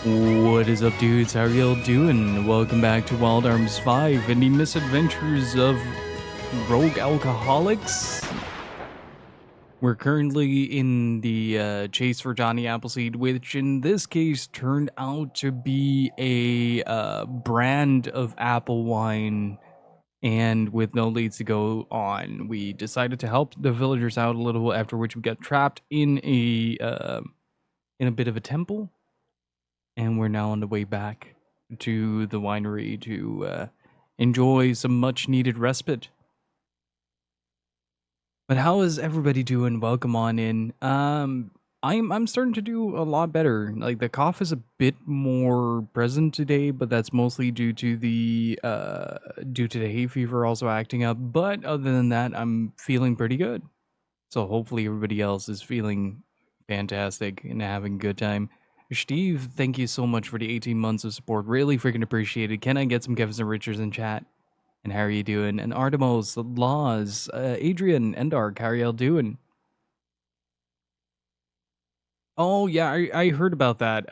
What is up, dudes? How are y'all doing? Welcome back to Wild Arms 5 and the misadventures of rogue alcoholics. We're currently in the chase for Johnny Appleseed, which in this case turned out to be a brand of apple wine. And with no leads to go on, we decided to help the villagers out a little, after which we got trapped in a bit of a temple. And we're now on the way back to the winery to enjoy some much-needed respite. But how is everybody doing? Welcome on in. I'm starting to do a lot better. Like, the cough is a bit more present today, but that's mostly due to the hay fever also acting up. But other than that, I'm feeling pretty good. So hopefully everybody else is feeling fantastic and having a good time. Steve, thank you so much for the 18 months of support. Really freaking appreciated. Can I get some Kevins and Richards in chat? And how are you doing? And Artemis, Laws, Adrian, Endark, how are y'all doing? Oh, yeah, I heard about that.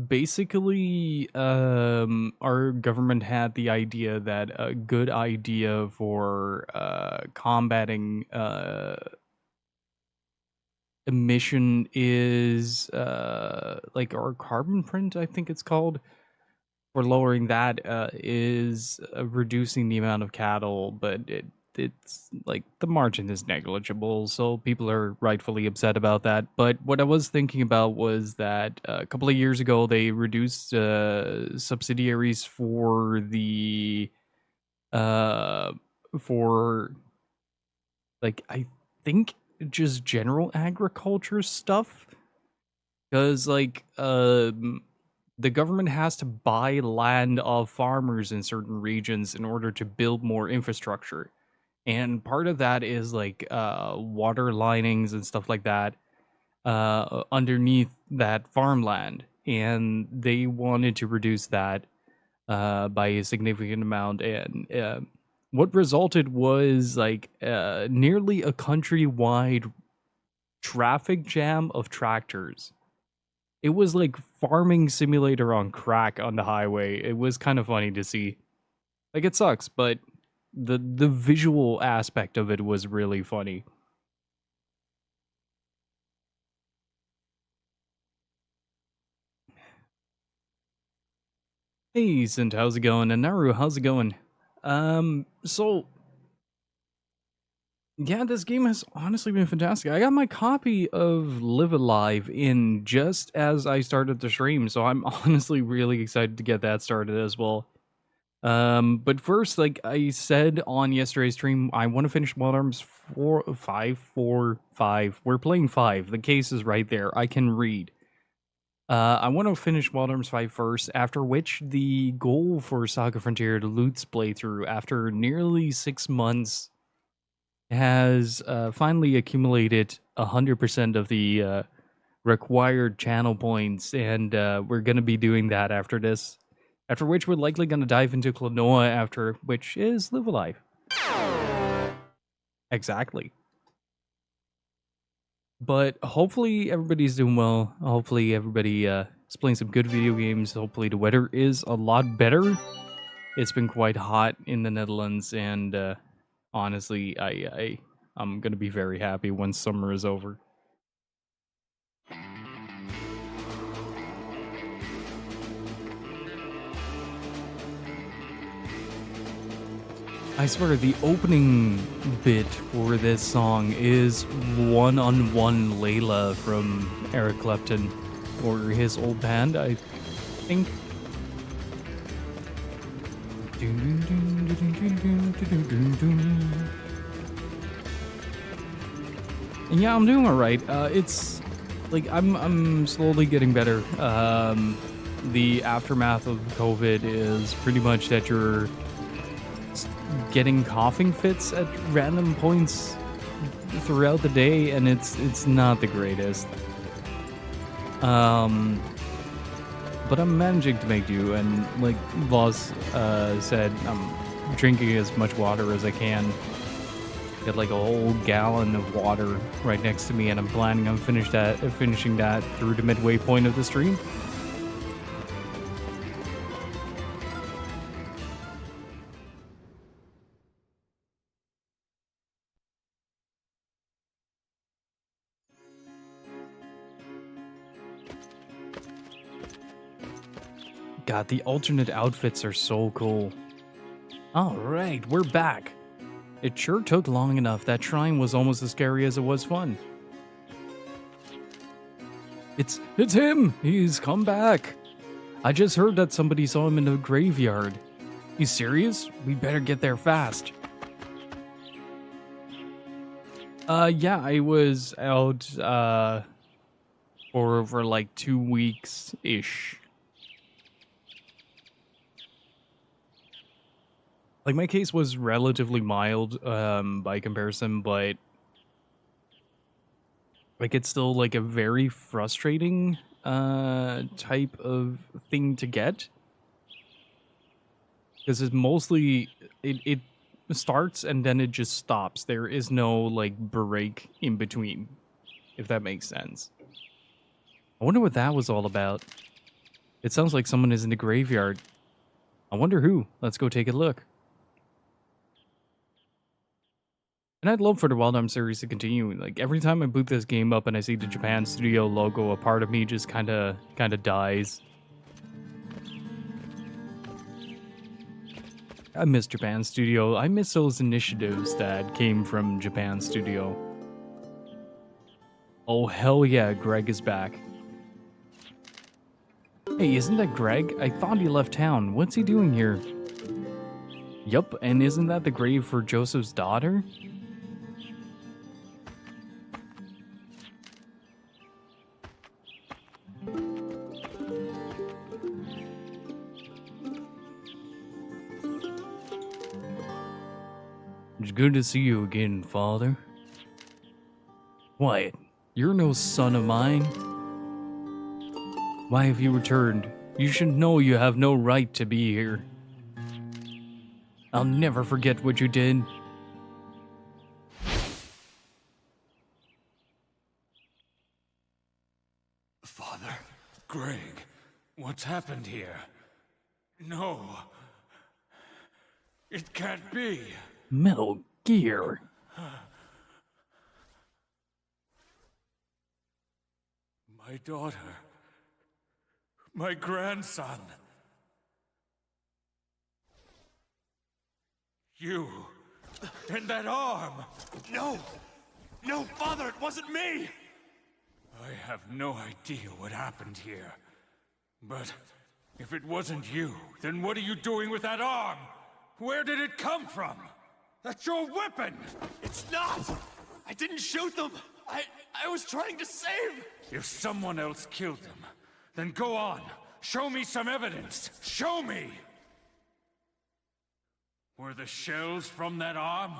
Basically, our government had the idea that a good idea for combating emission is like our carbon print, I think it's called, for lowering that is reducing the amount of cattle, but it's like the margin is negligible, so people are rightfully upset about that. But what I was thinking about was that a couple of years ago they reduced subsidiaries for the for, like, I think just general agriculture stuff, because like the government has to buy land of farmers in certain regions in order to build more infrastructure, and part of that is like water linings and stuff like that underneath that farmland, and they wanted to reduce that by a significant amount. And what resulted was like nearly a countrywide traffic jam of tractors. It was like farming simulator on crack on the highway. It was kind of funny to see. Like, it sucks, but the visual aspect of it was really funny. Hey, Sint, how's it going? And Naru, how's it going? So yeah, this game has honestly been fantastic. I got my copy of Live Alive in just as I started the stream, so I'm honestly really excited to get that started as well. But first, like I said on yesterday's stream, I want to finish Wild Arms 5. We're playing 5. The case is right there. I can read. I want to finish Wild Arms 5 first, after which the goal for Saga Frontier, the Loots playthrough, after nearly 6 months, has finally accumulated 100% of the required channel points, and we're going to be doing that after this. After which we're likely going to dive into Klonoa, after which is Live Alive. Exactly. But hopefully everybody's doing well. Hopefully everybody is playing some good video games. Hopefully the weather is a lot better. It's been quite hot in the Netherlands, and honestly, I'm gonna be very happy when summer is over. I swear, the opening bit for this song is one-on-one Layla from Eric Clapton, or his old band, I think. And yeah, I'm doing alright. It's like I'm slowly getting better. The aftermath of COVID is pretty much that you're getting coughing fits at random points throughout the day, and it's not the greatest. But I'm managing to make do, and like Voss said, I'm drinking as much water as I can. Got like a whole gallon of water right next to me, and I'm planning on finishing that through the midway point of the stream. God, the alternate outfits are so cool. Alright, we're back. It sure took long enough. That shrine was almost as scary as it was fun. It's him! He's come back. I just heard that somebody saw him in the graveyard. You serious? We better get there fast. Yeah, I was out, for over like 2 weeks-ish. Like, my case was relatively mild, by comparison, but like, it's still like a very frustrating, type of thing to get. Because it's mostly, it starts and then it just stops. There is no, like, break in between, if that makes sense. I wonder what that was all about. It sounds like someone is in the graveyard. I wonder who. Let's go take a look. And I'd love for the Wild Arms series to continue. Like, every time I boot this game up and I see the Japan Studio logo, a part of me just kind of dies. I miss Japan Studio. I miss those initiatives that came from Japan Studio. Oh, hell yeah, Greg is back. Hey, isn't that Greg? I thought he left town. What's he doing here? Yup, and isn't that the grave for Joseph's daughter? It's good to see you again, Father. Wyatt, you're no son of mine. Why have you returned? You should know you have no right to be here. I'll never forget what you did. Father, Greg, what's happened here? No. It can't be. Metal Gear. My daughter. My grandson. You. And that arm. No! No, Father, it wasn't me! I have no idea what happened here. But if it wasn't you, then what are you doing with that arm? Where did it come from? That's your weapon! It's not! I didn't shoot them! I was trying to save... If someone else killed them, then go on. Show me some evidence. Show me! Were the shells from that arm?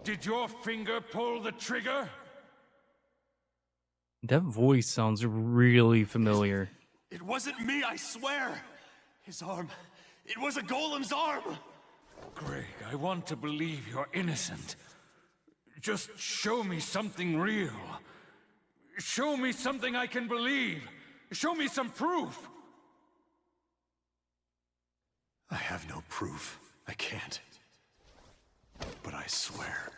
Did your finger pull the trigger? That voice sounds really familiar. It wasn't me, I swear! His arm... It was a golem's arm! Greg, I want to believe you're innocent. Just show me something real. Show me something I can believe. Show me some proof. I have no proof. I can't. But I swear...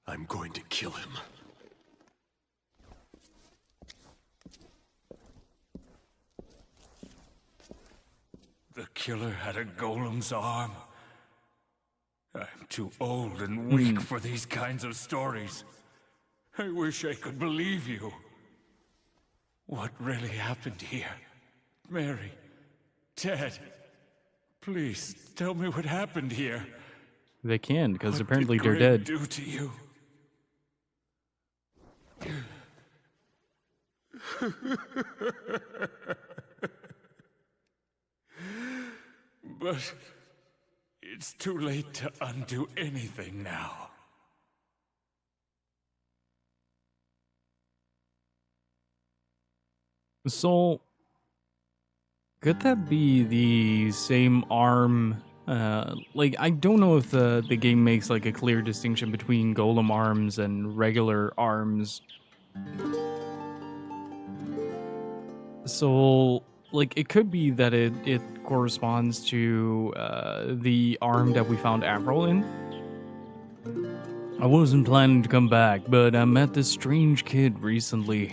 I'm going to kill him. The killer had a golem's arm. I'm too old and weak for these kinds of stories. I wish I could believe you. What really happened here? Mary, Ted, please tell me what happened here. They can, because apparently What they're did Greg dead. do to you? But it's too late to undo anything now. So, could that be the same arm? Like, I don't know if the game makes like a clear distinction between golem arms and regular arms. So, like, it could be that it corresponds to the arm that we found Avril in. I wasn't planning to come back, but I met this strange kid recently.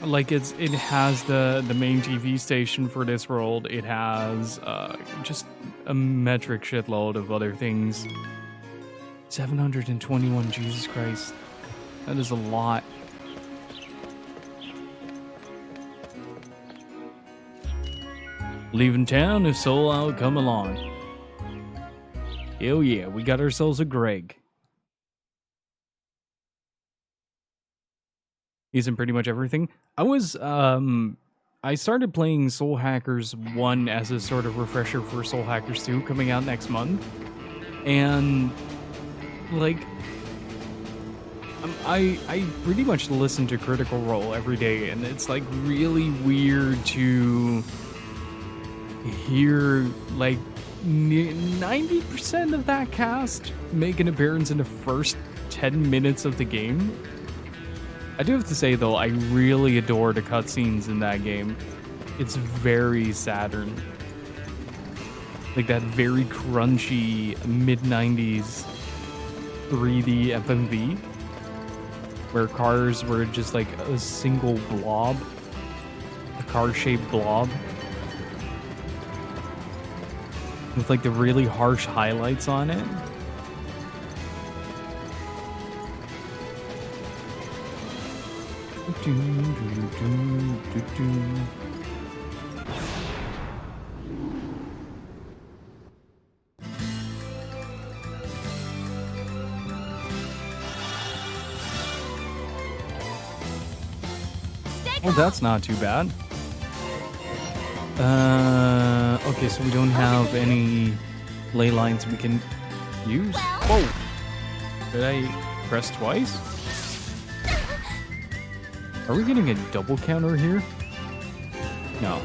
Like it has the main TV station for this world. It has just a metric shitload of other things. 721, Jesus Christ. That is a lot. Leaving town if Soul Out come along. Hell yeah, we got ourselves a Greg. He's in pretty much everything. I started playing Soul Hackers 1 as a sort of refresher for Soul Hackers 2 coming out next month. And, like, I pretty much listen to Critical Role every day, and it's, like, really weird to hear, like, 90% of that cast make an appearance in the first 10 minutes of the game. I do have to say, though, I really adore the cutscenes in that game. It's very Saturn. Like that very crunchy mid-90s 3D FMV, where cars were just like a single blob, a car-shaped blob, with like the really harsh highlights on it. Well, that's not too bad. Okay, so we don't have any ley lines we can use. Whoa! Did I press twice? Are we getting a double counter here? No.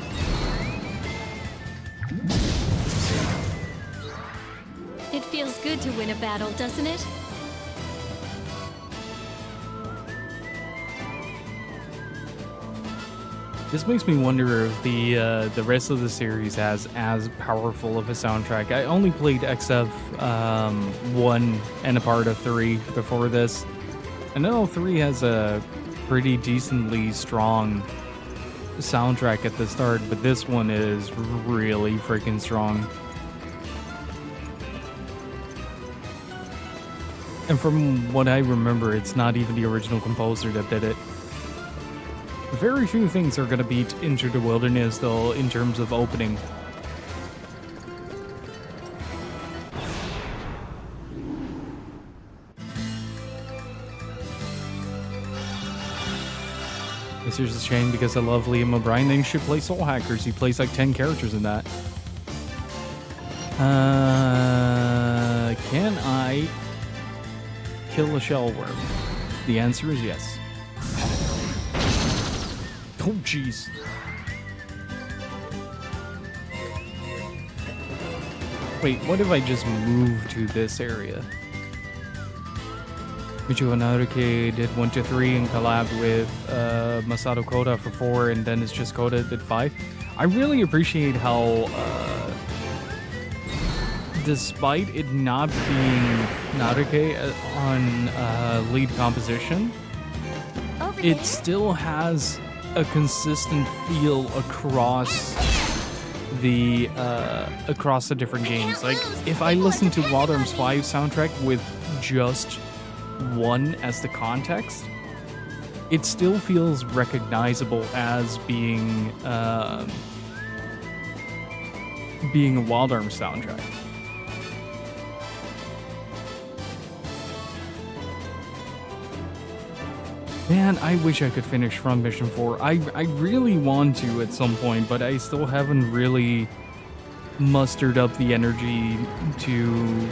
It feels good to win a battle, doesn't it? This makes me wonder if the rest of the series has as powerful of a soundtrack. I only played XF 1 and a part of 3 before this. I know 3 has a pretty decently strong soundtrack at the start, but this one is really freaking strong. And from what I remember, it's not even the original composer that did it. Very few things are gonna beat Into the Wilderness, though, in terms of opening. It's just a shame because I love Liam O'Brien. Then you should play Soul Hackers. He plays like 10 characters in that. Can I kill a shell worm? The answer is yes. Oh, jeez. Wait, what if I just move to this area? Michio Naruke did 1 to 3 and collabed with Masato Koda for 4, and then it's just Koda did 5. I really appreciate how, despite it not being Naruke on lead composition, it still has a consistent feel across the different games. Like, if I listen to Wild Arms 5 soundtrack with just 1 as the context, it still feels recognizable as being a Wild Arms soundtrack. Man, I wish I could finish From Mission 4. I really want to at some point, but I still haven't really mustered up the energy to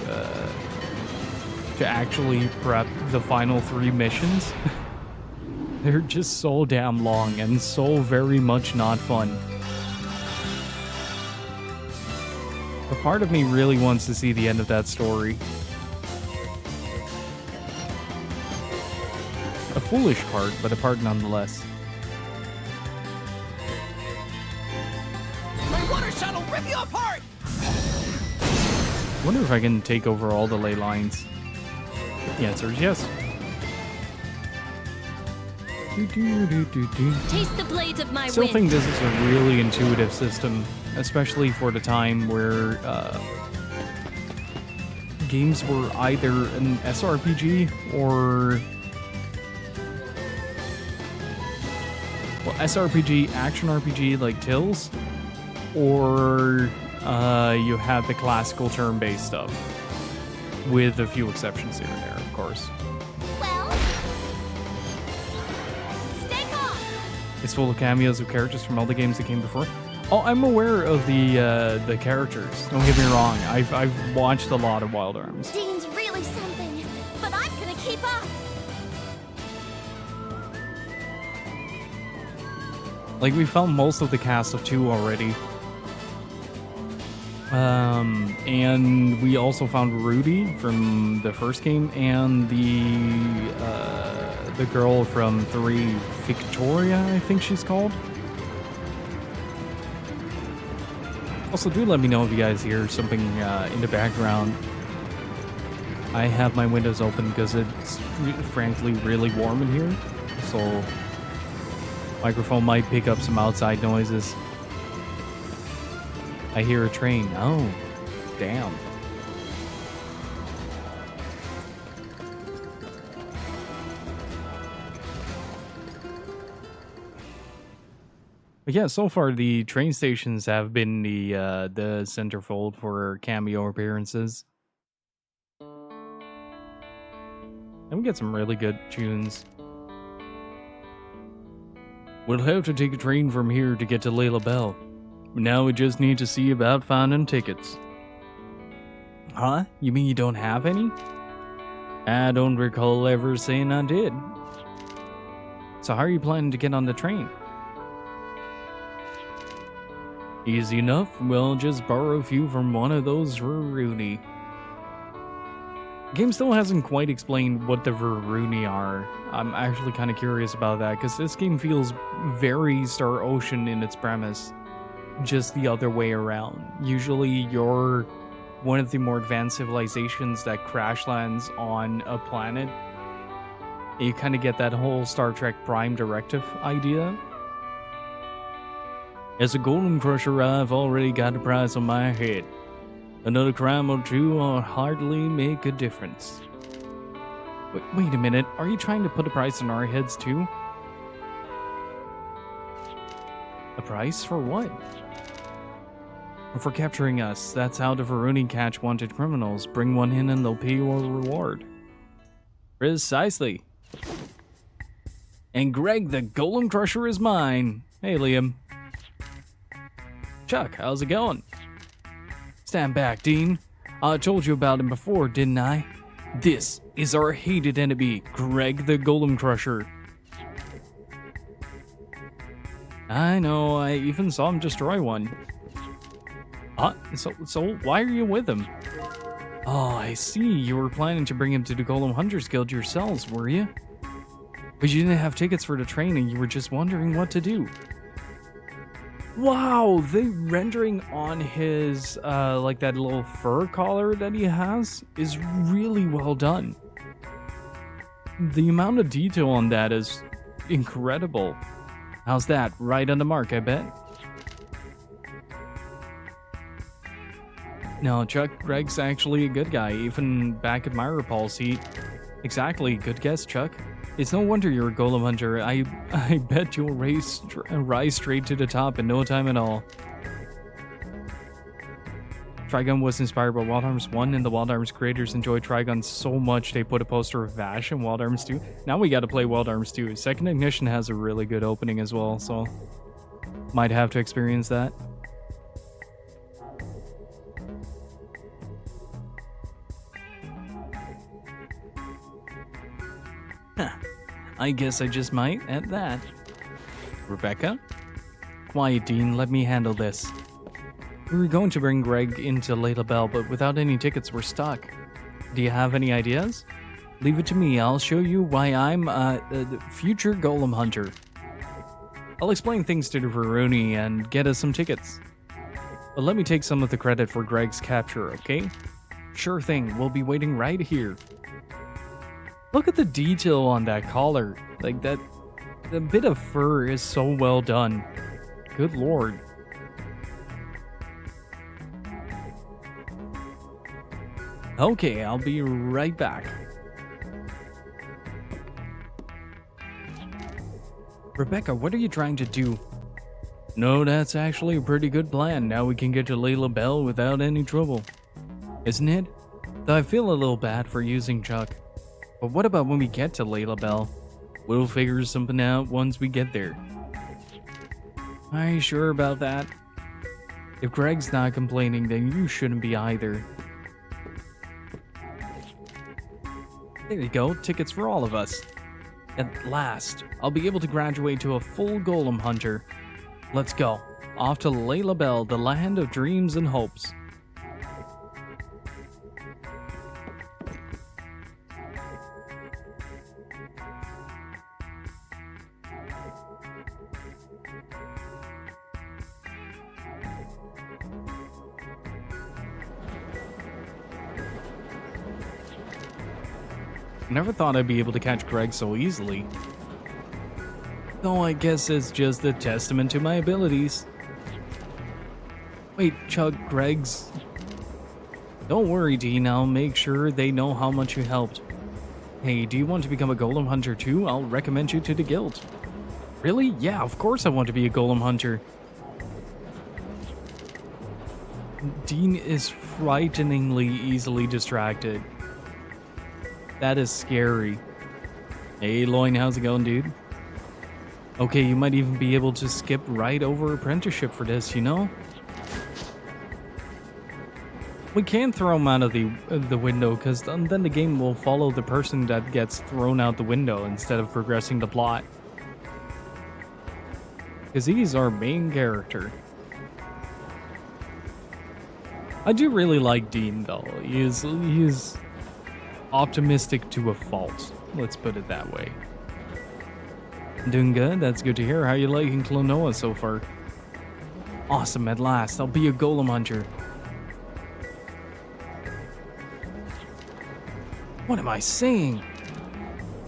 actually prep the final 3 missions. They're just so damn long and so very much not fun. A part of me really wants to see the end of that story. A foolish part, but a part nonetheless. My water shot will rip you apart! I wonder if I can take over all the ley lines. The answer is yes. Taste the blades of my Still wind. think this is a really intuitive system, especially for the time where games were either an SRPG or... well, SRPG, action RPG like Tills, or you have the classical turn-based stuff, with a few exceptions here and there, of course. Well, stay calm. It's full of cameos of characters from all the games that came before. Oh, I'm aware of the characters. Don't get me wrong. I've watched a lot of Wild Arms. Dean's really something, but I'm gonna keep up. Like, we found most of the cast of 2 already. And we also found Rudy from the first game and the girl from 3, Victoria, I think she's called. Also, do let me know if you guys hear something in the background. I have my windows open because it's frankly really warm in here, so microphone might pick up some outside noises. I hear a train. Oh, damn. But yeah, so far the train stations have been the centerfold for cameo appearances. And we get some really good tunes. We'll have to take a train from here to get to Layla Bell. Now we just need to see about finding tickets. Huh? You mean you don't have any? I don't recall ever saying I did. So how are you planning to get on the train? Easy enough. We'll just borrow a few from one of those Veruni. The game still hasn't quite explained what the Veruni are. I'm actually kind of curious about that, because this game feels very Star Ocean in its premise. Just the other way around. Usually you're one of the more advanced civilizations that crash lands on a planet. And you kind of get that whole Star Trek Prime Directive idea. As a golem crusher, I've already got a price on my head. Another crime or two will hardly make a difference. Wait a minute, are you trying to put a price on our heads too? A price for what? For capturing us. That's how the Veruni catch wanted criminals. Bring one in and they'll pay you a reward. Precisely. And Greg the Golem Crusher is mine. Hey, Liam. Chuck, how's it going? Stand back, Dean. I told you about him before, didn't I? This is our hated enemy, Greg the Golem Crusher. I know, I even saw him destroy one. So why are you with him? Oh, I see. You were planning to bring him to the Golem Hunters Guild yourselves, were you? But you didn't have tickets for the train and you were just wondering what to do. Wow, the rendering on his, like that little fur collar that he has is really well done. The amount of detail on that is incredible. How's that? Right on the mark, I bet. No, Chuck, Greg's actually a good guy, even back at my repulse seat. Exactly, good guess, Chuck. It's no wonder you're a golem hunter. I bet you'll rise straight to the top in no time at all. Trigun was inspired by Wild Arms 1, and the Wild Arms creators enjoyed Trigun so much they put a poster of Vash in Wild Arms 2. Now we gotta play Wild Arms 2. Second Ignition has a really good opening as well, so might have to experience that. I guess I just might at that. Rebecca? Quiet, Dean. Let me handle this. We were going to bring Greg into Layla Bell, but without any tickets, we're stuck. Do you have any ideas? Leave it to me. I'll show you why I'm the future golem hunter. I'll explain things to the Veruni and get us some tickets. But let me take some of the credit for Greg's capture, okay? Sure thing. We'll be waiting right here. Look at the detail on that collar. Like, that The bit of fur is so well done. Good lord. Okay, I'll be right back. Rebecca, what are you trying to do? No, that's actually a pretty good plan. Now we can get to Layla Bell without any trouble. Isn't it? Though I feel a little bad for using Chuck. But what about when we get to Layla Bell? We'll figure something out once we get there. Are you sure about that? If Greg's not complaining, then you shouldn't be either. There you go, tickets for all of us. At last, I'll be able to graduate to a full golem hunter. Let's go. Off to Layla Bell, the land of dreams and hopes. Never thought I'd be able to catch Greg so easily. Though I guess it's just a testament to my abilities. Wait, Chuck, Greg's... Don't worry, Dean, I'll make sure they know how much you helped. Hey, do you want to become a golem hunter too? I'll recommend you to the guild. Really? Yeah, of course I want to be a golem hunter. Dean is frighteningly easily distracted. That is scary. Hey, Loin, how's it going, dude? Okay, you might even be able to skip right over apprenticeship for this, you know? We can throw him out of the window, because then the game will follow the person that gets thrown out the window instead of progressing the plot. Because he's our main character. I do really like Dean, though. He is optimistic to a fault. Let's put it that way. Doing good? That's good to hear. How you liking Klonoa so far? Awesome, at last. I'll be a golem hunter. What am I saying?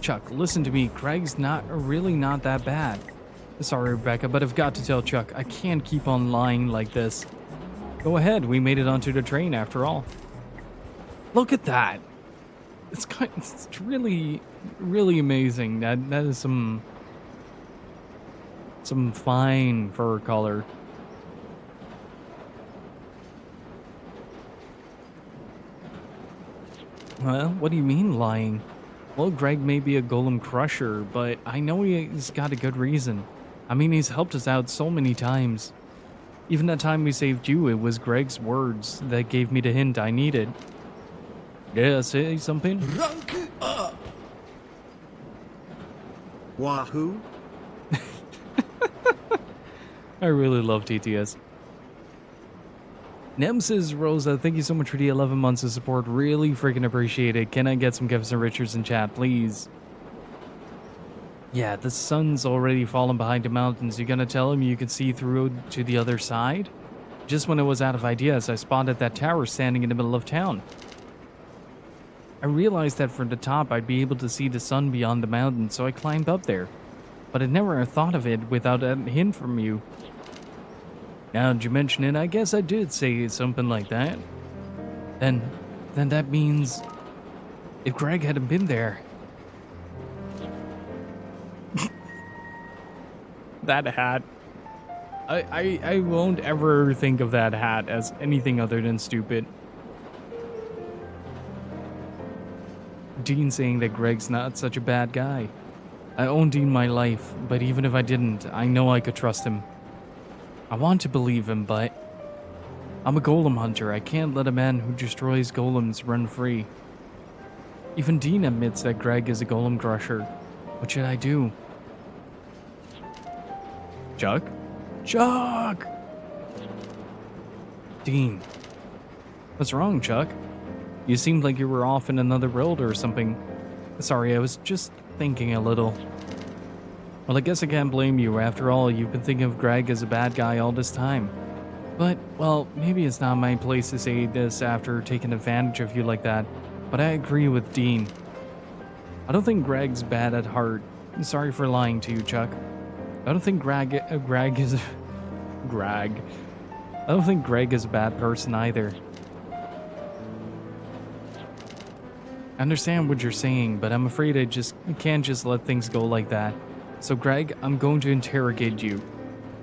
Chuck, listen to me. Greg's really not that bad. Sorry, Rebecca, but I've got to tell Chuck, I can't keep on lying like this. Go ahead, we made it onto the train after all. Look at that. It's really, really amazing. That is some fine fur color. Well, what do you mean lying? Well, Greg may be a golem crusher, but I know he's got a good reason. I mean, he's helped us out so many times. Even that time we saved you, it was Greg's words that gave me the hint I needed. Yeah, say something? Rank up! Wahoo! I really love TTS. Nemesis Rosa, thank you so much for the 11 months of support. Really freaking appreciate it. Can I get some Kevin Richards in chat, please? Yeah, the sun's already fallen behind the mountains. You gonna tell him you can see through to the other side? Just when I was out of ideas, I spotted that tower standing in the middle of town. I realized that from the top I'd be able to see the sun beyond the mountain, so I climbed up there. But I never thought of it without a hint from you. Now that you mention it, I guess I did say something like that. Then that means if Greg hadn't been there. That hat. I won't ever think of that hat as anything other than stupid. Dean saying that Greg's not such a bad guy. I own Dean my life, but even if I didn't, I know I could trust him. I want to believe him, but I'm a golem hunter. I can't let a man who destroys golems run free. Even Dean admits that Greg is a golem crusher. What should I do? Chuck? Chuck! Dean. What's wrong, Chuck? You seemed like you were off in another world or something. Sorry, I was just thinking a little. Well, I guess I can't blame you. After all, you've been thinking of Greg as a bad guy all this time. But, well, maybe it's not my place to say this after taking advantage of you like that, but I agree with Dean. I don't think Greg's bad at heart. sorry for lying to you, Chuck. I don't think Greg is Greg. I don't think Greg is a bad person either. I understand what you're saying, but I'm afraid I can't just let things go like that. So Greg, I'm going to interrogate you.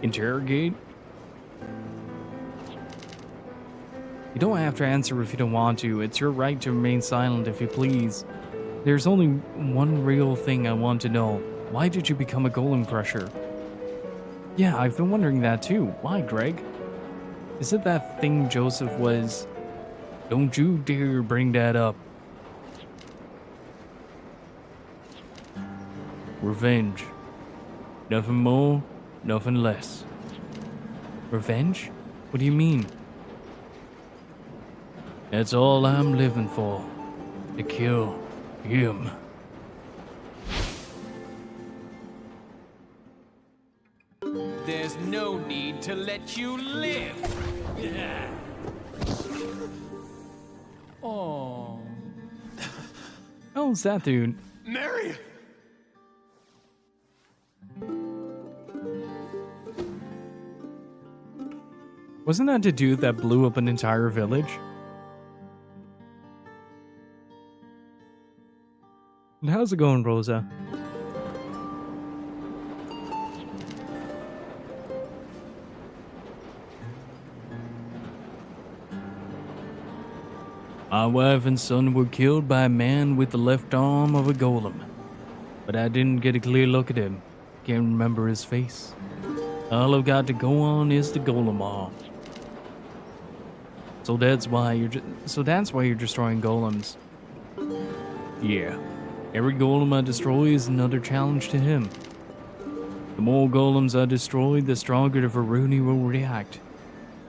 Interrogate? You don't have to answer if you don't want to. It's your right to remain silent if you please. There's only one real thing I want to know. Why did you become a golem crusher? Yeah, I've been wondering that too. Why, Greg? Is it that thing Joseph was... Don't you dare bring that up. Revenge. Nothing more, nothing less. Revenge? What do you mean? That's all I'm living for. To kill him. There's no need to let you live. Yeah. Oh. Oh, it's that dude. Mary! Wasn't that the dude that blew up an entire village? And how's it going, Rosa? My wife and son were killed by a man with the left arm of a golem. But I didn't get a clear look at him. Can't remember his face. All I've got to go on is the golem arm. So that's why you're destroying golems. Yeah. Every golem I destroy is another challenge to him. The more golems I destroy, the stronger the Varuni will react.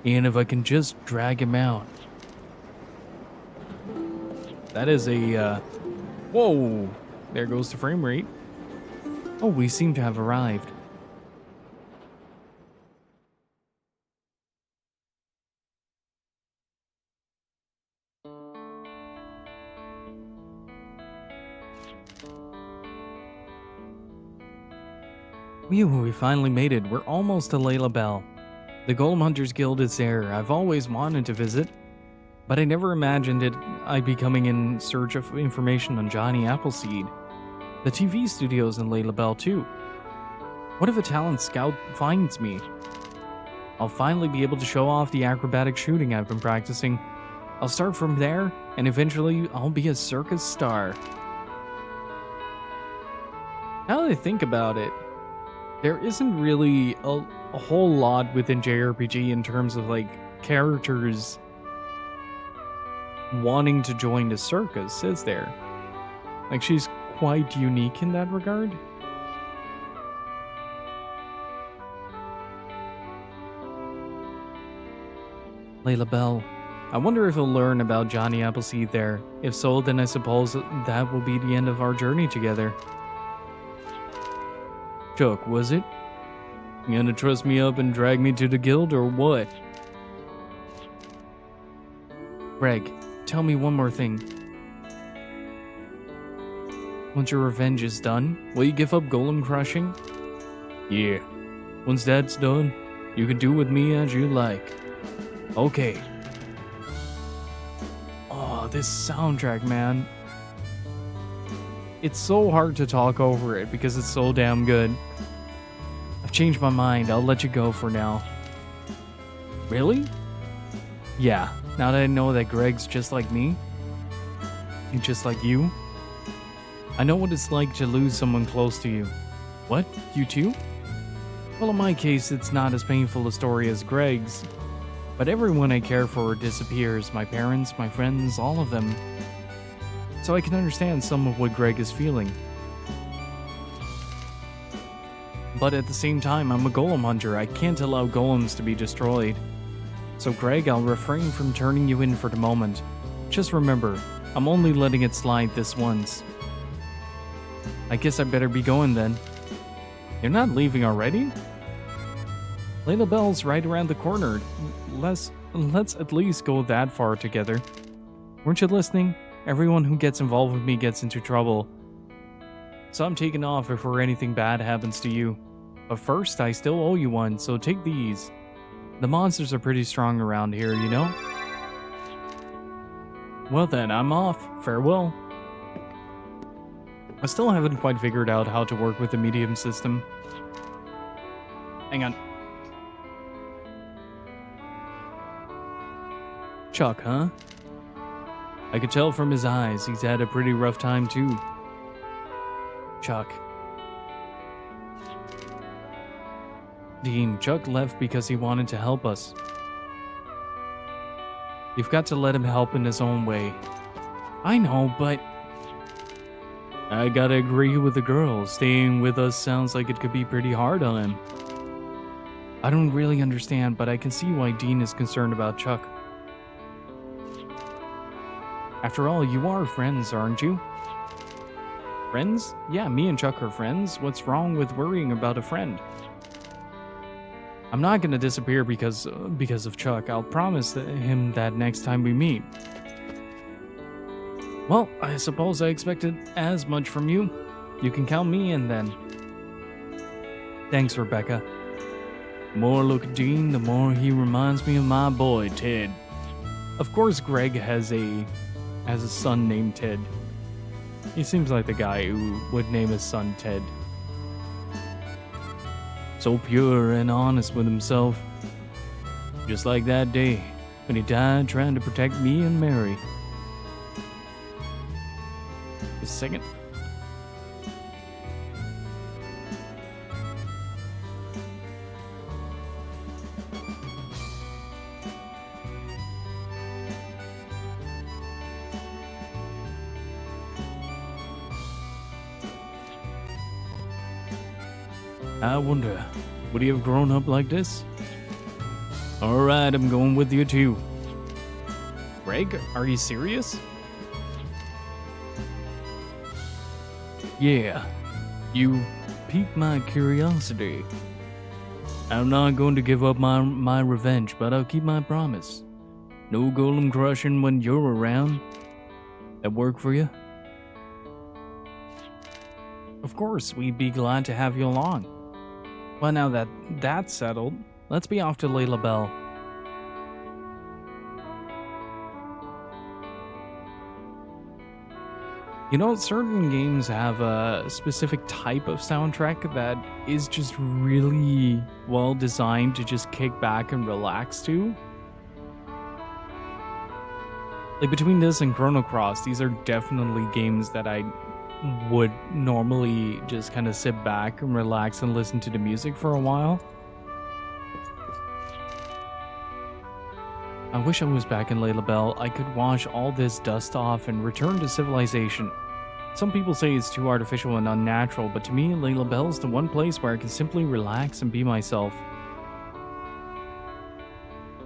And if I can just drag him out. That is a, whoa! There goes the frame rate. Oh, we seem to have arrived. Phew, we finally made it. We're almost to Layla Bell. The Golem Hunters Guild is there. I've always wanted to visit, but I never imagined I'd be coming in search of information on Johnny Appleseed. The TV studio's in Layla Bell too. What if a talent scout finds me? I'll finally be able to show off the acrobatic shooting I've been practicing. I'll start from there, and eventually I'll be a circus star. Now that I think about it, there isn't really a whole lot within JRPG in terms of like characters wanting to join the circus, is there? Like, she's quite unique in that regard. Layla Bell. I wonder if we'll learn about Johnny Appleseed there. If so, then I suppose that will be the end of our journey together. Chuck, was it? You gonna truss me up and drag me to the guild, or what? Greg, tell me one more thing. Once your revenge is done, will you give up golem crushing? Yeah. Once that's done, you can do with me as you like. Okay. Oh, this soundtrack, man. It's so hard to talk over it because it's so damn good. I've changed my mind. I'll let you go for now. Really? Yeah, now that I know that Greg's just like me, and just like you, I know what it's like to lose someone close to you. What? You too? Well, in my case, it's not as painful a story as Greg's, but everyone I care for disappears. My parents, my friends, all of them. So I can understand some of what Greg is feeling. But at the same time, I'm a golem hunter. I can't allow golems to be destroyed. So Greg, I'll refrain from turning you in for the moment. Just remember, I'm only letting it slide this once. I guess I better be going then. You're not leaving already? Layla Bell's right around the corner. Let's at least go that far together. Weren't you listening? Everyone who gets involved with me gets into trouble. so I'm taking off before anything bad happens to you. But first, I still owe you one, so take these. The monsters are pretty strong around here, you know? Well then, I'm off. Farewell. I still haven't quite figured out how to work with the medium system. Hang on. Chuck, huh? I could tell from his eyes he's had a pretty rough time too. Chuck. Dean, Chuck left because he wanted to help us. You've got to let him help in his own way. I know, but... I gotta agree with the girl. Staying with us sounds like it could be pretty hard on him. I don't really understand, but I can see why Dean is concerned about Chuck. After all, you are friends, aren't you? Friends? Yeah, me and Chuck are friends. What's wrong with worrying about a friend? I'm not gonna disappear because of Chuck. I'll promise him that next time we meet. Well, I suppose I expected as much from you. You can count me in then. Thanks, Rebecca. The more I look at Dean, the more he reminds me of my boy, Ted. Of course, Greg has a son named Ted. He seems like the guy who would name his son Ted. So pure and honest with himself. Just like that day when he died trying to protect me and Mary. Just a second. I wonder, would he have grown up like this? Alright, I'm going with you too. Greg, are you serious? Yeah, you piqued my curiosity. I'm not going to give up my revenge, but I'll keep my promise. No golem crushing when you're around. That work for you? Of course, we'd be glad to have you along. Well, now that that's settled, let's be off to Layla Bell. You know, certain games have a specific type of soundtrack that is just really well designed to just kick back and relax to. Like between this and Chrono Cross, these are definitely games that I would normally just kind of sit back and relax and listen to the music for a while. I wish I was back in Layla Bell. I could wash all this dust off and return to civilization. Some people say it's too artificial and unnatural, but to me, Layla Bell is the one place where I can simply relax and be myself.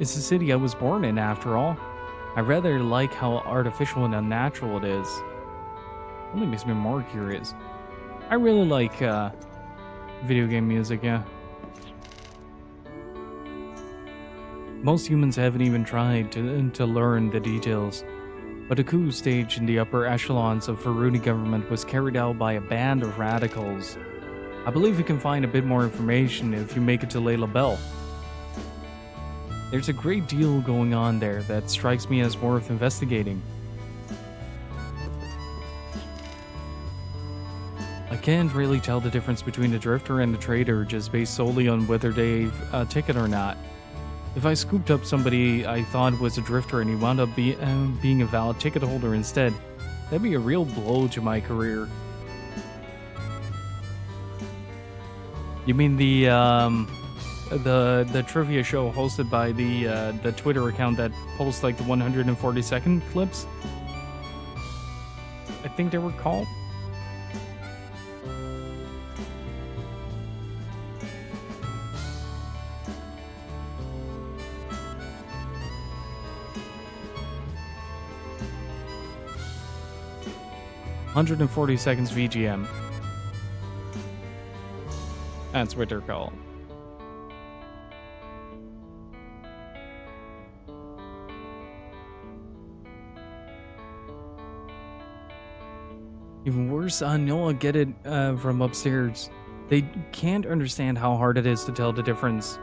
It's the city I was born in, after all. I rather like how artificial and unnatural it is. Only makes me more curious. I really like video game music, yeah. Most humans haven't even tried to learn the details, but a coup stage in the upper echelons of Faruni government was carried out by a band of radicals. I believe you can find a bit more information if you make it to Layla Bell. There's a great deal going on there that strikes me as worth investigating. I can't really tell the difference between a drifter and a trader just based solely on whether they've a ticket or not. If I scooped up somebody I thought was a drifter and he wound up being a valid ticket holder instead, that'd be a real blow to my career. You mean the trivia show hosted by the Twitter account that posts like the 140-second clips? I think they were called. "140 seconds VGM." That's what they're called. Even worse, Noah get it from upstairs. They can't understand how hard it is to tell the difference.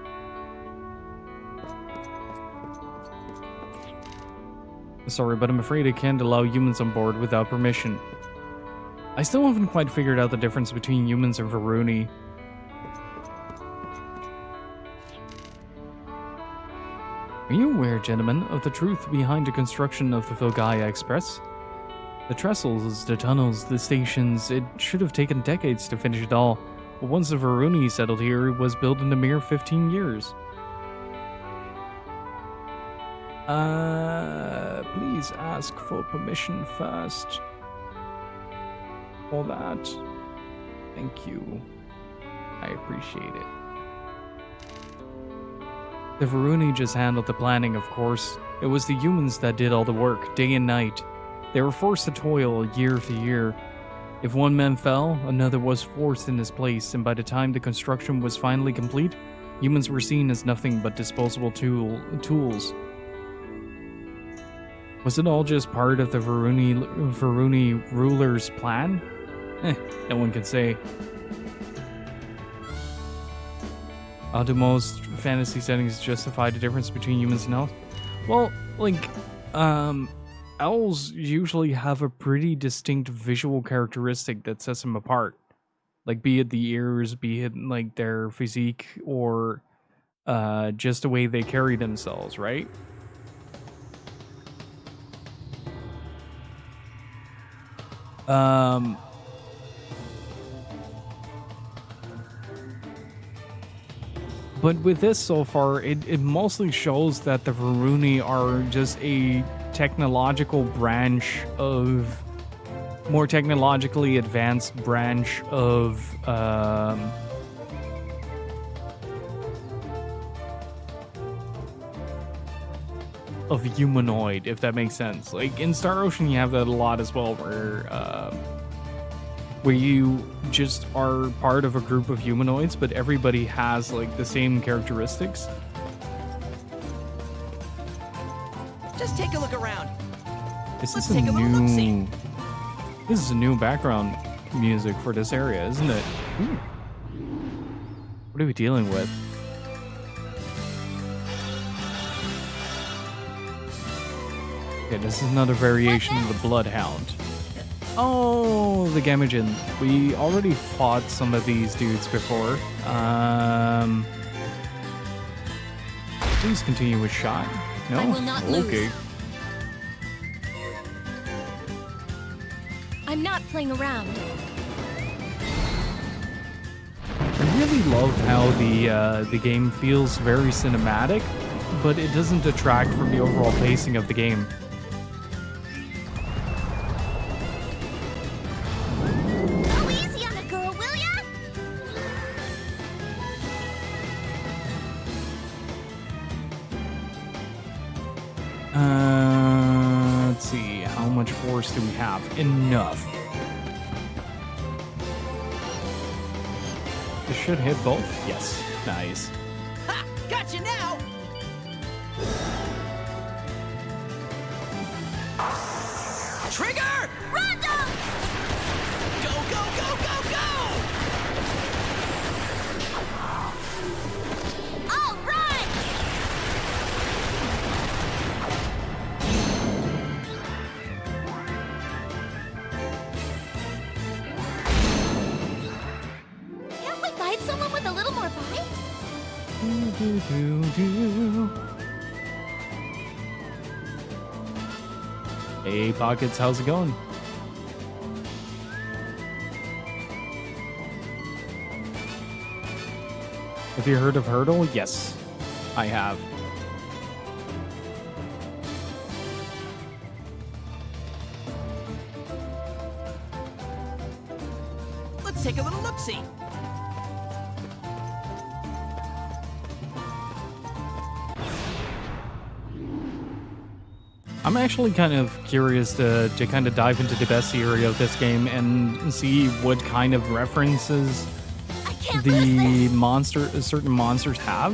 Sorry, but I'm afraid I can't allow humans on board without permission. I still haven't quite figured out the difference between humans and Varuni. Are you aware, gentlemen, of the truth behind the construction of the Filgaia Express? The trestles, the tunnels, the stations, it should have taken decades to finish it all. But once the Varuni settled here, it was built in a mere 15 years. Please ask for permission first. For that. Thank you. I appreciate it. The Varuni just handled the planning, of course. It was the humans that did all the work, day and night. They were forced to toil year after year. If one man fell, another was forced in his place, and by the time the construction was finally complete, humans were seen as nothing but disposable tools. Was it all just part of the Varuni ruler's plan? No one can say. How do most fantasy settings justify the difference between humans and elves? Well, like, elves usually have a pretty distinct visual characteristic that sets them apart. Like, be it the ears, be it, like, their physique, or just the way they carry themselves, right? But with this so far, it mostly shows that the Varuni are just a technological branch of... more technologically advanced branch of... of humanoid, if that makes sense. Like, in Star Ocean, you have that a lot as well, where you just are part of a group of humanoids, but everybody has, like, the same characteristics. Just take a look around. This Let's is take a little look-see. This is a new background music for this area, isn't it? Ooh. What are we dealing with? Okay, this is another variation of the Bloodhound. Oh, the Gamijin. We already fought some of these dudes before. Please continue with shot. No? I will not lose. Okay. I'm not playing around. I really love how the game feels very cinematic, but it doesn't detract from the overall pacing of the game. Go easy on a girl, will ya? Let's see. How much force do we have? Enough. This should hit both. Yes. Nice. Ha! Gotcha now! Trigger! Rondo! Go, go, go, go, go! All right! Can't we fight someone with a little more bite? Hey, Pockets, how's it going? Have you heard of Hurdle? Yes, I have. Let's take a little look-see. I'm actually kind of curious to kind of dive into the best area of this game and see what kind of references I can't lose this! certain monsters have.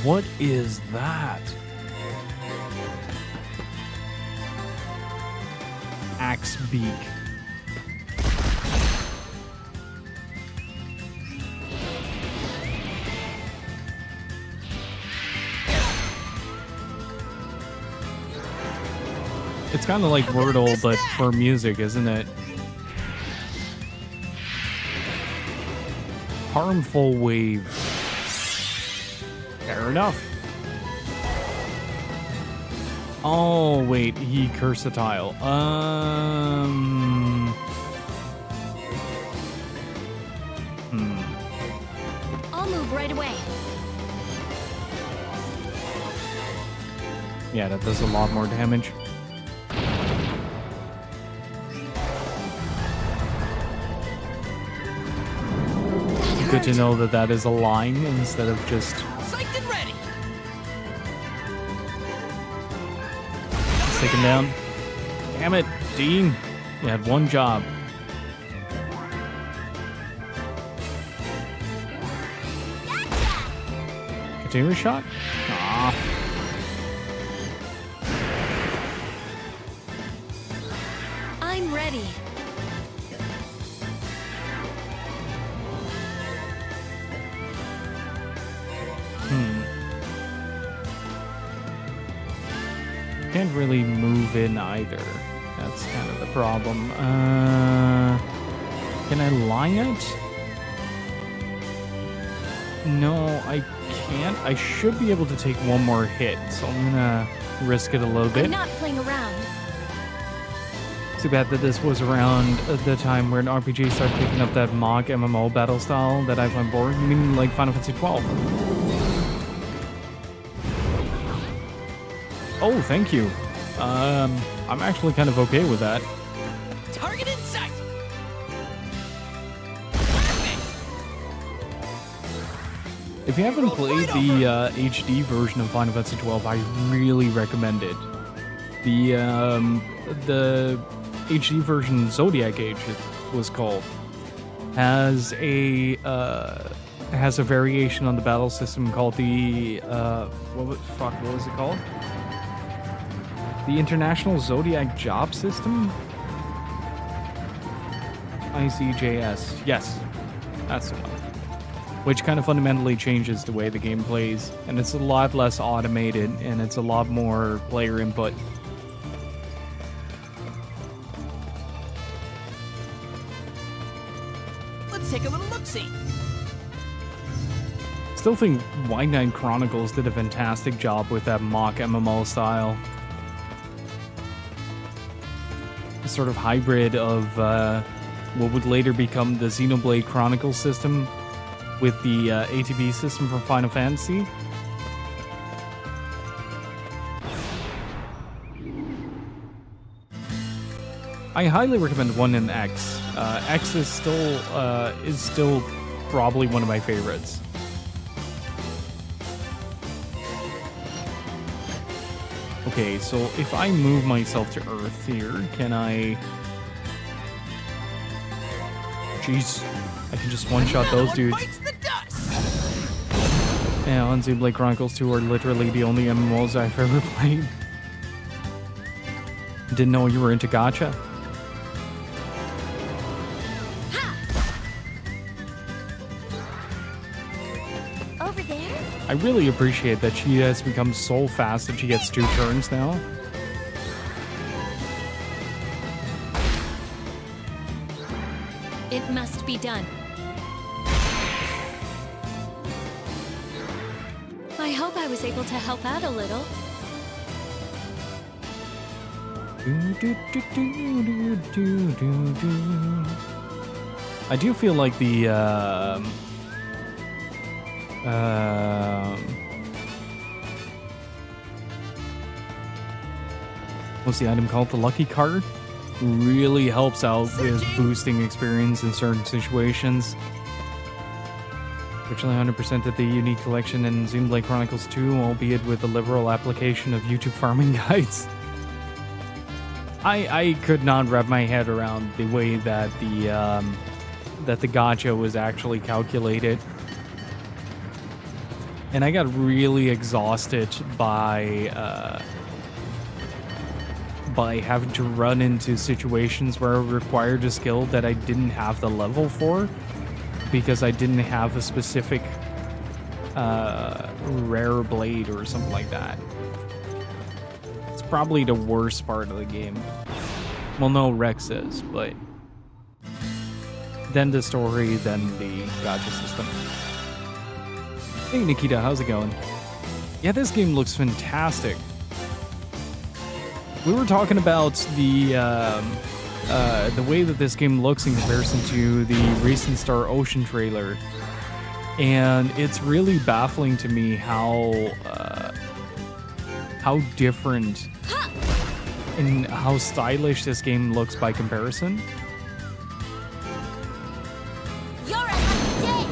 What is that? axe beak. It's kind of like Wordle, but for music, isn't it? Harmful wave. Fair enough. Oh, wait, he cursed a tile. I'll move right away. Yeah, that does a lot more damage. Good to know that that is a line instead of just Psyched and ready. take him down. Damn it, Dean. You had one job. Continuous shot? Aw. I'm ready. Can't really move in either. That's kind of the problem. Can I line it? No, I can't. I should be able to take one more hit, so I'm gonna risk it a little bit. I'm not playing around. Too bad that this was around the time where an RPG started picking up that mock MMO battle style that I find boring. You mean like Final Fantasy 12? Oh, thank you. I'm actually kind of okay with that. Target in sight. If you haven't played the HD version of Final Fantasy 12, I really recommend it. The HD version, Zodiac Age, it was called, has a variation on the battle system called the what was it called? The International Zodiac Job System? ICJS. Yes, that's the one. Which kind of fundamentally changes the way the game plays, and it's a lot less automated, and it's a lot more player input. Let's take a little look-see. Still think White Knight Chronicles did a fantastic job with that mock MMO style. A sort of hybrid of what would later become the Xenoblade Chronicles system with the ATB system from Final Fantasy. I highly recommend 1 and X. X is still probably one of my favorites. Okay, so if I move myself to Earth here, can I... Jeez, I can just one-shot those dudes. Bites the dust. Yeah, on Xenoblade Chronicles 2 are literally the only MMOs I've ever played. Didn't know you were into gacha. Over there? I really appreciate that she has become so fast that she gets 2 turns now. It must be done. I hope I was able to help out a little. I do feel like the what's the item called? The lucky card really helps out with boosting experience in certain situations. Virtually 100% of the unique collection in Xenoblade Chronicles 2, albeit with a liberal application of YouTube farming guides. I could not wrap my head around the way that the gacha was actually calculated. And I got really exhausted by by having to run into situations where it required a skill that I didn't have the level for because I didn't have a specific rare blade or something like that. It's probably the worst part of the game. Well, no, Rex is, but then the story, then the gacha system. Hey Nikita, how's it going? Yeah, this game looks fantastic. We were talking about the way that this game looks in comparison to the recent Star Ocean trailer, and it's really baffling to me how different and how stylish this game looks by comparison. You're a lucky day.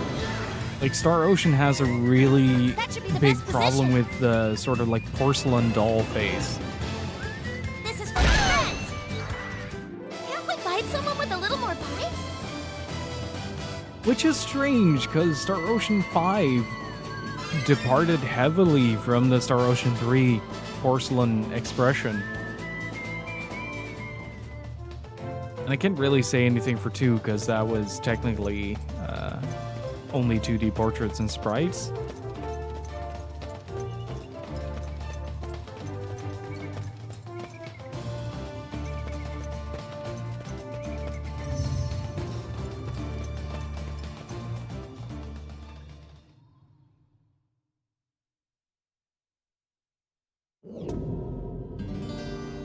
Like, Star Ocean has a really That should be the big best problem position. with the sort of like porcelain doll face. This is for my friends. Can't we find someone with a little more bite? Which is strange, because Star Ocean 5 departed heavily from the Star Ocean 3 porcelain expression. And I can't really say anything for 2, because that was technically only 2D portraits and sprites.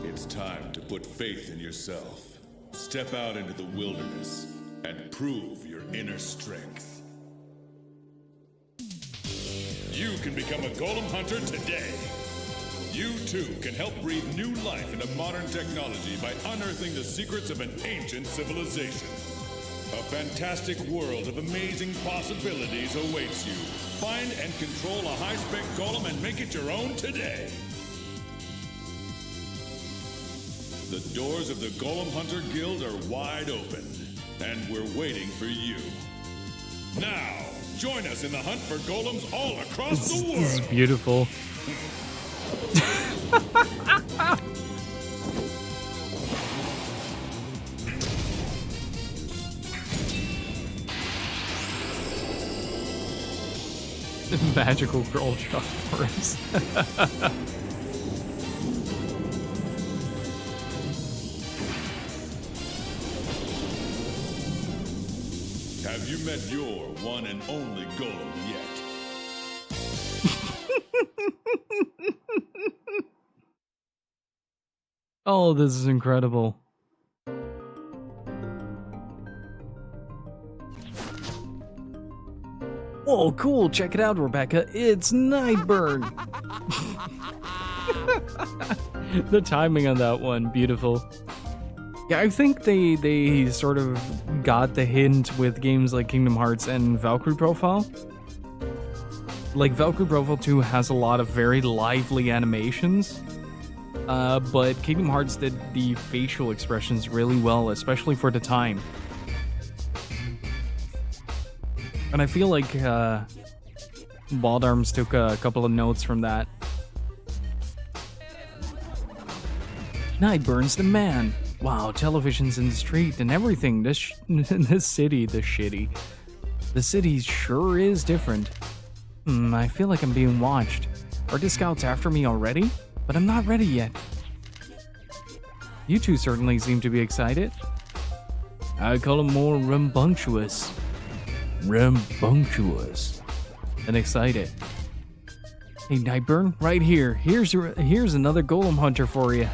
It's time to put faith in yourself. Step out into the wilderness and prove your inner strength. You can become a golem hunter today. You too can help breathe new life into modern technology by unearthing the secrets of an ancient civilization. A fantastic world of amazing possibilities awaits you. Find and control a high-spec golem and make it your own today. The doors of the Golem Hunter Guild are wide open, and we're waiting for you. Now, join us in the hunt for golems all across the This is world. beautiful. Magical girl shot forest. Have you met your one and only golem yet? Oh, this is incredible. Oh, cool. Check it out, Rebecca. It's Nightburn. The timing on that one, beautiful. Yeah, I think they sort of got the hint with games like Kingdom Hearts and Valkyrie Profile. Like, Valkyrie Profile 2 has a lot of very lively animations, but Kingdom Hearts did the facial expressions really well, especially for the time. And I feel like Wild Arms took a couple of notes from that. Nightburn's the man. Wow, television's in the street and everything. This city sure is different. I feel like I'm being watched. Are the scouts after me already? But I'm not ready yet. You two certainly seem to be excited. I call them more rambunctious. Rambunctious. Than excited. Hey, Nightburn, right here. Here's another golem hunter for you.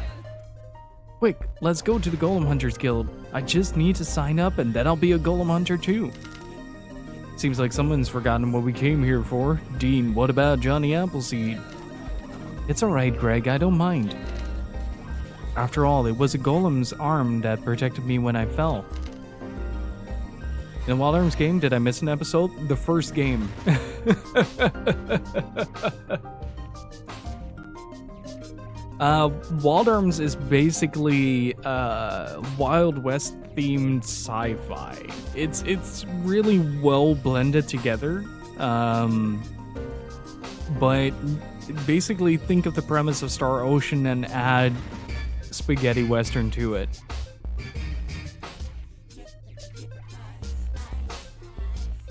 Quick, let's go to the Golem Hunters Guild. I just need to sign up and then I'll be a golem hunter too. Seems like someone's forgotten what we came here for. Dean, what about Johnny Appleseed? It's alright, Greg, I don't mind. After all, it was a golem's arm that protected me when I fell. In the Wild Arms game, did I miss an episode? The first game. Wild Arms is basically Wild West themed sci-fi. It's really well blended together. But basically think of the premise of Star Ocean and add spaghetti western to it.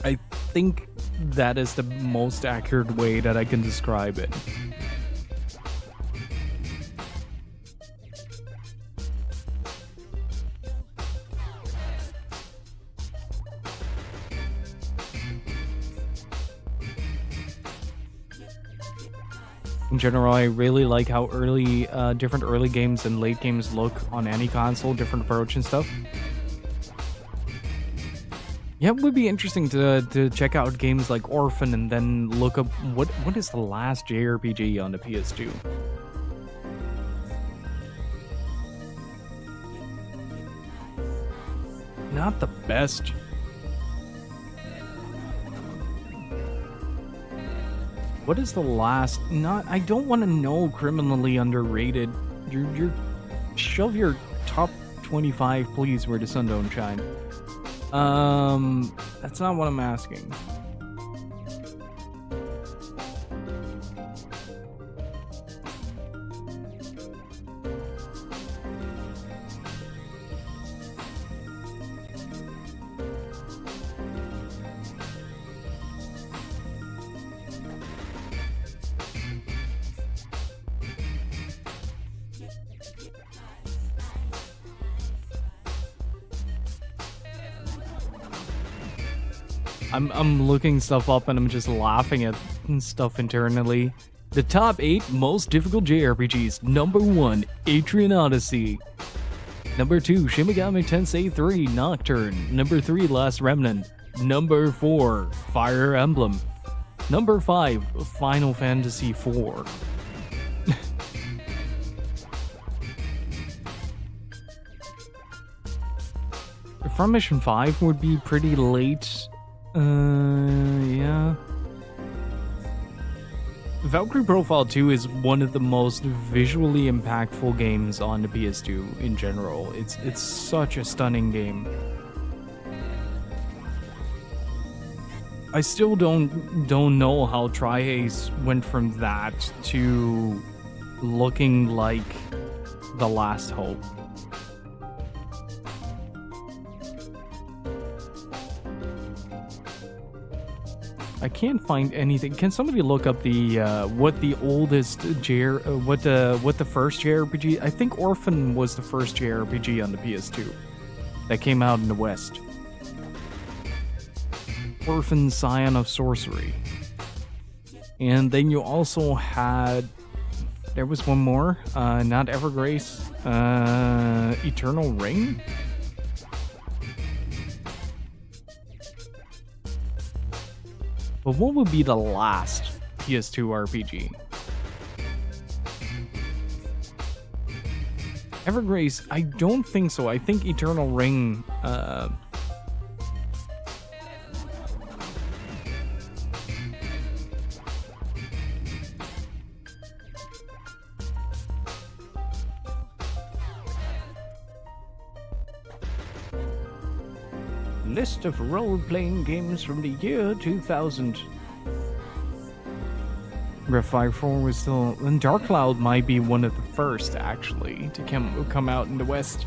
I think that is the most accurate way that I can describe it. In general, I really like how early, different early games and late games look on any console, different approach and stuff. Yeah, it would be interesting to check out games like Orphan and then look up what is the last JRPG on the PS2. Not the best. What is the last? Not. I don't want to know. Criminally underrated. You're shove your top 25, please, where the sun don't shine. That's not what I'm asking. I'm looking stuff up and I'm just laughing at stuff internally. The top 8 most difficult JRPGs. Number 1, Atrian Odyssey. Number 2, Shin Megami Tensei 3, Nocturne. Number 3, Last Remnant. Number 4, Fire Emblem. Number 5, Final Fantasy 4. From Mission 5 would be pretty late. Yeah. Valkyrie Profile 2 is one of the most visually impactful games on the PS2 in general. It's such a stunning game. I still don't know how Tri-Ace went from that to looking like The Last Hope. I can't find anything. Can somebody look up the what the oldest what the first JRPG? I think Orphan was the first JRPG on the PS2 that came out in the West. Orphan, Scion of Sorcery. And then you also had, there was one more, not Evergrace, Eternal Ring? But what would be the last PS2 RPG? Evergrace, I don't think so. I think Eternal Ring, list of role-playing games from the year 2000. Breath 4 was still... And Dark Cloud might be one of the first, actually, to come out in the West.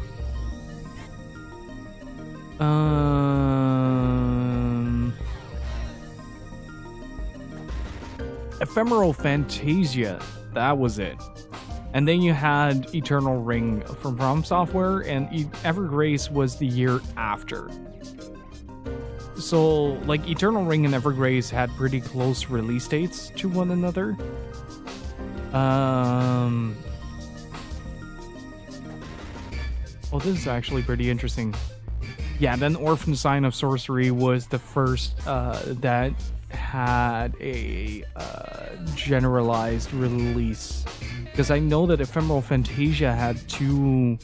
Ephemeral Fantasia, that was it. And then you had Eternal Ring from Software, and Evergrace was the year after. So, like, Eternal Ring and Evergrace had pretty close release dates to one another. Oh, this is actually pretty interesting. Yeah, then Orphan Sign of Sorcery was the first that had a generalized release. Because I know that Ephemeral Fantasia had 2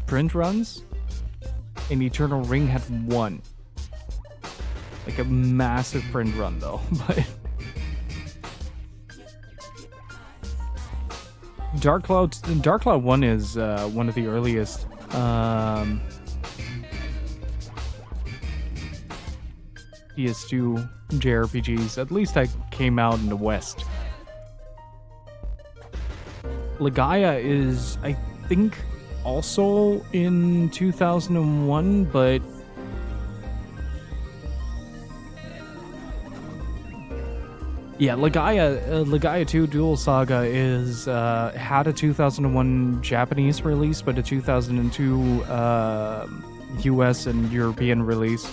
print runs, and Eternal Ring had 1. Like a massive print run, though. But Dark Cloud 1 is one of the earliest PS2 JRPGs, at least that came out in the West. Legaia is, I think, also in 2001, but yeah, Legaia 2 Dual Saga is had a 2001 Japanese release, but a 2002 US and European release.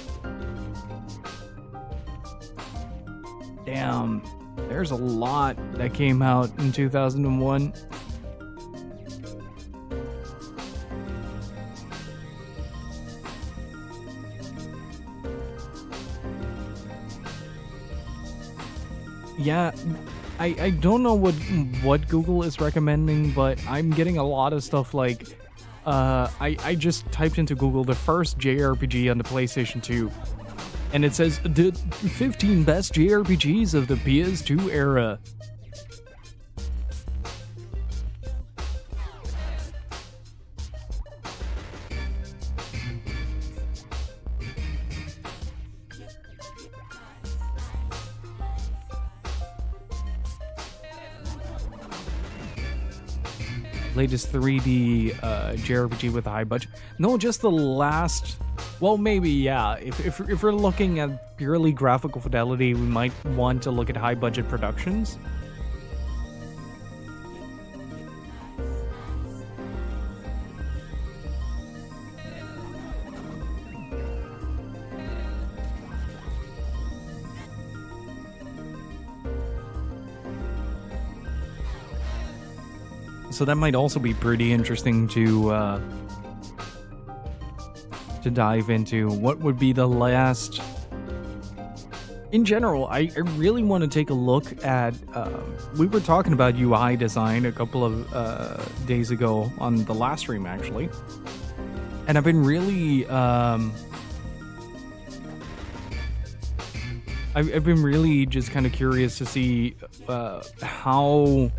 Damn, there's a lot that came out in 2001. Yeah, I don't know what Google is recommending, but I'm getting a lot of stuff like I just typed into Google the first JRPG on the PlayStation 2, and it says the 15 best JRPGs of the PS2 era. Latest 3D JRPG with a high budget. No, just the last. Well, maybe, yeah. If we're looking at purely graphical fidelity, we might want to look at high budget productions. So that might also be pretty interesting to dive into. What would be the last? In general, I really want to take a look at. We were talking about UI design a couple of days ago on the last stream, actually, and I've been really. I've been really just kind of curious to see how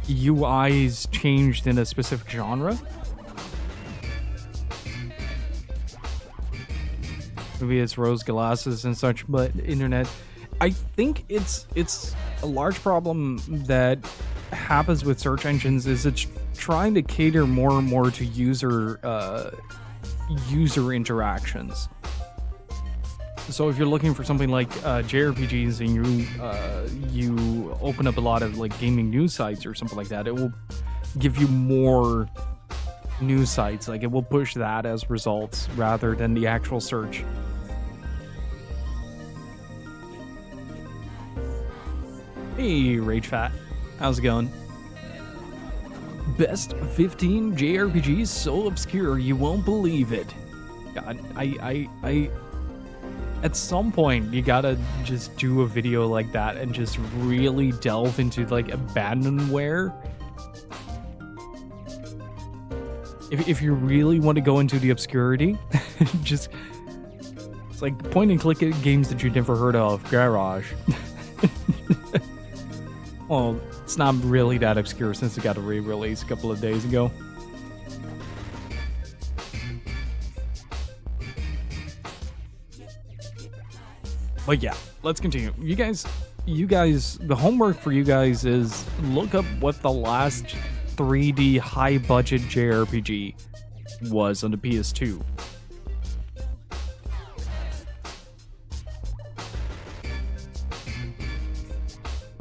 UI's changed in a specific genre. Maybe it's rose glasses and such, but internet. I think it's a large problem that happens with search engines is it's trying to cater more and more to user interactions. So if you're looking for something like JRPGs and you open up a lot of like gaming news sites or something like that, it will give you more news sites. Like it will push that as results rather than the actual search. Hey, Rage Fat, how's it going? Best 15 JRPGs so obscure you won't believe it. God, I at some point, you gotta just do a video like that and just really delve into, like, abandonware. If you really want to go into the obscurity, just... It's like point-and-click games that you've never heard of. Garage. Well, it's not really that obscure since it got a re-release a couple of days ago. But yeah, let's continue. You guys, the homework for you guys is look up what the last 3D high-budget JRPG was on the PS2.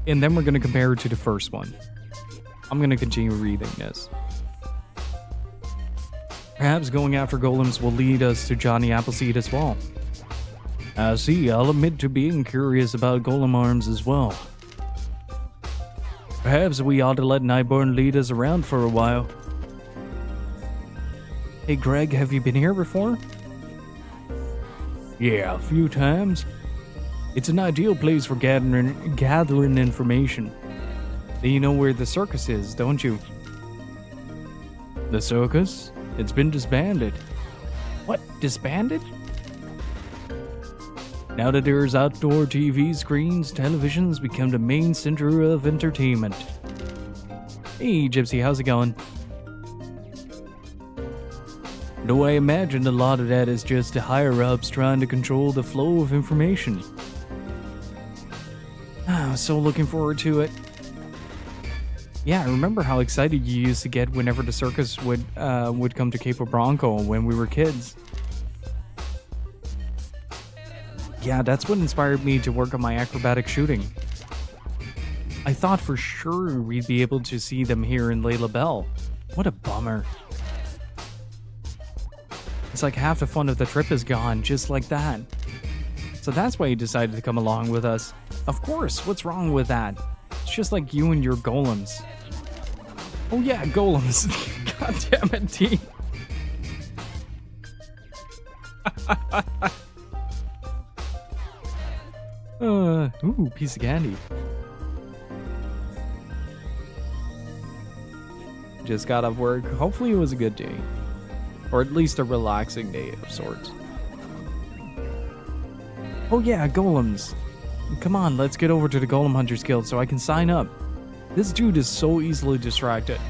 And then we're going to compare it to the first one. I'm going to continue reading this. Perhaps going after golems will lead us to Johnny Appleseed as well. See, I'll admit to being curious about golem arms as well. Perhaps we ought to let Nightborn lead us around for a while. Hey Greg, have you been here before? Yeah, a few times. It's an ideal place for gathering information. You know where the circus is, don't you? The circus? It's been disbanded. What? Disbanded? Now that there's outdoor TV screens, television's become the main center of entertainment. Hey, Gypsy, how's it going? Though I imagine a lot of that is just the higher-ups trying to control the flow of information. I'm so looking forward to it. Yeah, I remember how excited you used to get whenever the circus would come to Capo Bronco when we were kids. Yeah, that's what inspired me to work on my acrobatic shooting. I thought for sure we'd be able to see them here in Les La Belle. What a bummer. It's like half the fun of the trip is gone, just like that. So that's why you decided to come along with us. Of course, what's wrong with that? It's just like you and your golems. Oh yeah, golems. God damn it, T. Ooh, piece of candy. Just got off work. Hopefully it was a good day. Or at least a relaxing day of sorts. Oh yeah, golems. Come on, let's get over to the Golem Hunters Guild so I can sign up. This dude is so easily distracted.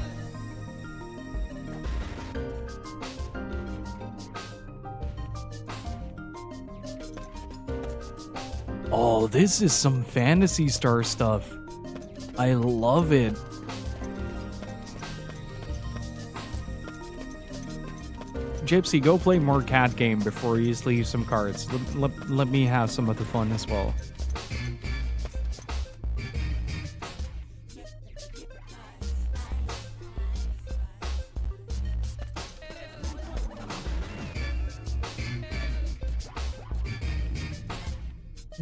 Oh, this is some Phantasy Star stuff. I love it. Gypsy, go play more cat game before you leave some cards. Let me have some of the fun as well.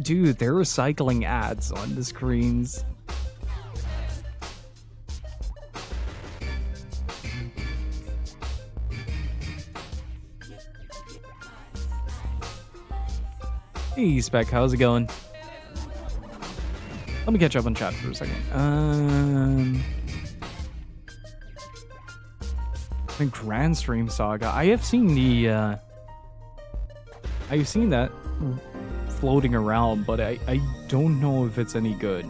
Dude, they're recycling ads on the screens. Hey, Spec, how's it going? Let me catch up on chat for a second. The Grand Stream Saga. I have seen the, I've seen that floating around, but I don't know if it's any good.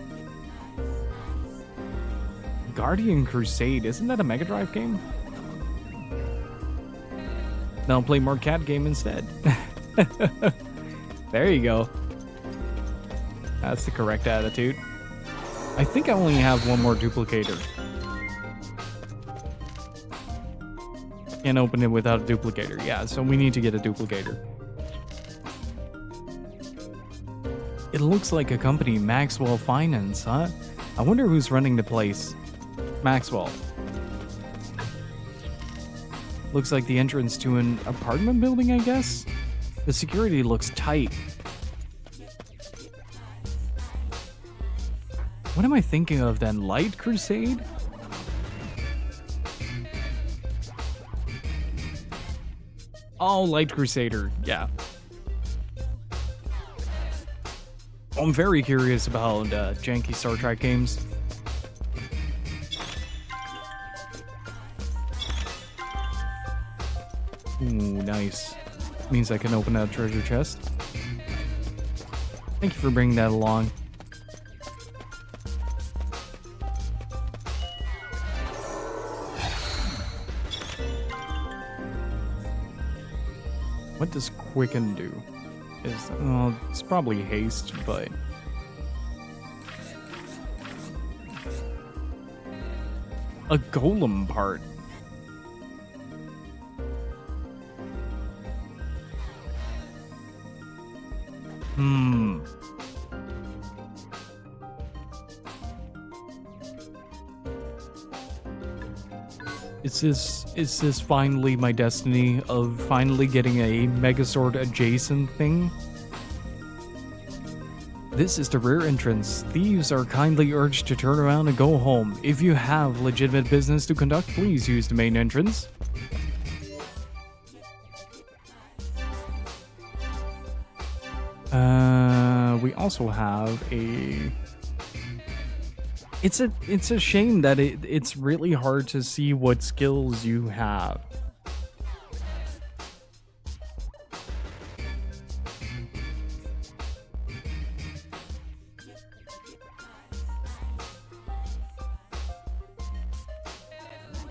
Guardian Crusade, isn't that a Mega Drive game? No, I'll play more cat game instead. There you go. That's the correct attitude. I think I only have one more duplicator. Can't open it without a duplicator. Yeah, so we need to get a duplicator. It looks like a company, Maxwell Finance, huh? I wonder who's running the place. Maxwell. Looks like the entrance to an apartment building, I guess? The security looks tight. What am I thinking of then? Light Crusade? Oh, Light Crusader, yeah. I'm very curious about janky Star Trek games. Ooh, nice. Means I can open that treasure chest. Thank you for bringing that along. What does Quicken do? Well, it's probably haste, but... A golem part. Is this finally my destiny of finally getting a Megazord adjacent thing? This is the rear entrance. Thieves are kindly urged to turn around and go home. If you have legitimate business to conduct, please use the main entrance. We also have a... It's a shame that it's really hard to see what skills you have.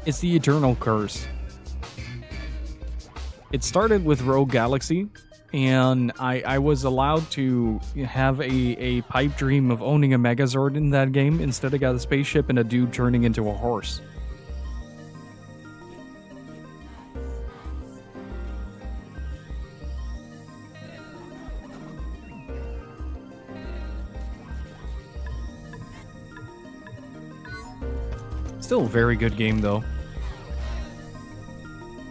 It's the Eternal Curse. It started with Rogue Galaxy, and I was allowed to have a pipe dream of owning a Megazord in that game. Instead, I got a spaceship and a dude turning into a horse. Still a very good game, though.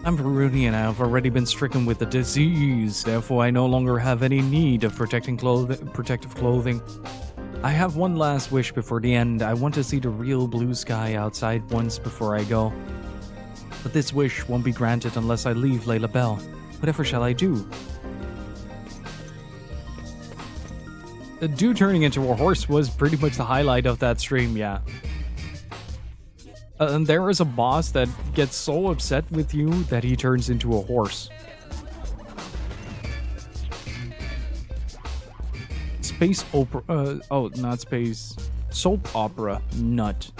I'm Rooney and I have already been stricken with a disease, therefore I no longer have any need of protective clothing. I have one last wish before the end. I want to see the real blue sky outside once before I go. But this wish won't be granted unless I leave Layla Bell. Whatever shall I do? The dude turning into a horse was pretty much the highlight of that stream, yeah. And there is a boss that gets so upset with you that he turns into a horse. Space opera, not space, soap opera nut.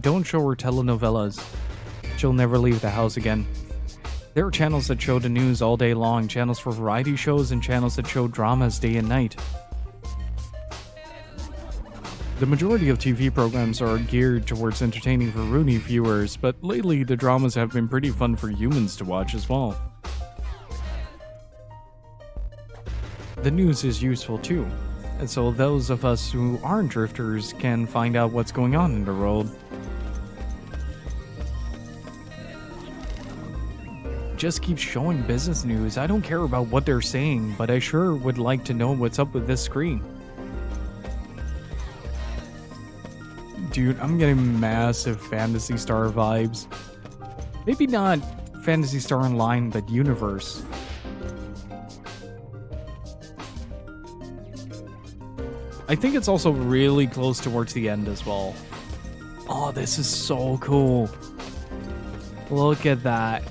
Don't show her telenovelas. She'll never leave the house again. There are channels that show the news all day long, channels for variety shows, and channels that show dramas day and night. The majority of TV programs are geared towards entertaining for Rooney viewers, but lately the dramas have been pretty fun for humans to watch as well. The news is useful too, and so those of us who aren't drifters can find out what's going on in the world. Just keep showing business news. I don't care about what they're saying, but I sure would like to know what's up with this screen. Dude, I'm getting massive Phantasy Star vibes. Maybe not Phantasy Star Online, but Universe. I think it's also really close towards the end as well. Oh, this is so cool. Look at that.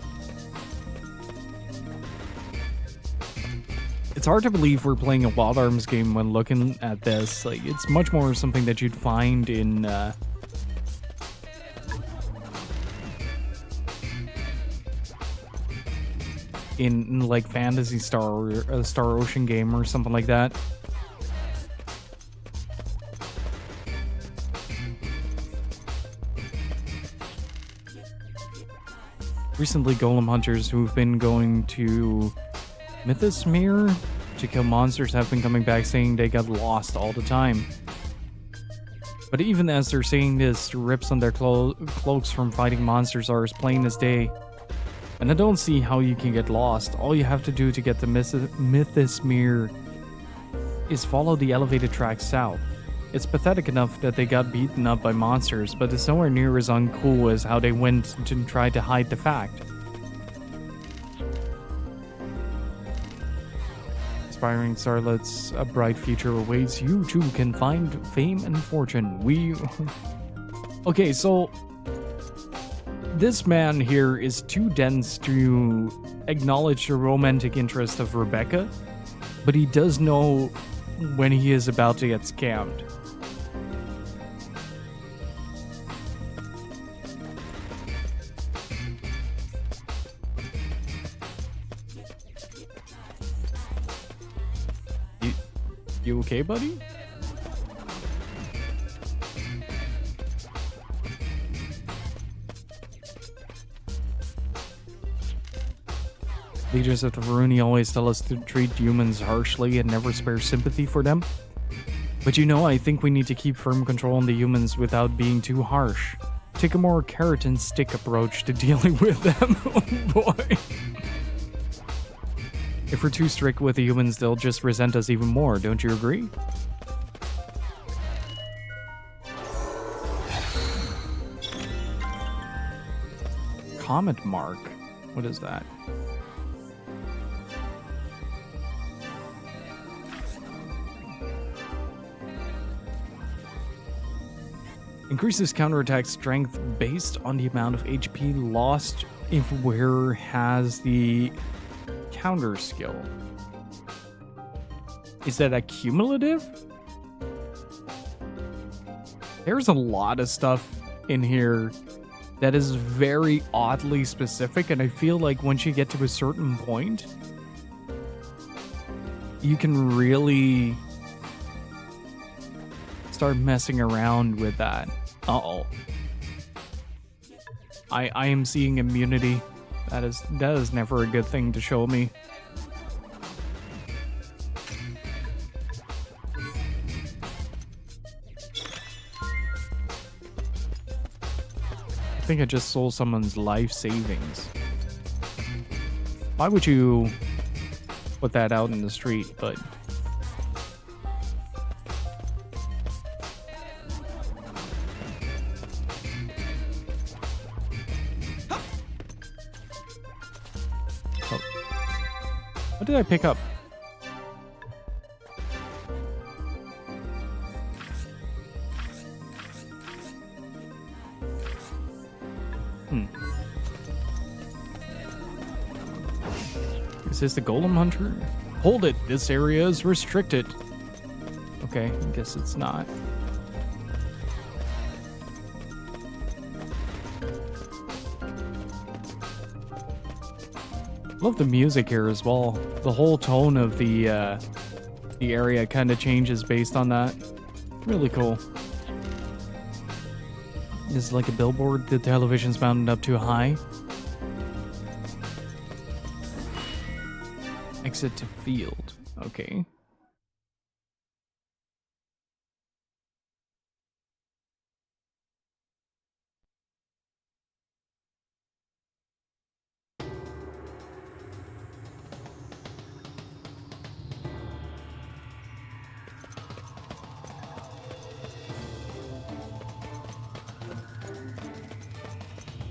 It's hard to believe we're playing a Wild Arms game when looking at this. Like, it's much more something that you'd find in like Phantasy Star or a Star Ocean game or something like that. Recently, golem hunters who've been going to Mythosmere to kill monsters have been coming back saying they got lost all the time. But even as they're saying this, the rips on their cloaks from fighting monsters are as plain as day. And I don't see how you can get lost. All you have to do to get to Mythosmere is follow the elevated track south. It's pathetic enough that they got beaten up by monsters, but it's nowhere near as uncool as how they went and tried to hide the fact. Aspiring starlets, a bright future awaits. You too can find fame and fortune. Okay, so this man here is too dense to acknowledge the romantic interest of Rebecca, but he does know when he is about to get scammed. You okay, buddy? Leaders of the Varuni always tell us to treat humans harshly and never spare sympathy for them. But you know, I think we need to keep firm control on the humans without being too harsh. Take a more carrot and stick approach to dealing with them. Oh boy. If we're too strict with the humans, they'll just resent us even more, don't you agree? Comment mark? What is that? Increases counterattack strength based on the amount of HP lost if wearer has the counter skill. Is that a cumulative? There's a lot of stuff in here that is very oddly specific, and I feel like once you get to a certain point, you can really start messing around with that. Uh-oh. I am seeing immunity. That is never a good thing to show me. I think I just sold someone's life savings. Why would you put that out in the street? But oh. What did I pick up? Is this the Golem Hunter? Hold it! This area is restricted. Okay, I guess it's not. Love the music here as well. The whole tone of the area kind of changes based on that. Really cool. This is like a billboard. The television's mounted up too high. Exit to field. Okay.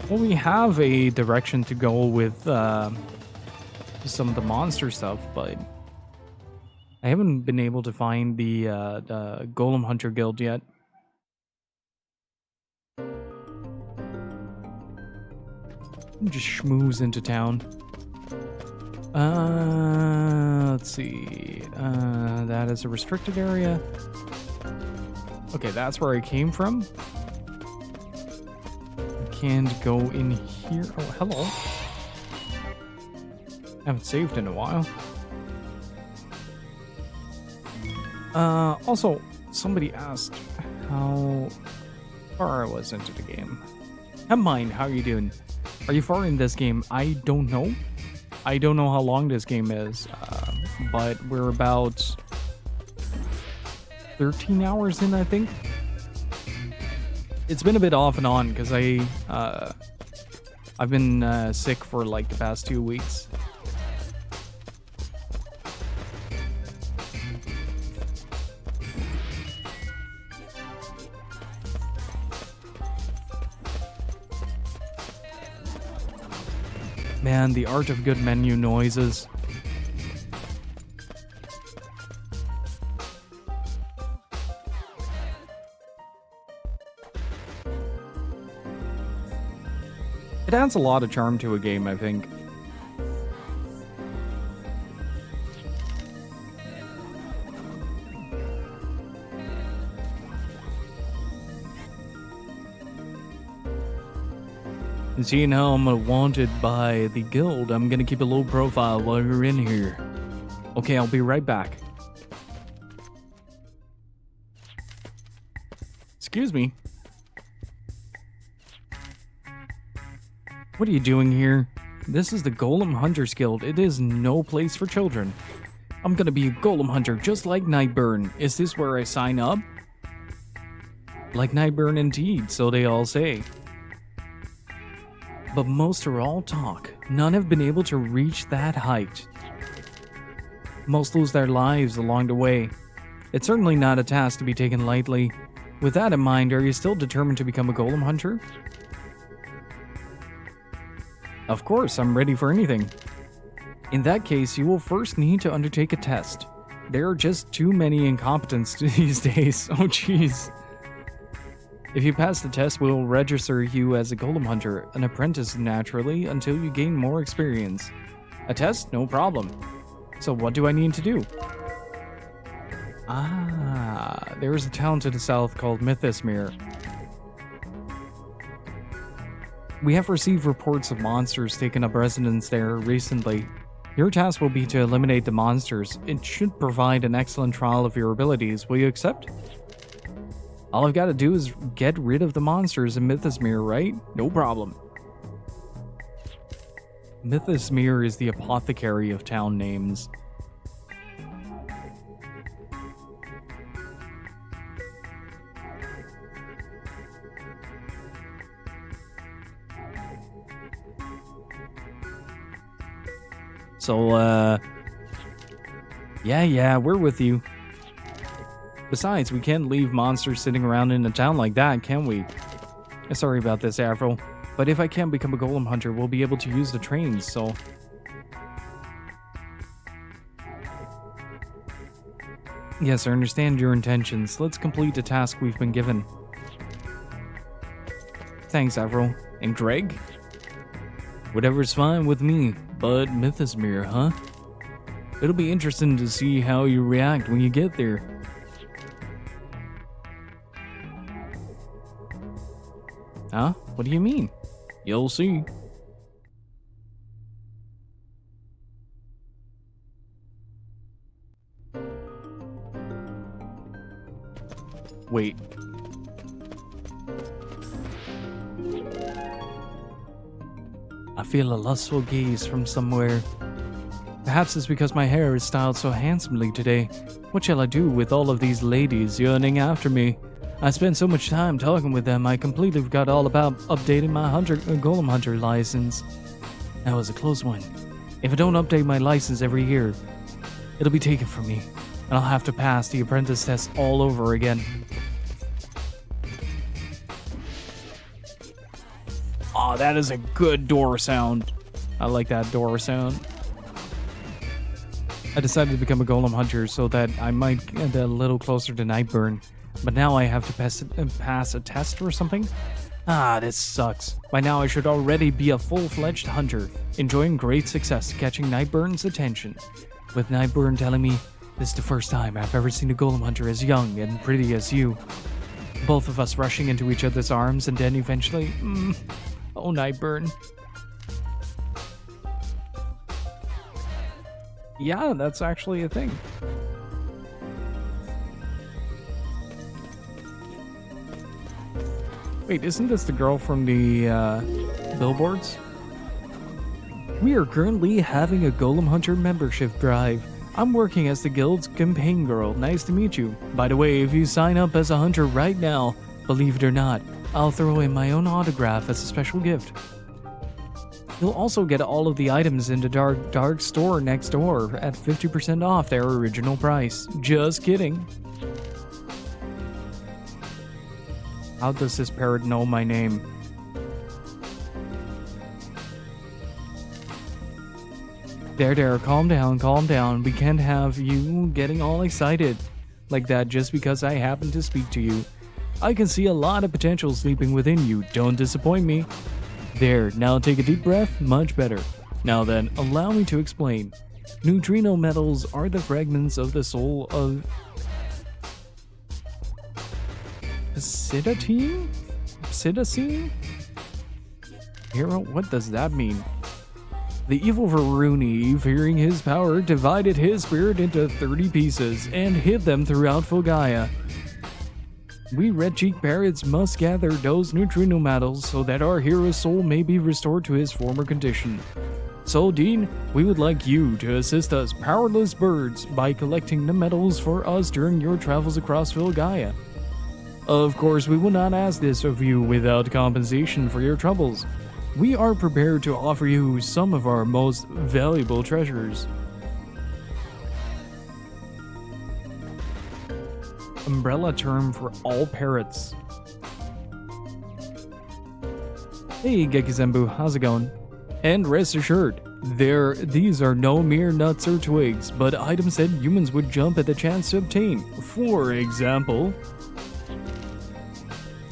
Well, we have a direction to go with some of the monster stuff, but I haven't been able to find the Golem Hunter Guild yet. Just schmooze into town. Let's see. That is a restricted area. Okay, that's where I came from. Can't go in here. Oh, hello. Haven't saved in a while. Also, somebody asked how far I was into the game. Mine, how are you doing? Are you far in this game? I don't know. I don't know how long this game is, but we're about 13 hours in, I think. It's been a bit off and on because I've been sick for like the past 2 weeks. Man, the art of good menu noises. It adds a lot of charm to a game, I think. And seeing how I'm wanted by the guild, I'm gonna keep a low profile while you're in here. Okay, I'll be right back. Excuse me. What are you doing here? This is the Golem Hunters Guild. It is no place for children. I'm gonna be a Golem Hunter just like Nightburn. Is this where I sign up? Like Nightburn indeed, so they all say. But most are all talk. None have been able to reach that height. Most lose their lives along the way. It's certainly not a task to be taken lightly. With that in mind, are you still determined to become a Golem Hunter? Of course, I'm ready for anything. In that case, you will first need to undertake a test. There are just too many incompetents these days. Oh jeez. If you pass the test, we'll register you as a Golem Hunter, an apprentice naturally, until you gain more experience. A test? No problem. So what do I need to do? Ah, there is a town to the south called Mythosmere. We have received reports of monsters taking up residence there recently. Your task will be to eliminate the monsters. It should provide an excellent trial of your abilities. Will you accept? All I've got to do is get rid of the monsters in Mythosmere, right? No problem. Mythosmere is the apothecary of town names. So, yeah, we're with you. Besides, we can't leave monsters sitting around in a town like that, can we? Sorry about this, Avril. But if I can become a golem hunter, we'll be able to use the trains, so... Yes, I understand your intentions. Let's complete the task we've been given. Thanks, Avril. And Greg? Whatever's fine with me, but Mythosmere, huh? It'll be interesting to see how you react when you get there. Huh? What do you mean? You'll see. Wait. I feel a lustful gaze from somewhere. Perhaps it's because my hair is styled so handsomely today. What shall I do with all of these ladies yearning after me? I spent so much time talking with them, I completely forgot all about updating my golem hunter license. That was a close one. If I don't update my license every year, it'll be taken from me, and I'll have to pass the apprentice test all over again. Aw, that is a good door sound. I like that door sound. I decided to become a golem hunter so that I might get a little closer to Nightburn. But now I have to pass a test or something? Ah, this sucks. By now I should already be a full-fledged hunter, enjoying great success catching Nightburn's attention. With Nightburn telling me, this is the first time I've ever seen a golem hunter as young and pretty as you. Both of us rushing into each other's arms and then eventually... oh, Nightburn. Yeah, that's actually a thing. Wait, isn't this the girl from the billboards? We are currently having a Golem Hunter membership drive. I'm working as the guild's campaign girl. Nice to meet you. By the way, if you sign up as a hunter right now, believe it or not, I'll throw in my own autograph as a special gift. You'll also get all of the items in the dark store next door at 50% off their original price. Just kidding. How does this parrot know my name? There, calm down. We can't have you getting all excited like that just because I happen to speak to you. I can see a lot of potential sleeping within you. Don't disappoint me. There, now take a deep breath. Much better. Now then, allow me to explain. Neutrino metals are the fragments of the soul of... Psidotine? Hero, what does that mean? The evil Varuni, fearing his power, divided his spirit into 30 pieces and hid them throughout Fulgaia. We red cheek parrots must gather those neutrino metals so that our hero's soul may be restored to his former condition. So, Dean, we would like you to assist us powerless birds by collecting the metals for us during your travels across Fulgaia. Of course, we will not ask this of you without compensation for your troubles. We are prepared to offer you some of our most valuable treasures. Umbrella term for all parrots. Hey Gekizembu, how's it going? And rest assured, these are no mere nuts or twigs, but items that humans would jump at the chance to obtain. For example...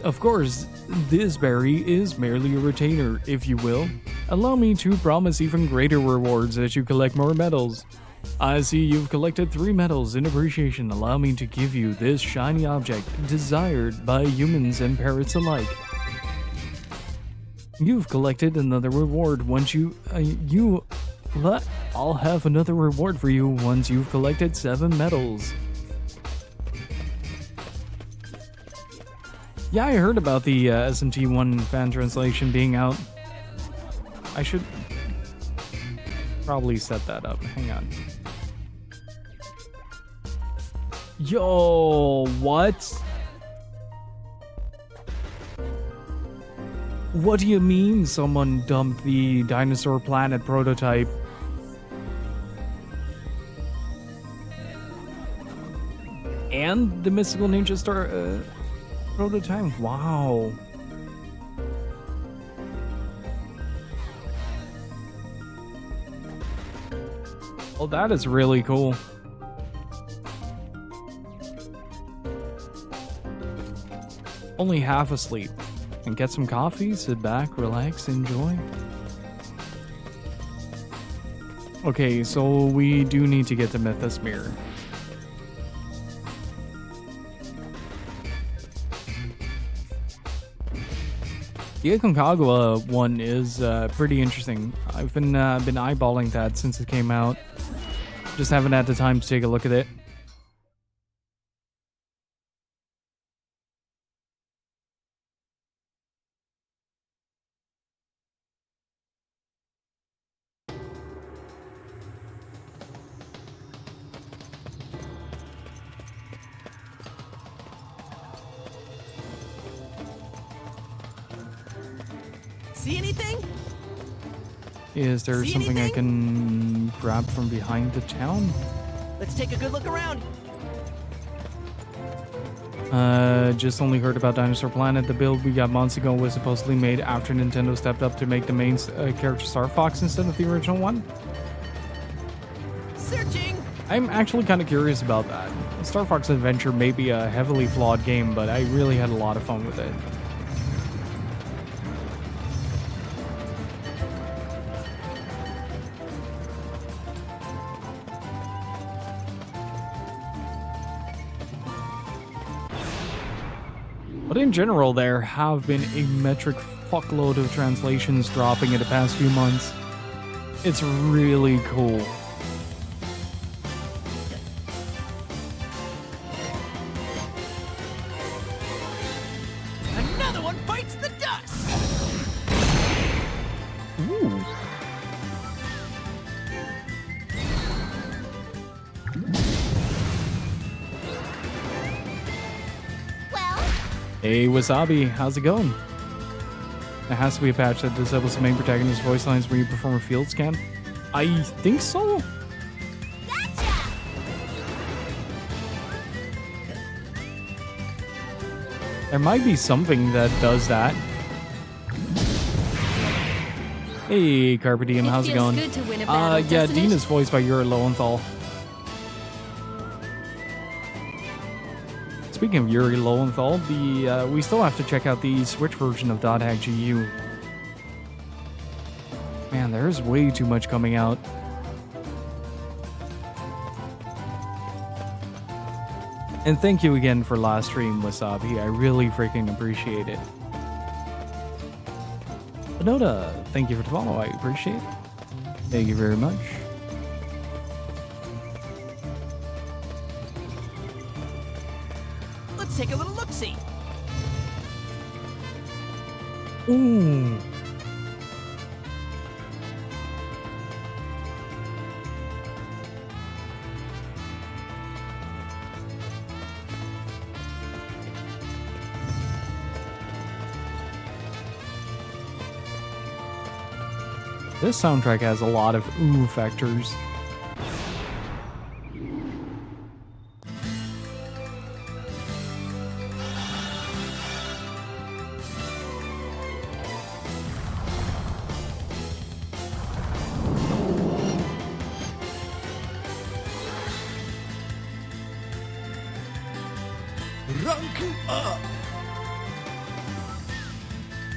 Of course, this berry is merely a retainer, if you will. Allow me to promise even greater rewards as you collect more medals. I see you've collected 3 medals in appreciation. Allow me to give you this shiny object, desired by humans and parrots alike. You've collected another reward once I'll have another reward for you once you've collected 7 medals. Yeah, I heard about the SMT1 fan translation being out. I should probably set that up. Hang on. Yo, what? What do you mean someone dumped the Dinosaur Planet prototype? And the Mystical Ninja Star prototype? Wow. Well, that is really cool. Only half asleep. And get some coffee, sit back, relax, enjoy. Okay, so we do need to get to Mythos Mirror. The Aconcagua one is pretty interesting. I've been eyeballing that since it came out. Just haven't had the time to take a look at it. See anything? Is there See something I anything? can grab from behind the town? Let's take a good look around. Just only heard about Dinosaur Planet. The build we got months ago was supposedly made after Nintendo stepped up to make the main character Star Fox instead of the original one. Searching. I'm actually kind of curious about that. Star Fox Adventure may be a heavily flawed game, but I really had a lot of fun with it. But in general, there have been a metric fuckload of translations dropping in the past few months. It's really cool. Another one bites the dust. Ooh. Well, Hey, Wasabi, how's it going? There has to be a patch that disables the main protagonist's voice lines when you perform a field scan. I think so? gotcha! There might be something that does that. Hey, Carpe Diem, how's it feels going? good to win a battle, Yeah, doesn't Dean it? is voiced by Yuri Lowenthal. Speaking of Yuri Lowenthal, we still have to check out the Switch version of .hack GU. Man, there's way too much coming out. And thank you again for last stream, Wasabi. I really freaking appreciate it. Anoda, thank you for the follow. I appreciate it. Thank you very much. Let's take a little look-see. Ooh. This soundtrack has a lot of ooh factors. Rank up!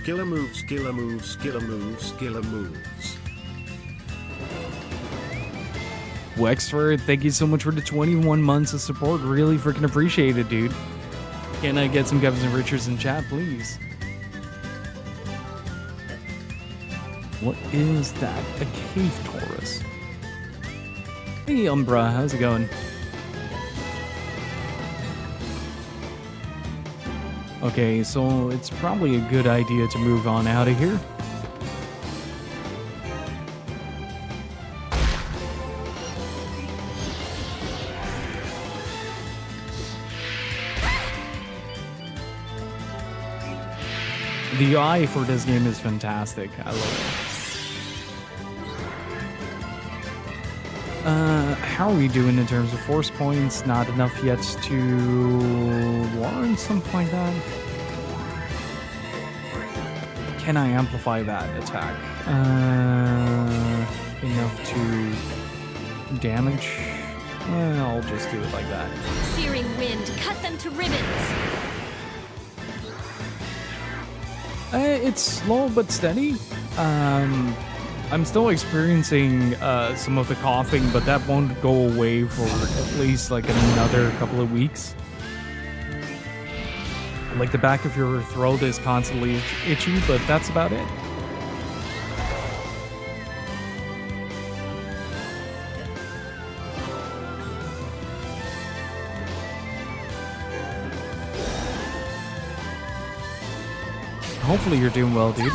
Killer moves, killer moves, killer moves, killer moves. Wexford, thank you so much for the 21 months of support. Really freaking appreciate it, dude. Can I get some Gevins and Richards in chat, please? What is that? A cave Taurus. Hey, Umbra, how's it going? Okay, so it's probably a good idea to move on out of here. The UI for this game is fantastic. I love it. How are we doing in terms of force points? Not enough yet to warrant something like that. Can I amplify that attack? Enough to damage? I'll just do it like that. Searing wind, cut them to ribbons. It's slow but steady. I'm still experiencing some of the coughing, but that won't go away for at least like another couple of weeks. Like the back of your throat is constantly itchy, but that's about it. Hopefully you're doing well, dude.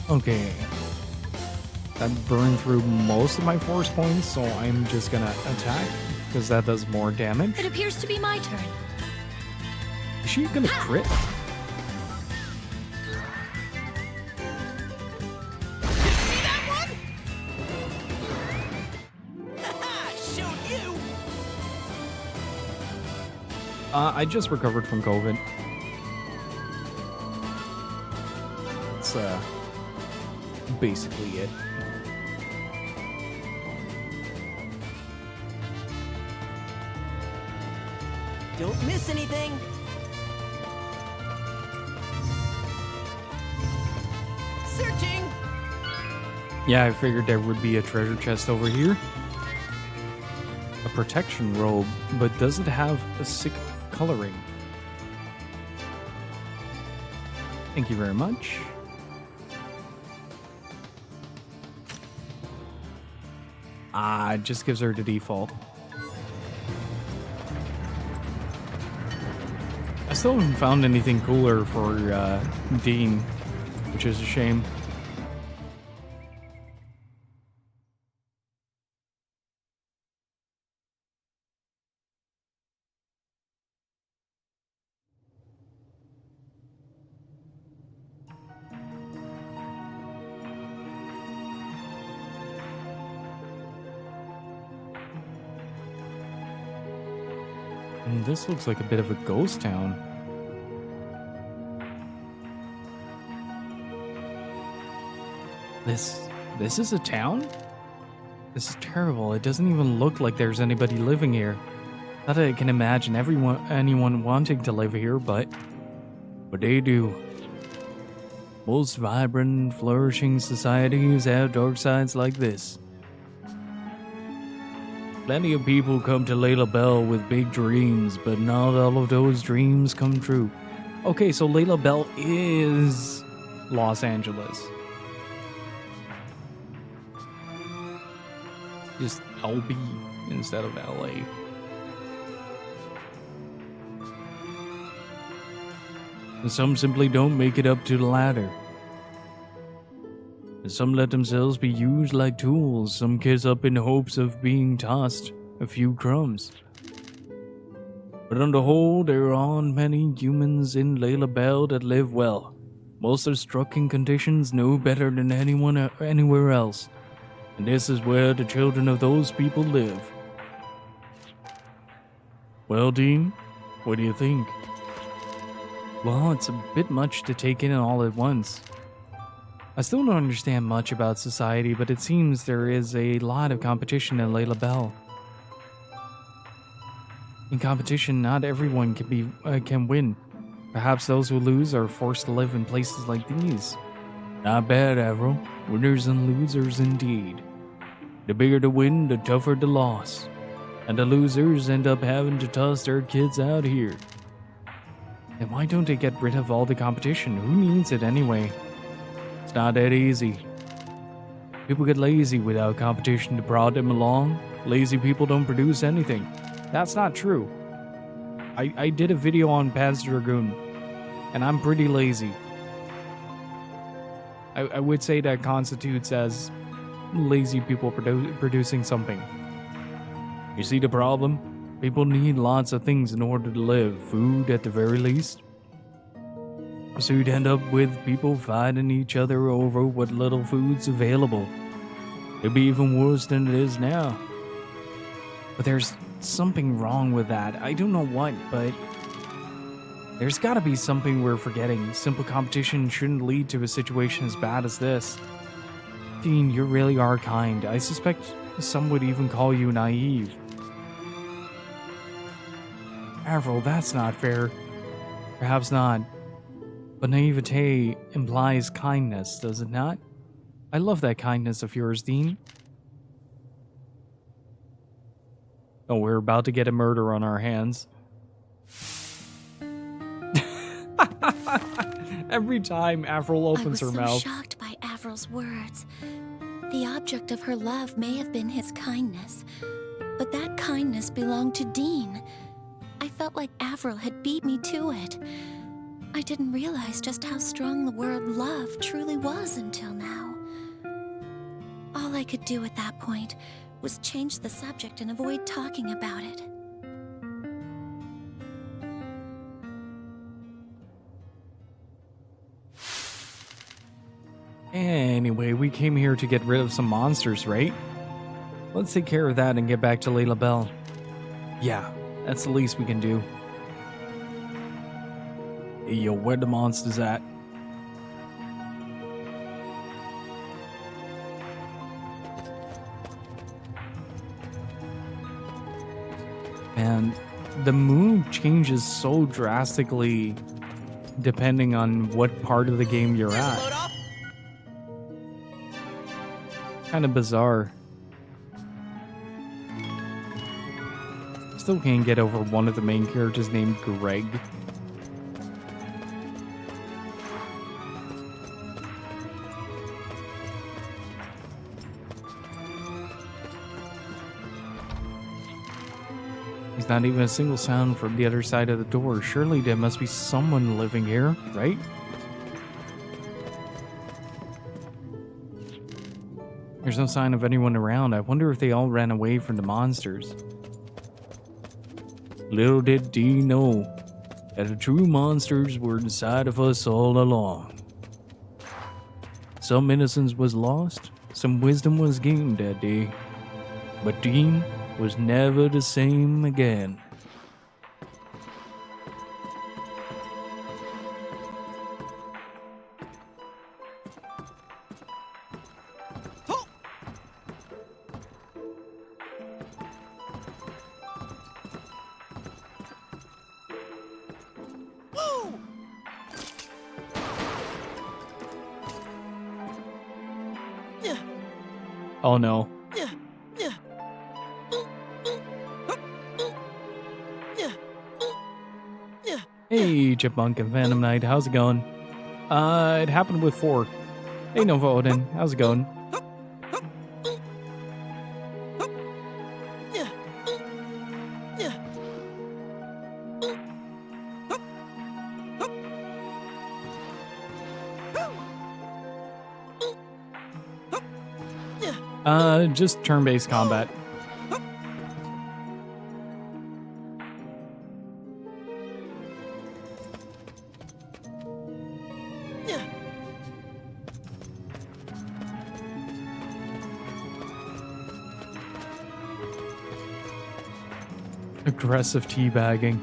Okay. That burned through most of my force points, so I'm just gonna attack, because that does more damage. It appears to be my turn. Is she gonna crit? See that one? Shoot you! I just recovered from COVID. That's basically it. Don't miss anything. Searching. Yeah, I figured there would be a treasure chest over here. A protection robe, but does it have a sick coloring? Thank you very much. It just gives her the default. I still haven't found anything cooler for Dean, which is a shame. This looks like a bit of a ghost town. This is a town? This is terrible. It doesn't even look like there's anybody living here. Not that I can imagine anyone wanting to live here, but they do. Most vibrant, flourishing societies have dark sides like this. Plenty of people come to Layla Bell with big dreams, but not all of those dreams come true. Okay, so Layla Bell is Los Angeles. Just LB instead of LA. And some simply don't make it up to the ladder. And some let themselves be used like tools. Some kiss up in hopes of being tossed a few crumbs. But on the whole, there aren't many humans in Layla Bell that live well. Most are struck in conditions no better than anyone anywhere else. And this is where the children of those people live. Well, Dean, what do you think? Well, it's a bit much to take in all at once. I still don't understand much about society, but it seems there is a lot of competition in Layla Bell. In competition, not everyone can win. Perhaps those who lose are forced to live in places like these. Not bad, Avril. Winners and losers indeed. The bigger the win, the tougher the loss. And the losers end up having to toss their kids out here. Then why don't they get rid of all the competition? Who needs it anyway? It's not that easy. People get lazy without competition to prod them along. Lazy people don't produce anything. That's not true. I did a video on Panzer Dragoon, and I'm pretty lazy. I would say that constitutes as lazy people producing something. You see the problem? People need lots of things in order to live. Food at the very least. So you'd end up with people fighting each other over what little food's available. It'd be even worse than it is now. But there's something wrong with that. I don't know what, but there's gotta be something we're forgetting. Simple competition shouldn't lead to a situation as bad as this. Dean, you really are kind. I suspect some would even call you naive. Avril, that's not fair. Perhaps not. But naivete implies kindness, does it not? I love that kindness of yours, Dean. Oh, we're about to get a murder on our hands. Every time Avril opens her mouth. I was so shocked by Avril's words. The object of her love may have been his kindness, but that kindness belonged to Dean. I felt like Avril had beat me to it. I didn't realize just how strong the word love truly was until now. All I could do at that point was change the subject and avoid talking about it. Anyway, we came here to get rid of some monsters, right? Let's take care of that and get back to Layla Bell. Yeah, that's the least we can do. Hey, yo, where the monsters at? And the mood changes so drastically depending on what part of the game you're at. Kind of bizarre. Still can't get over one of the main characters named Greg. There's not even a single sound from the other side of the door. Surely there must be someone living here, right? There's no sign of anyone around. I wonder if they all ran away from the monsters. Little did Dean know that the true monsters were inside of us all along. Some innocence was lost, some wisdom was gained that day, but Dean was never the same again. Oh no. Hey, Chipmunk and Phantom Knight, how's it going? It happened with 4. Hey, Nova Odin, how's it going? Just turn-based combat. Aggressive teabagging.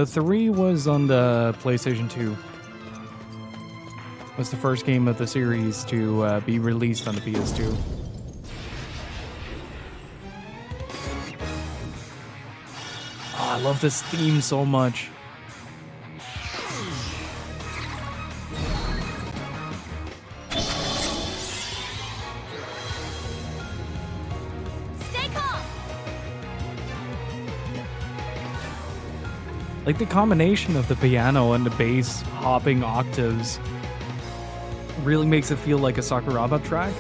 3 was on the PlayStation 2. Was the first game of the series to be released on the PS2. Oh, I love this theme so much. Like, the combination of the piano and the bass hopping octaves really makes it feel like a Sakuraba track.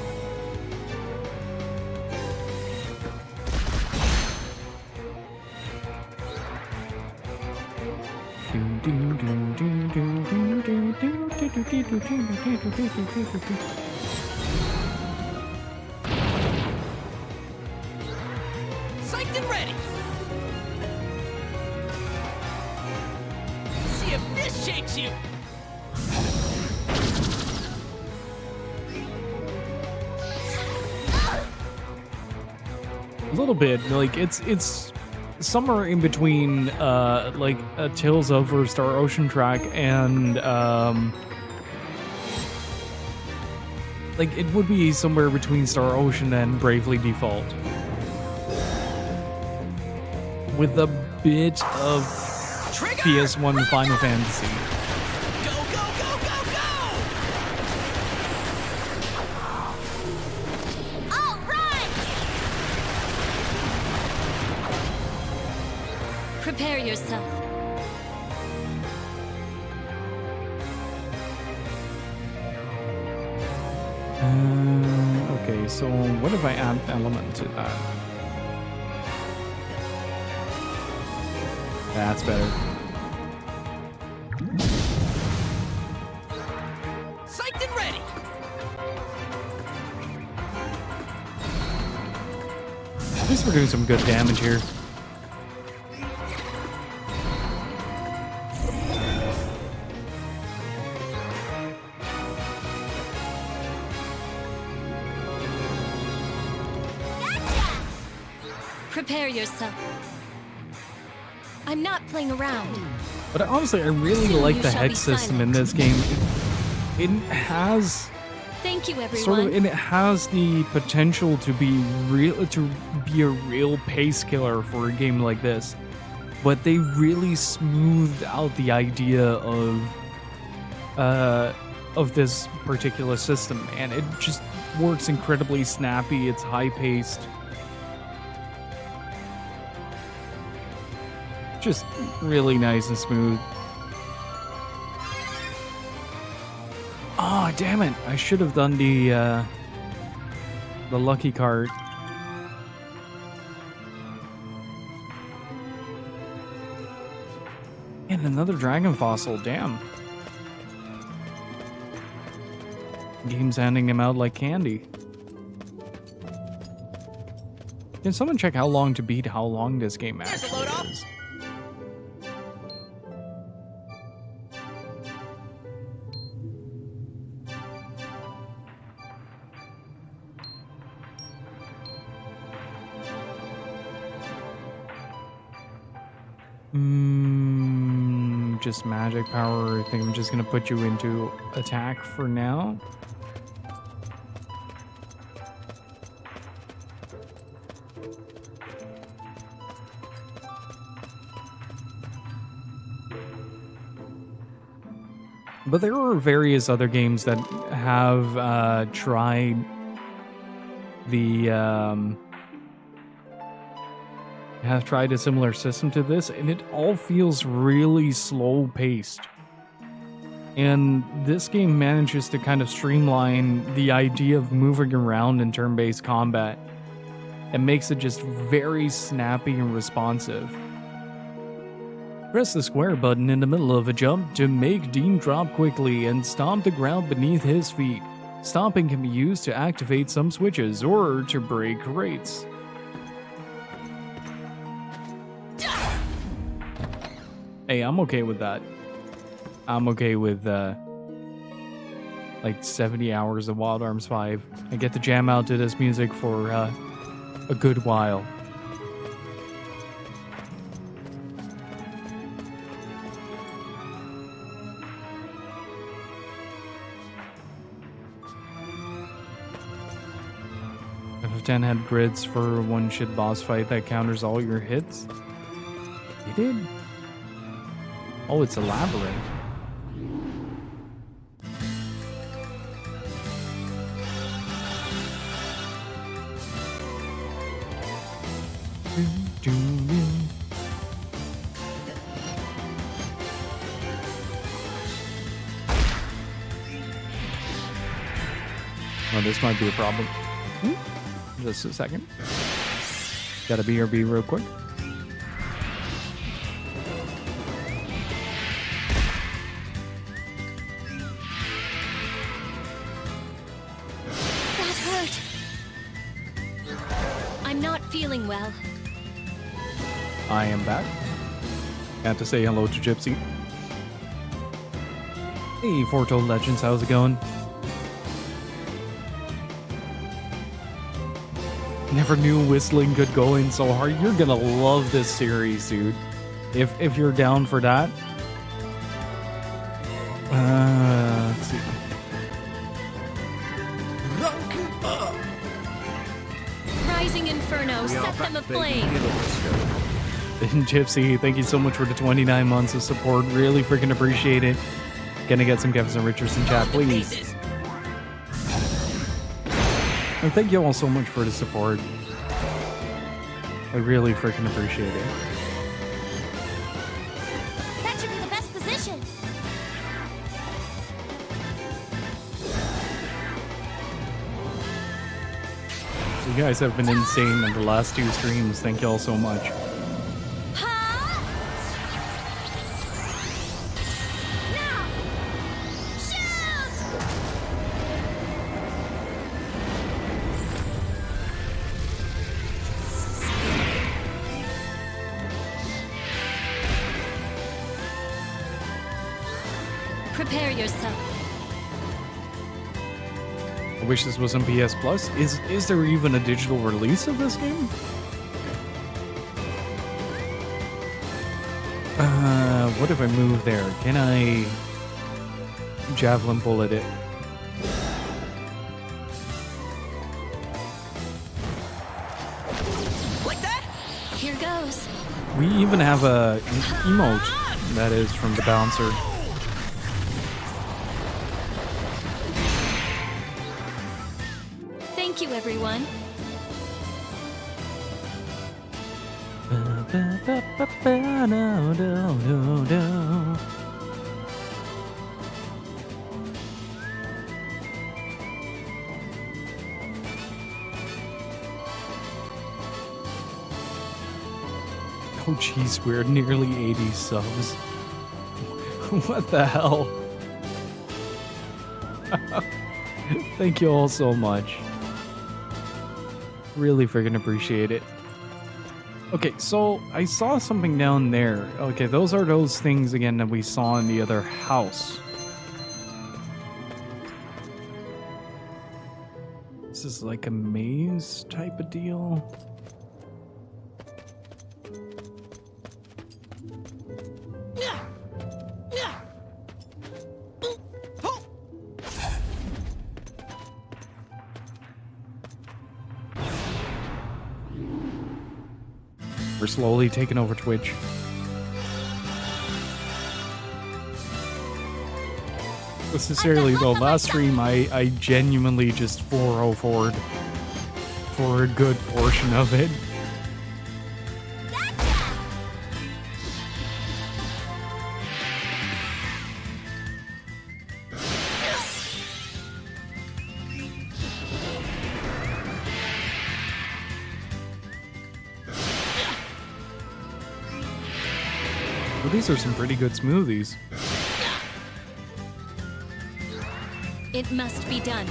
Psyched and ready. See if this shakes you. A little bit, like it's somewhere in between like a Tales of or Star Ocean track and like it would be somewhere between Star Ocean and Bravely Default, with a bit of Trigger! PS1 Final Fantasy. Go, go, go, go, go! All right! Prepare yourself. Okay, so what if I add element to that? That's better. Psyched and ready. At least we're doing some good damage here. Prepare yourself. I'm not playing around. But honestly, I really Soon like you the shall hex be system in silent. this game. It has Thank you, everyone. sort of, and it has the potential to be a real pace killer for a game like this. But they really smoothed out the idea of this particular system, and it just works incredibly snappy. It's high paced. Just really nice and smooth. Oh, damn it. I should have done the lucky card. And another dragon fossil, damn. Game's handing them out like candy. Can someone check how long to beat how long this game There's a actually load off. is? Just magic power. I think I'm just gonna put you into attack for now. But there are various other games that have tried the have tried a similar system to this, and it all feels really slow paced. And this game manages to kind of streamline the idea of moving around in turn-based combat and makes it just very snappy and responsive. Press the square button in the middle of a jump to make Dean drop quickly and stomp the ground beneath his feet. Stomping can be used to activate some switches or to break crates. Hey, I'm okay with that. I'm okay with like 70 hours of Wild Arms 5. I get to jam out to this music for a good while. F10 had grids for one shit boss fight that counters all your hits. It did? Oh, it's elaborate. Oh, this might be a problem. Just a second. Gotta BRB real quick. That hurt. I'm not feeling well. I am back. Got to say hello to Gypsy. Hey, Foretold Legends, how's it going? Never knew whistling could go in so hard. You're gonna love this series, dude. If you're down for that. Let's see. Rising Inferno, set them aflame. Gypsy, thank you so much for the 29 months of support. Really freaking appreciate it. Gonna get some Kevin Richards in chat, please. And thank you all so much for the support. I really freaking appreciate it. That should be the best position. You guys have been insane in the last 2 streams. Thank you all so much. Huh? Now! Shoot! Prepare yourself. I wish this was on PS Plus. Is there even a digital release of this game? What if I move there? Can I javelin bullet it? Like that? Here goes. We even have a emote that is from the bouncer. Thank you, everyone. Oh jeez, we're at nearly 80 subs. What the hell? Thank you all so much. Really freaking appreciate it. Okay, so I saw something down there. Okay, those are those things again that we saw in the other house. This is like a maze type of deal. We're slowly taking over Twitch. Sincerely though, last stream I genuinely just 404'd for a good portion of it. Well, these are some pretty good smoothies. It must be done.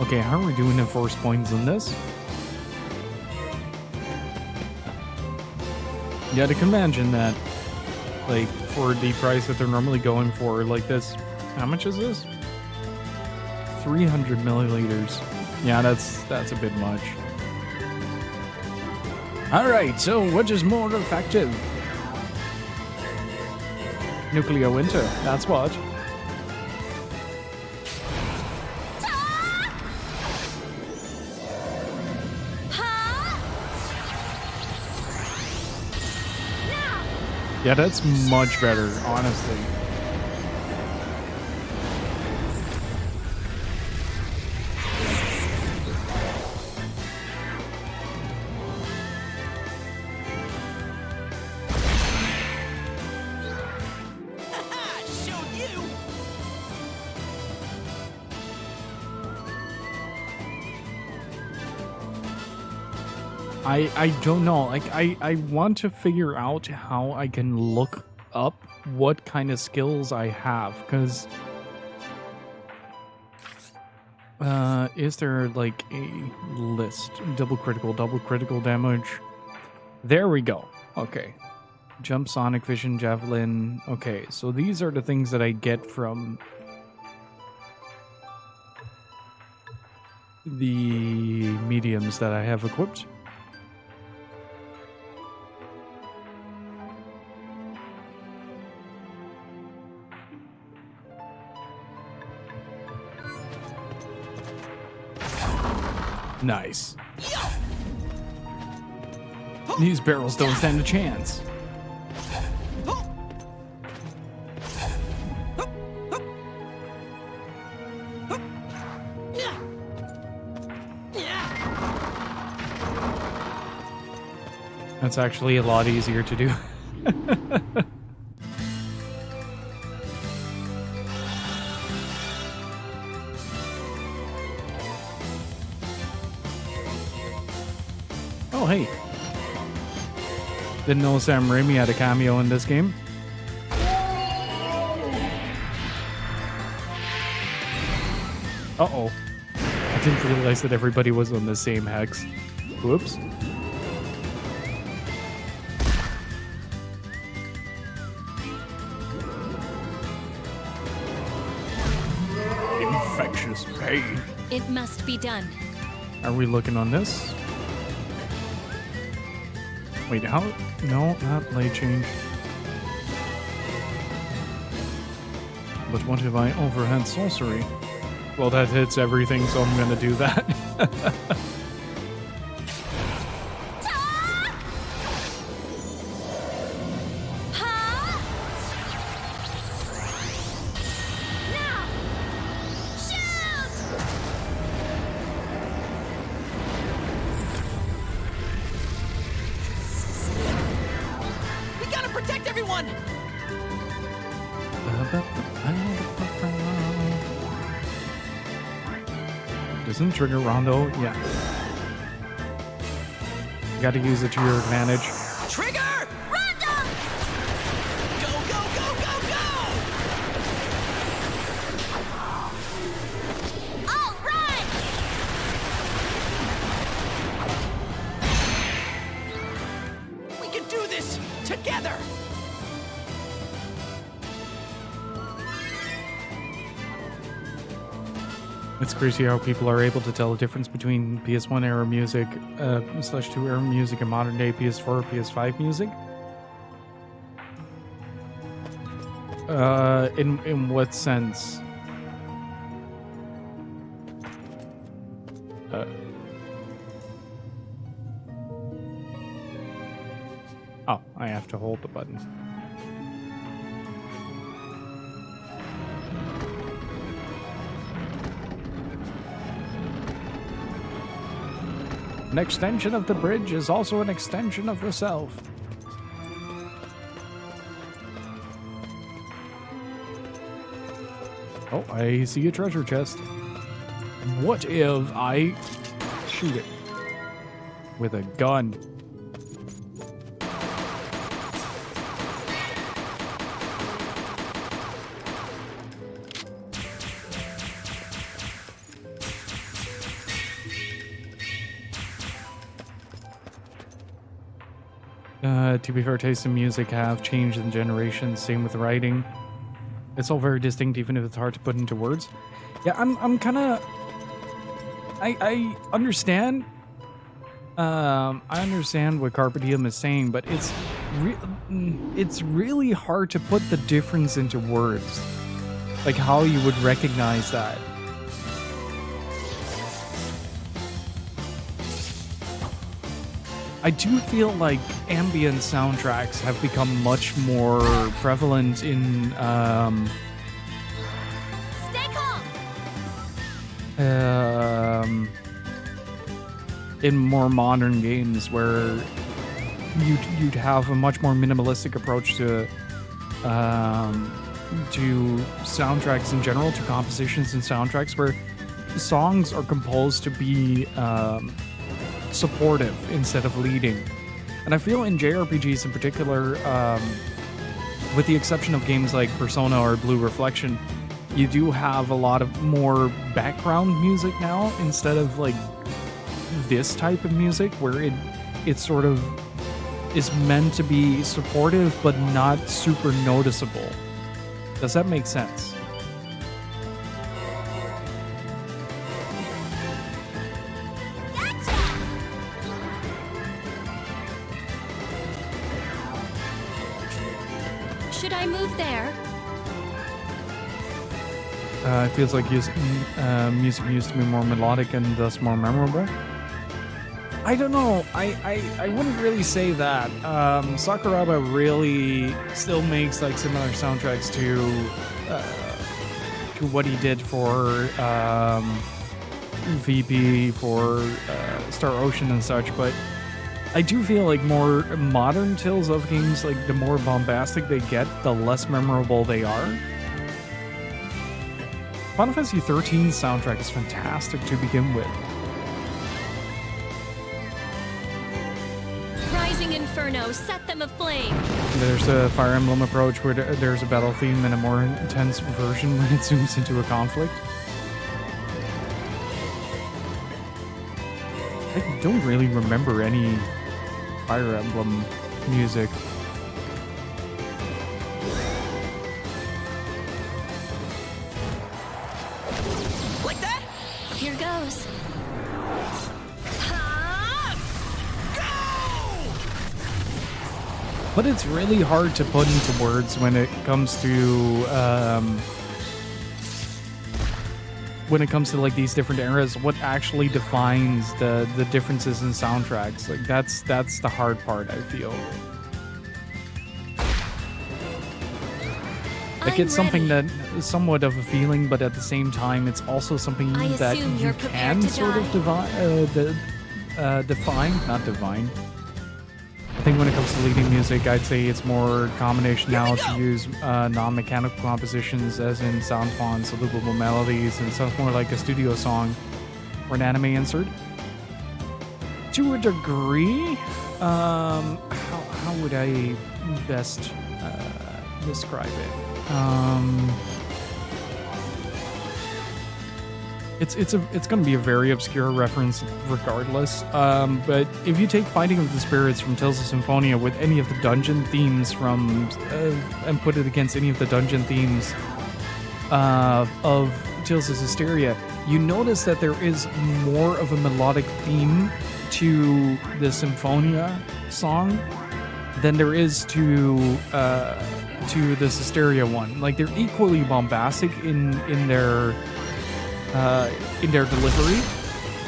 Okay, how are we doing in force points on this? Yeah, I can imagine that, like, for the price that they're normally going for, like this. How much is this? 300 milliliters. Yeah, that's a bit much. Alright, so which is more effective? Nuclear winter, that's what. Yeah, that's much better, honestly. I don't know. Like, I want to figure out how I can look up what kind of skills I have, because is there like a list? Double critical damage. There we go. Okay. Jump, sonic, vision, javelin. Okay, so these are the things that I get from the mediums that I have equipped. Nice. These barrels don't stand a chance. That's actually a lot easier to do. Oh, hey. Didn't know Sam Raimi had a cameo in this game. Uh-oh. I didn't realize that everybody was on the same hex. Whoops. Infectious pain. It must be done. Are we looking on this? Wait, how? No, not blade change. But what if I overhead sorcery? Well, that hits everything, so I'm gonna do that. Doesn't trigger Rondo? Yeah. You gotta use it to your advantage. Trigger! Rondo! Go, go, go, go, go! All right! We can do this together! It's crazy how people are able to tell the difference between PS1 era music, /2 era music, and modern day PS4, PS5 music. In what sense? Oh, I have to hold the button. An extension of the bridge is also an extension of the self. Oh, I see a treasure chest. What if I shoot it with a gun? To be fair, taste in music have changed in generations. Same with writing. It's all very distinct, even if it's hard to put into words. Yeah, I'm kind of. I understand. I understand what Carpe Diem is saying, but it's really hard to put the difference into words, like how you would recognize that. I do feel like ambient soundtracks have become much more prevalent in Stay calm. In more modern games, where you'd have a much more minimalistic approach to soundtracks in general, to compositions and soundtracks, where songs are composed to be supportive instead of leading. And I feel in JRPGs in particular, with the exception of games like Persona or Blue Reflection, you do have a lot of more background music now instead of like this type of music where it sort of is meant to be supportive but not super noticeable. Does that make sense? Should I move there? It feels like music used to be more melodic and thus more memorable. I don't know. I wouldn't really say that. Sakuraba really still makes like similar soundtracks to what he did for VP, for Star Ocean and such, but I do feel like more modern Tales of games, like the more bombastic they get, the less memorable they are. Final Fantasy XIII's soundtrack is fantastic to begin with. Rising Inferno, set them aflame. There's a Fire Emblem approach where there's a battle theme and a more intense version when it zooms into a conflict. I don't really remember any Fire Emblem music. Like that? Here goes. But it's really hard to put into words when it comes to like these different eras, what actually defines the differences in soundtracks. Like that's the hard part, I feel. Like it's something that is somewhat of a feeling, but at the same time, it's also something that you can sort of define, not divine. I think when it comes to leading music, I'd say it's more combination now to use non-mechanical compositions, as in sound fonts, loopable melodies, and sounds more like a studio song or an anime insert. To a degree, how would I best describe it? It's going to be a very obscure reference regardless, but if you take Fighting of the Spirits from Tales of Symphonia with any of the dungeon themes from and put it against any of the dungeon themes of Tales of Hysteria, you notice that there is more of a melodic theme to the Symphonia song than there is to the Hysteria one. Like they're equally bombastic in their delivery,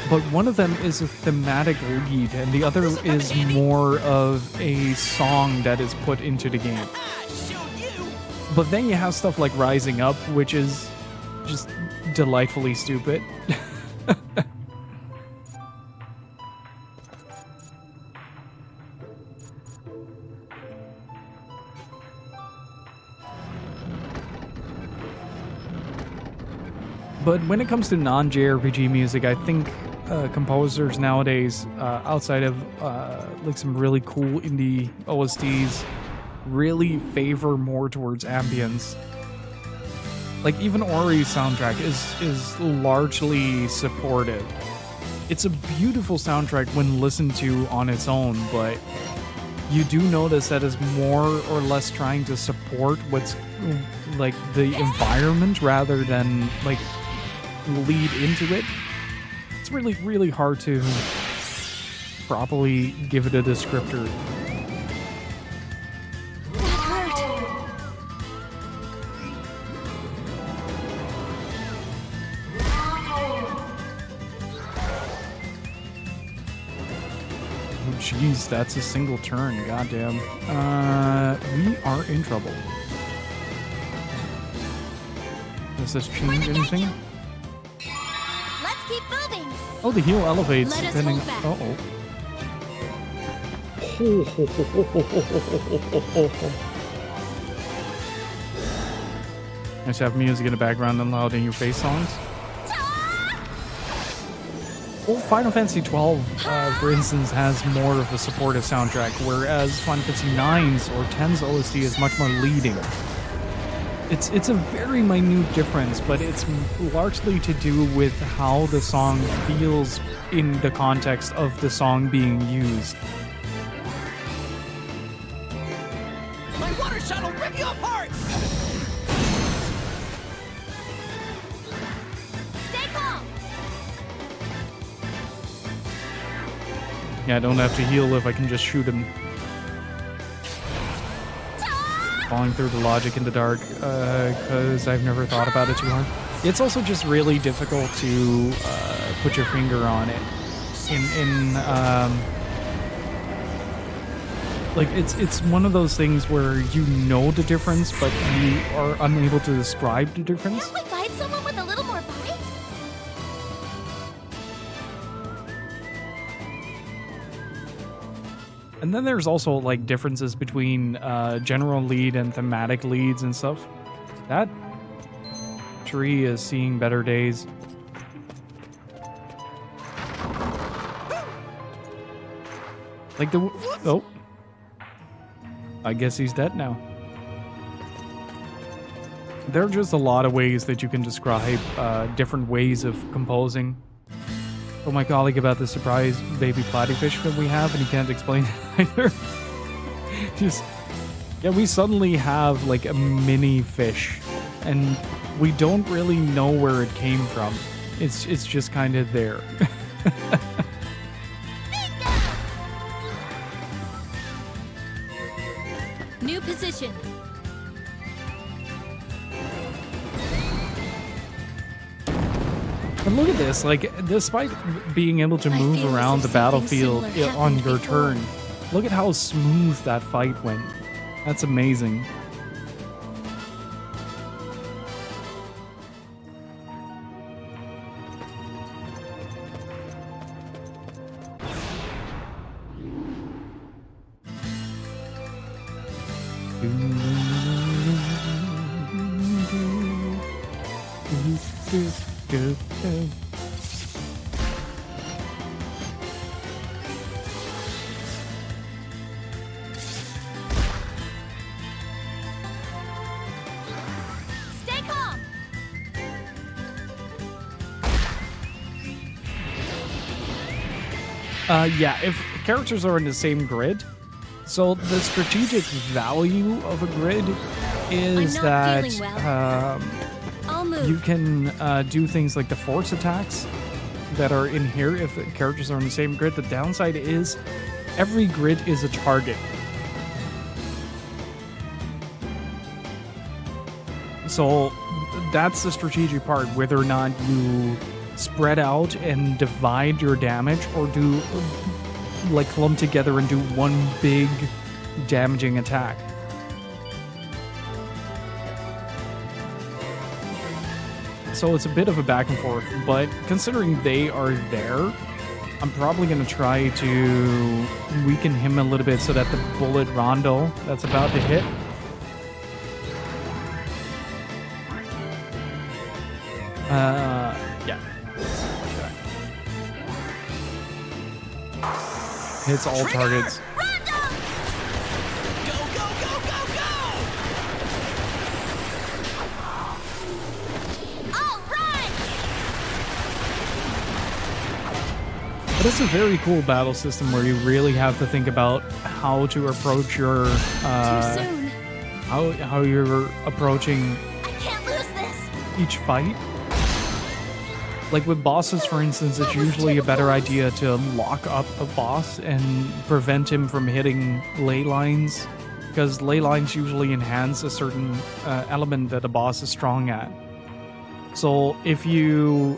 but one of them is a thematic lead and the other is more of a song that is put into the game. But then you have stuff like Rising Up, which is just delightfully stupid. But when it comes to non-JRPG music, I think composers nowadays, outside of like some really cool indie OSTs, really favor more towards ambience. Like even Ori's soundtrack is largely supportive. It's a beautiful soundtrack when listened to on its own, but you do notice that it's more or less trying to support what's like the environment rather than like lead into it. It's really, really hard to properly give it a descriptor. Oh jeez, that's a single turn, goddamn. We are in trouble. Does this change anything? Keep moving. Oh, the heal elevates. Let us depending. hold back. Nice to have music in the background and loud in your face songs. Well, Final Fantasy 12, for instance, has more of a supportive soundtrack, whereas Final Fantasy 9's or 10's OST is much more leading. It's a very minute difference, but it's largely to do with how the song feels in the context of the song being used. My water shot will rip you apart! Stay calm! Yeah, I don't have to heal if I can just shoot him. Falling through the logic in the dark, because I've never thought about it too hard. It's also just really difficult to put your finger on it. Like, it's one of those things where you know the difference, but you are unable to describe the difference. Can't we find someone with a little more bite? And then there's also, like, differences between general lead and thematic leads and stuff. That tree is seeing better days. Like the... Oh. I guess he's dead now. There are just a lot of ways that you can describe different ways of composing. Told my colleague about the surprise baby platyfish that we have, and he can't explain it either. Just, yeah, we suddenly have like a mini fish, and we don't really know where it came from. It's just kind of there. New position. And look at this, like, despite being able to move around the battlefield on your turn, look at how smooth that fight went. That's amazing. Stay calm. Yeah, if characters are in the same grid, so the strategic value of a grid is I'm not that feeling well. I'll move. you can do things like the force attacks that are in here if the characters are in the same grid. The downside is every grid is a target. So that's the strategic part, whether or not you spread out and divide your damage or do like clump together and do one big damaging attack. So it's a bit of a back and forth, but considering they are there, I'm probably going to try to weaken him a little bit so that the bullet rondo that's about to hit yeah. Hits all targets. Go, go, go, go, go! All right. But it's a very cool battle system where you really have to think about how to approach your Too soon. how you're approaching I can't lose this. each fight. Like with bosses, for instance, it's usually a better idea to lock up a boss and prevent him from hitting ley lines, because ley lines usually enhance a certain element that a boss is strong at. So if you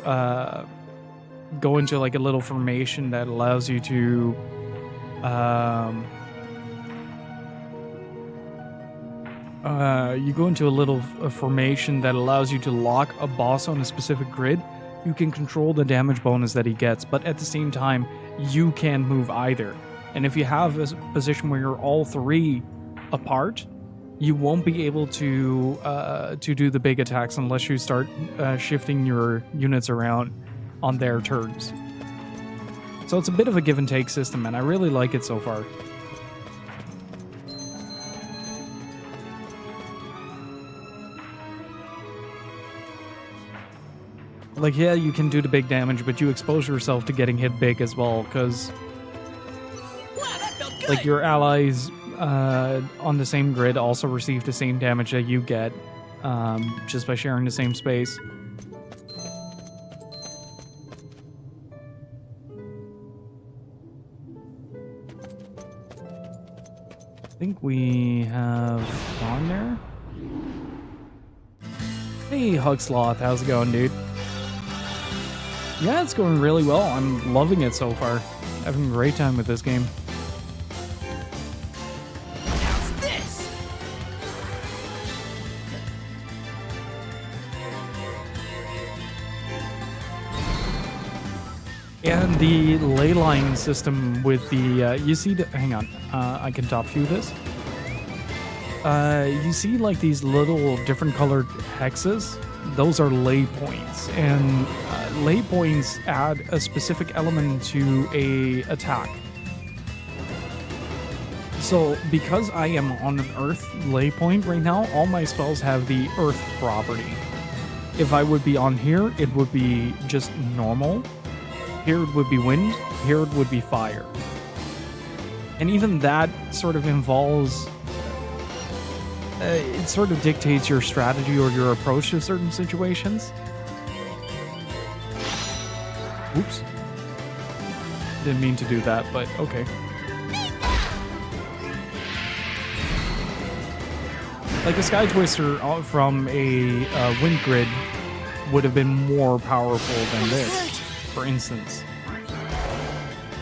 go into like a little formation that allows you to formation that allows you to lock a boss on a specific grid, you can control the damage bonus that he gets, but at the same time, you can't move either. And if you have a position where you're all three apart, you won't be able to do the big attacks unless you start shifting your units around on their turns. So it's a bit of a give and take system, and I really like it so far. Like, yeah, you can do the big damage, but you expose yourself to getting hit big as well, because like your allies on the same grid also receive the same damage that you get, just by sharing the same space. I think we have gone there. Hey, Hugsloth, how's it going, dude? Yeah, it's going really well. I'm loving it so far. Having a great time with this game. How's this? And the ley line system with the, you see, hang on, I can top view this. You see like these little different colored hexes? Those are ley points, and ley points add a specific element to a attack. So because I am on an earth ley point right now, all my spells have the earth property. If I would be on here, it would be just normal. Here it would be wind, here it would be fire. And even that sort of involves, it sort of dictates your strategy or your approach to certain situations. Oops. Didn't mean to do that, but okay. Like a Sky Twister from a wind grid would have been more powerful than this, for instance.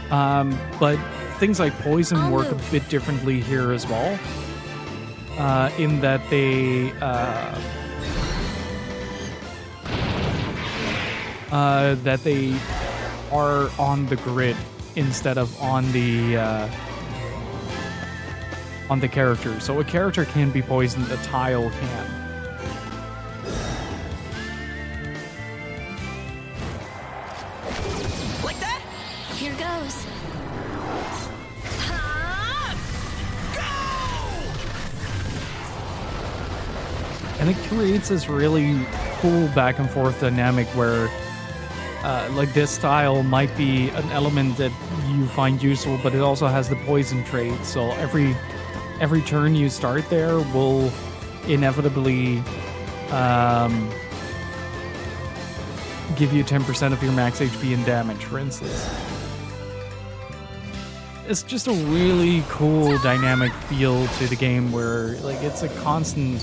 But things like poison work a bit differently here as well. In that they are on the grid instead of on the character. So a character can be poisoned, a tile can. Like that? Here goes. And it creates this really cool back and forth dynamic where like this style might be an element that you find useful, but it also has the poison trait. So every turn you start there will inevitably give you 10% of your max HP and damage, for instance. It's just a really cool dynamic feel to the game where like it's a constant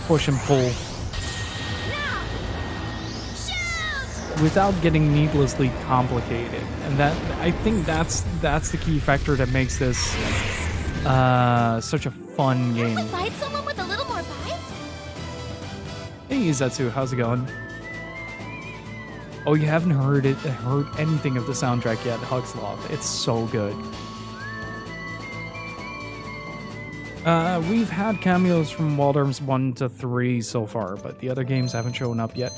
push and pull without getting needlessly complicated. And that, I think that's the key factor that makes this such a fun game. Fight someone with a little more bite? Hey Zetsu, how's it going? Oh, you haven't heard anything of the soundtrack yet, Hugsloth. It's so good. We've had cameos from Wild Arms 1 to 3 so far, but the other games haven't shown up yet.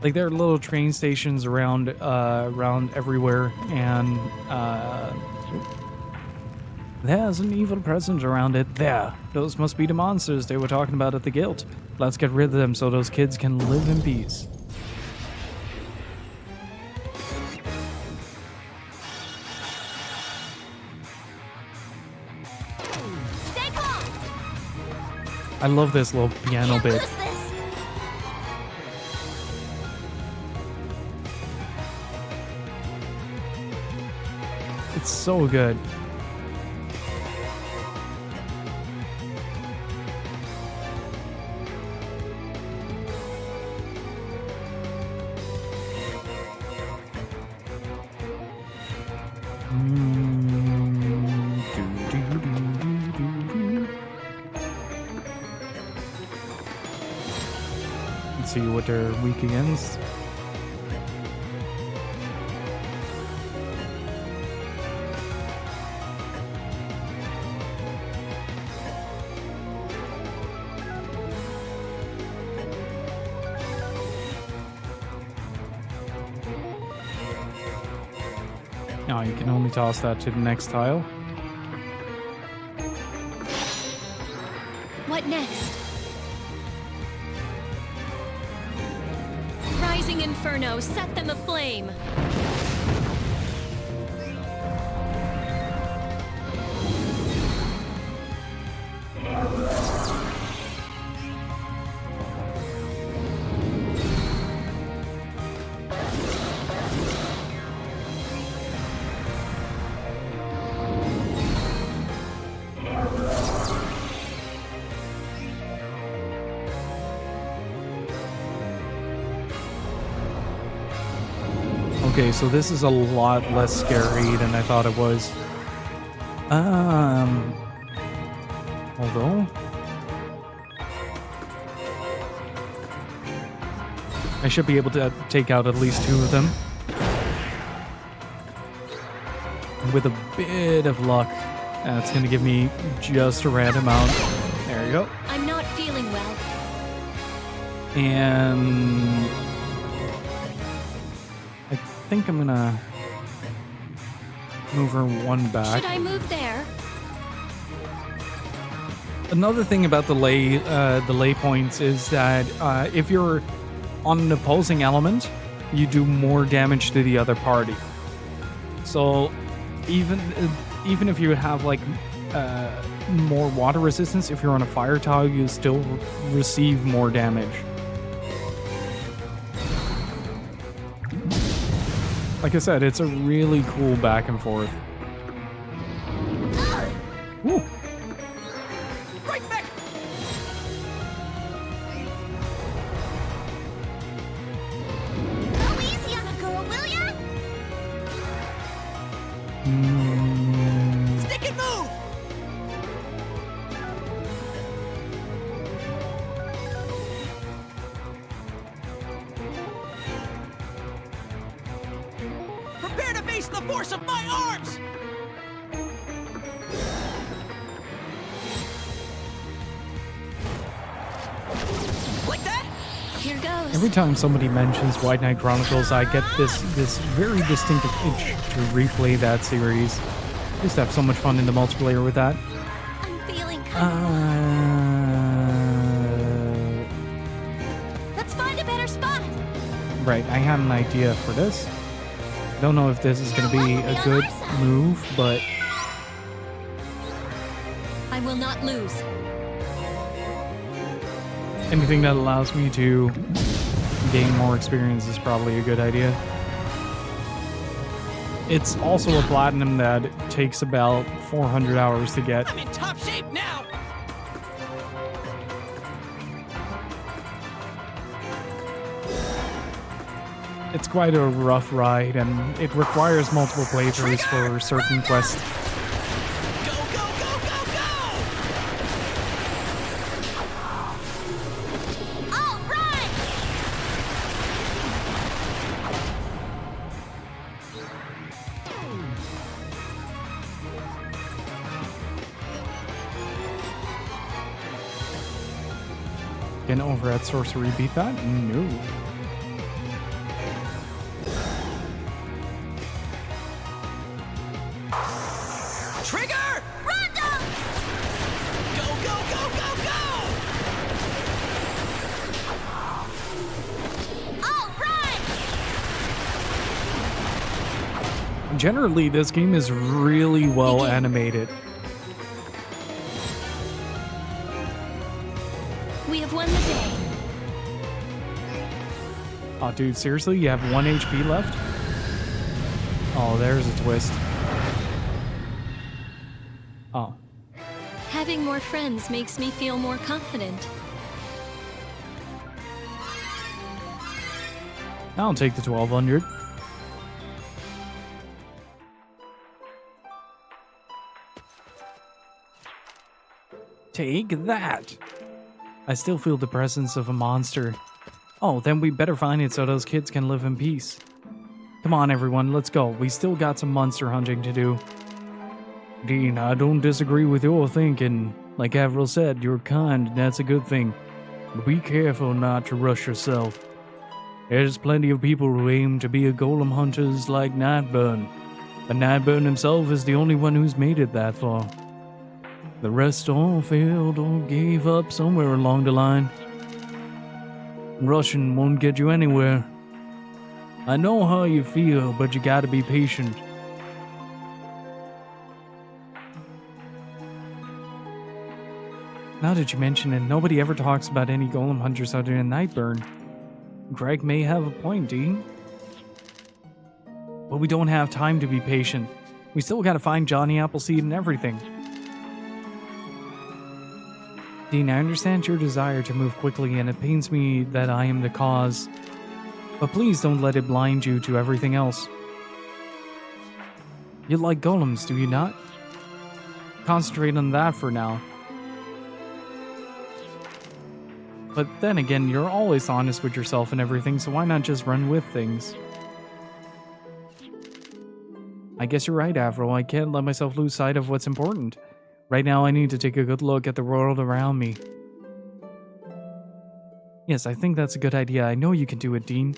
Like there are little train stations around everywhere, and there's an evil presence around it. There, those must be the monsters they were talking about at the guild. Let's get rid of them so those kids can live in peace. Stay calm. I love this little piano bit. Lose this. It's so good. Let's see what they're weak against. Now you can only toss that to the next tile. What next? Rising Inferno, set them aflame! Okay, so this is a lot less scary than I thought it was. Although I should be able to take out at least 2 of them. And with a bit of luck, that's going to give me just a random amount. There you go. I'm not feeling well. And I think I'm gonna move her 1 back. Should I move there? Another thing about the lay points is that if you're on an opposing element, you do more damage to the other party. So even if you have like more water resistance, if you're on a fire tile, you still receive more damage. Like I said, it's a really cool back and forth. Woo. Right back! Go easy on the girl, will ya? Stick and move! Prepare to face the force of my arms! Like that? Here goes. Every time somebody mentions White Knight Chronicles, I get this very distinctive itch to replay that series. I used to have so much fun in the multiplayer with that. I'm feeling kind Let's find a better spot. Right, I had an idea for this. I don't know if this is going to be a good move, but I will not lose. anything that allows me to gain more experience is probably a good idea. It's also a platinum that takes about 400 hours to get. I'm in top shape now! It's quite a rough ride, and it requires multiple playthroughs for certain quests. Go, go, go, go, go! All right! Can overhead sorcery beat that? No. Trigger! Rondo! Go, go, go, go, go! All right! Generally, this game is really well animated. We have won the day. Oh, dude, seriously? You have 1 HP left? Oh, there's a twist. Oh. Having more friends makes me feel more confident. I'll take the 1200. Take that! I still feel the presence of a monster. Oh, then we better find it so those kids can live in peace. Come on, everyone, let's go. We still got some monster hunting to do. Dean, I don't disagree with your thinking. Like Avril said, you're kind, and that's a good thing. But be careful not to rush yourself. There's plenty of people who aim to be a golem hunters like Nightburn. But Nightburn himself is the only one who's made it that far. The rest all failed or gave up somewhere along the line. Rushing won't get you anywhere. I know how you feel, but you gotta be patient. Now that you mention it, nobody ever talks about any golem hunters other than Nightburn. Greg may have a point, Dean. But we don't have time to be patient. We still gotta find Johnny Appleseed and everything. Dean, I understand your desire to move quickly, and it pains me that I am the cause. But please don't let it blind you to everything else. You like golems, do you not? Concentrate on that for now. But then again, you're always honest with yourself and everything, so why not just run with things? I guess you're right, Avril. I can't let myself lose sight of what's important. Right now, I need to take a good look at the world around me. Yes, I think that's a good idea. I know you can do it, Dean.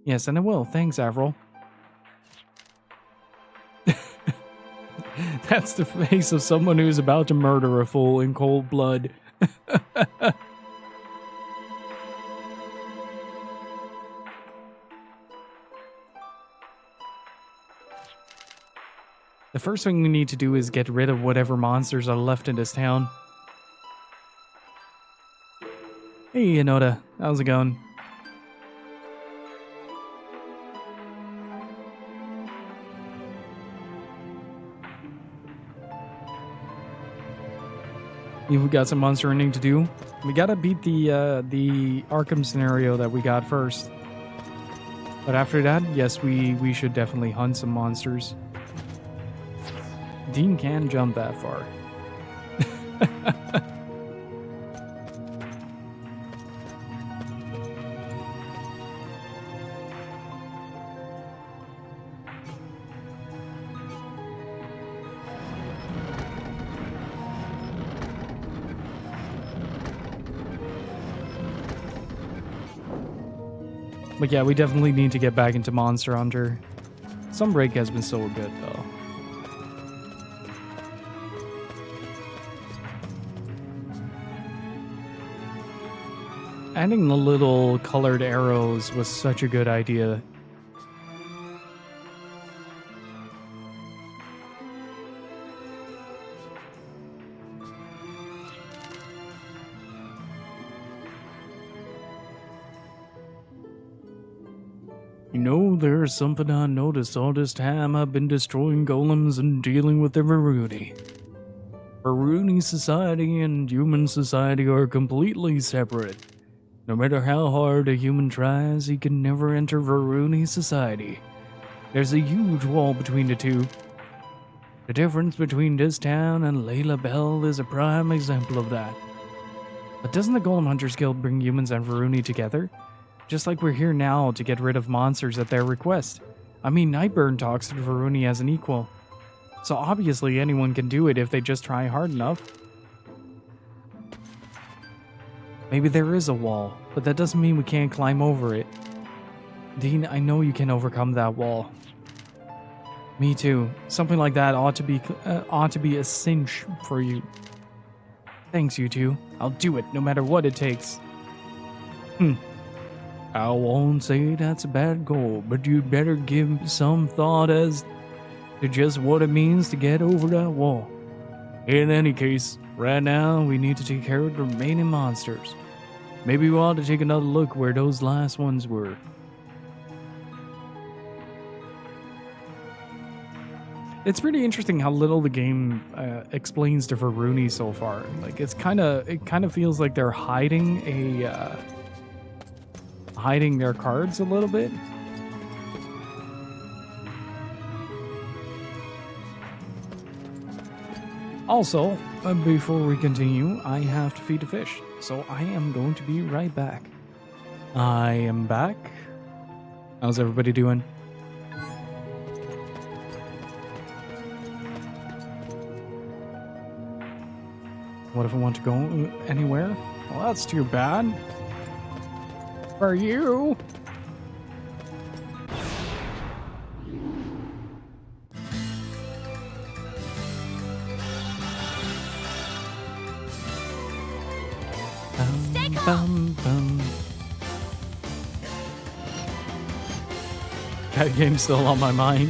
Yes, and I will. Thanks, Avril. That's the face of someone who's about to murder a fool in cold blood. The first thing we need to do is get rid of whatever monsters are left in this town. Hey, Inoda. How's it going? You've got some monster hunting to do. We gotta beat the Arkham scenario that we got first. But after that, yes, we should definitely hunt some monsters. Dean can jump that far. But yeah, we definitely need to get back into Monster Hunter. Sunbreak has been so good, though. Adding the little colored arrows was such a good idea. You know, there's something I noticed all this time I've been destroying golems and dealing with the Varuni. Varuni society and human society are completely separate. No matter how hard a human tries, he can never enter Varuni society. There's a huge wall between the two. The difference between this town and Layla Bell is a prime example of that. But doesn't the Golem Hunters Guild bring humans and Varuni together? Just like we're here now to get rid of monsters at their request. I mean, Nightburn talks to Varuni as an equal. So obviously anyone can do it if they just try hard enough. Maybe there is a wall, but that doesn't mean we can't climb over it. Dean, I know you can overcome that wall. Me too. Something like that ought to be a cinch for you. Thanks, you two. I'll do it, no matter what it takes. I won't say that's a bad goal, but you'd better give some thought as to just what it means to get over that wall. In any case, right now we need to take care of the remaining monsters. Maybe we ought to take another look where those last ones were. It's pretty interesting how little the game explains to Varuni so far. Like it kind of feels like they're hiding their cards a little bit. Also, before we continue, I have to feed the fish, so I am going to be right back. I am back. How's everybody doing? What if I want to go anywhere? Well, that's too bad. For you. That game's still on my mind.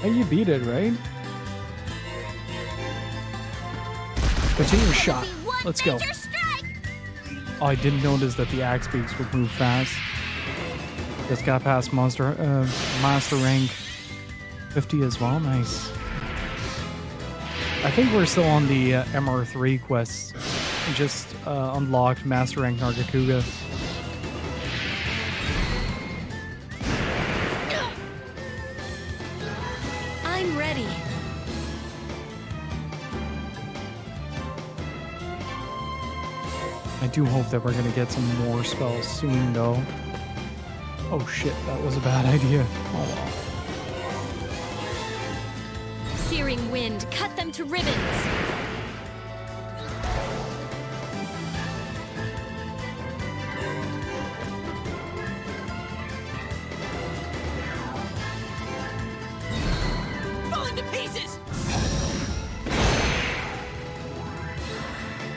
Hey, you beat it, right? Continue shot. Let's go. Oh, I didn't notice that the axe beaks would move fast. Just got past master rank 50 as well. Nice. I think we're still on the MR3 quests. Just unlocked master rank Nargacuga. I'm ready. I do hope that we're gonna get some more spells soon, though. Oh shit, that was a bad idea. Oh well. Searing wind, cut them to ribbons. Falling to pieces!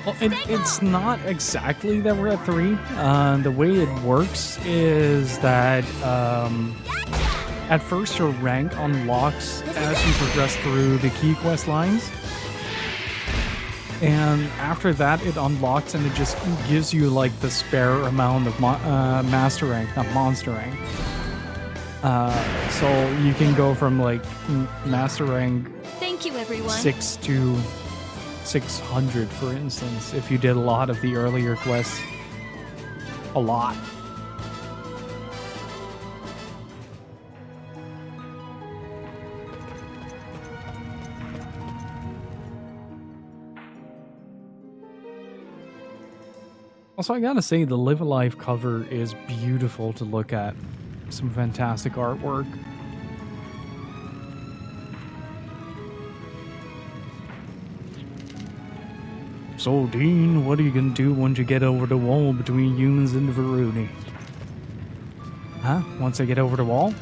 Well, it's not exactly that we're at 3. The way it works is that at first your rank unlocks as you progress through the key quest lines. And after that it unlocks and it just gives you like the spare amount of master rank, not monster rank. So you can go from like master rank Thank you, everyone. 6 to 600, for instance, if you did a lot of the earlier quests. A lot. Also, I gotta say, the Live Alive cover is beautiful to look at. Some fantastic artwork. So, Dean, what are you gonna do once you get over the wall between humans and the Varuni? Huh? Once I get over the wall?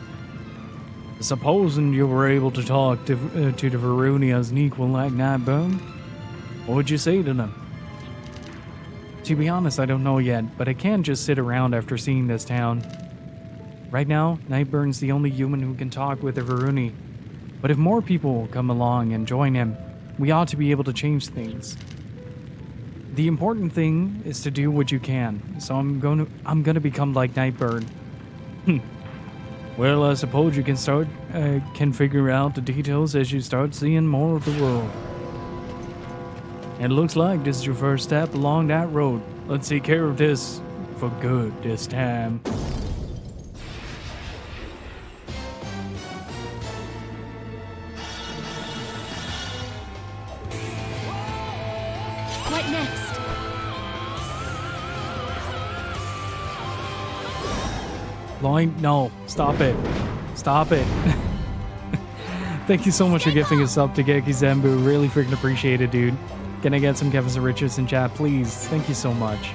Supposing you were able to talk to the Varuni as an equal like Nightburn, what would you say to them? To be honest, I don't know yet, but I can't just sit around after seeing this town. Right now, Nightburn's the only human who can talk with the Varuni. But if more people come along and join him, we ought to be able to change things. The important thing is to do what you can, so I'm gonna become like Nightburn. Well, I suppose you can figure out the details as you start seeing more of the world. And it looks like this is your first step along that road. Let's take care of this for good this time. What next? Lloyd, no. Stop it. Stop it. Thank you so much for gifting us up to Geki Zembu. Really freaking appreciate it, dude. Can I get some Kevin Richards in chat, please? Thank you so much.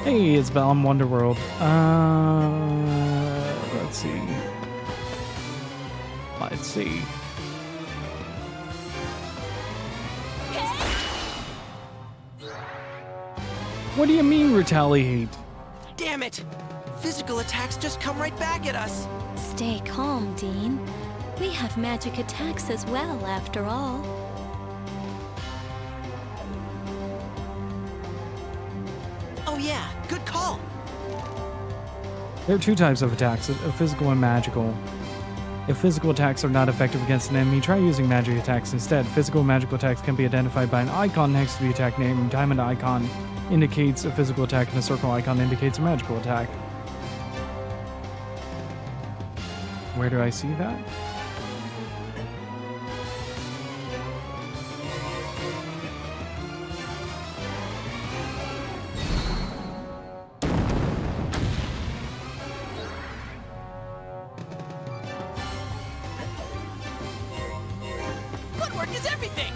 Hey, it's Balam Wonderworld. Let's see. Let's see. What do you mean retaliate? Damn it! Physical attacks just come right back at us. Stay calm, Dean. We have magic attacks as well, after all. Oh yeah, good call. There are two types of attacks, physical and magical. If physical attacks are not effective against an enemy, try using magic attacks instead. Physical and magical attacks can be identified by an icon next to the attack name. A diamond icon indicates a physical attack and a circle icon indicates a magical attack. Where do I see that? Footwork is everything!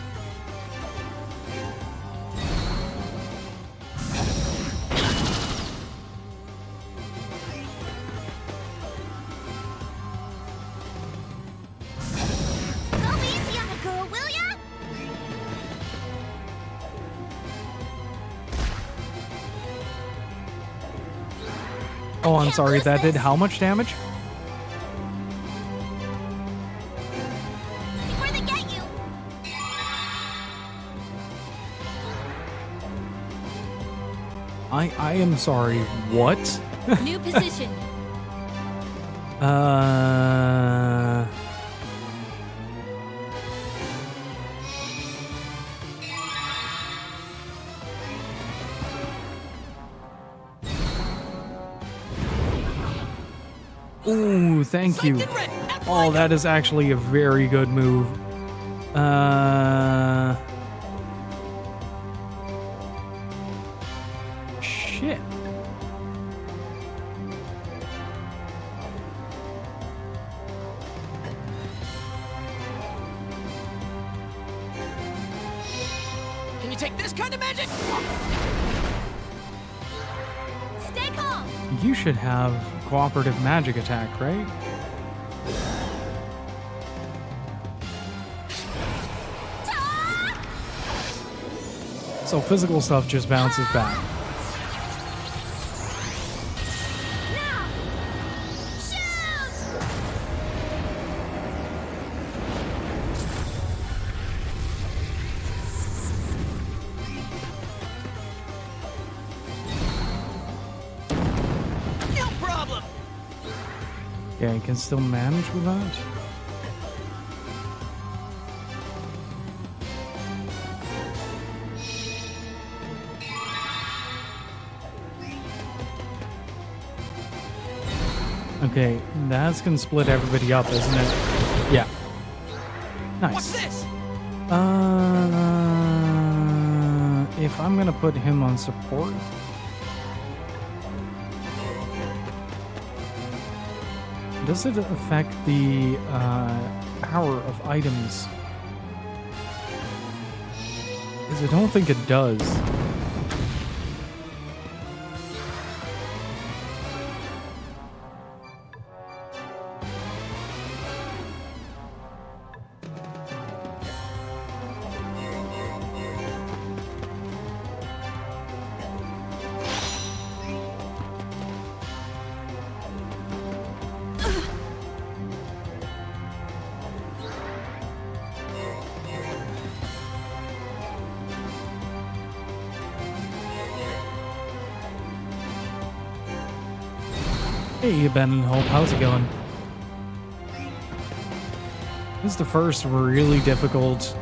Go easy on the girl, will ya? Oh, I'm sorry, that did how much damage? Before they get you. I am sorry, what? New position. Ooh, thank you. Oh, that is actually a very good move. Shit. Can you take this kind of magic? Stay calm. You should have cooperative magic attack, right? So physical stuff just bounces back. Now. Shoot! No problem. Yeah, I can still manage with that. Okay, that's gonna split everybody up, isn't it? Yeah. What's Nice. this? If I'm gonna put him on support, does it affect the power of items? Because I don't think it does. Hey, Abandoned Hope, how's it going? This is the first really difficult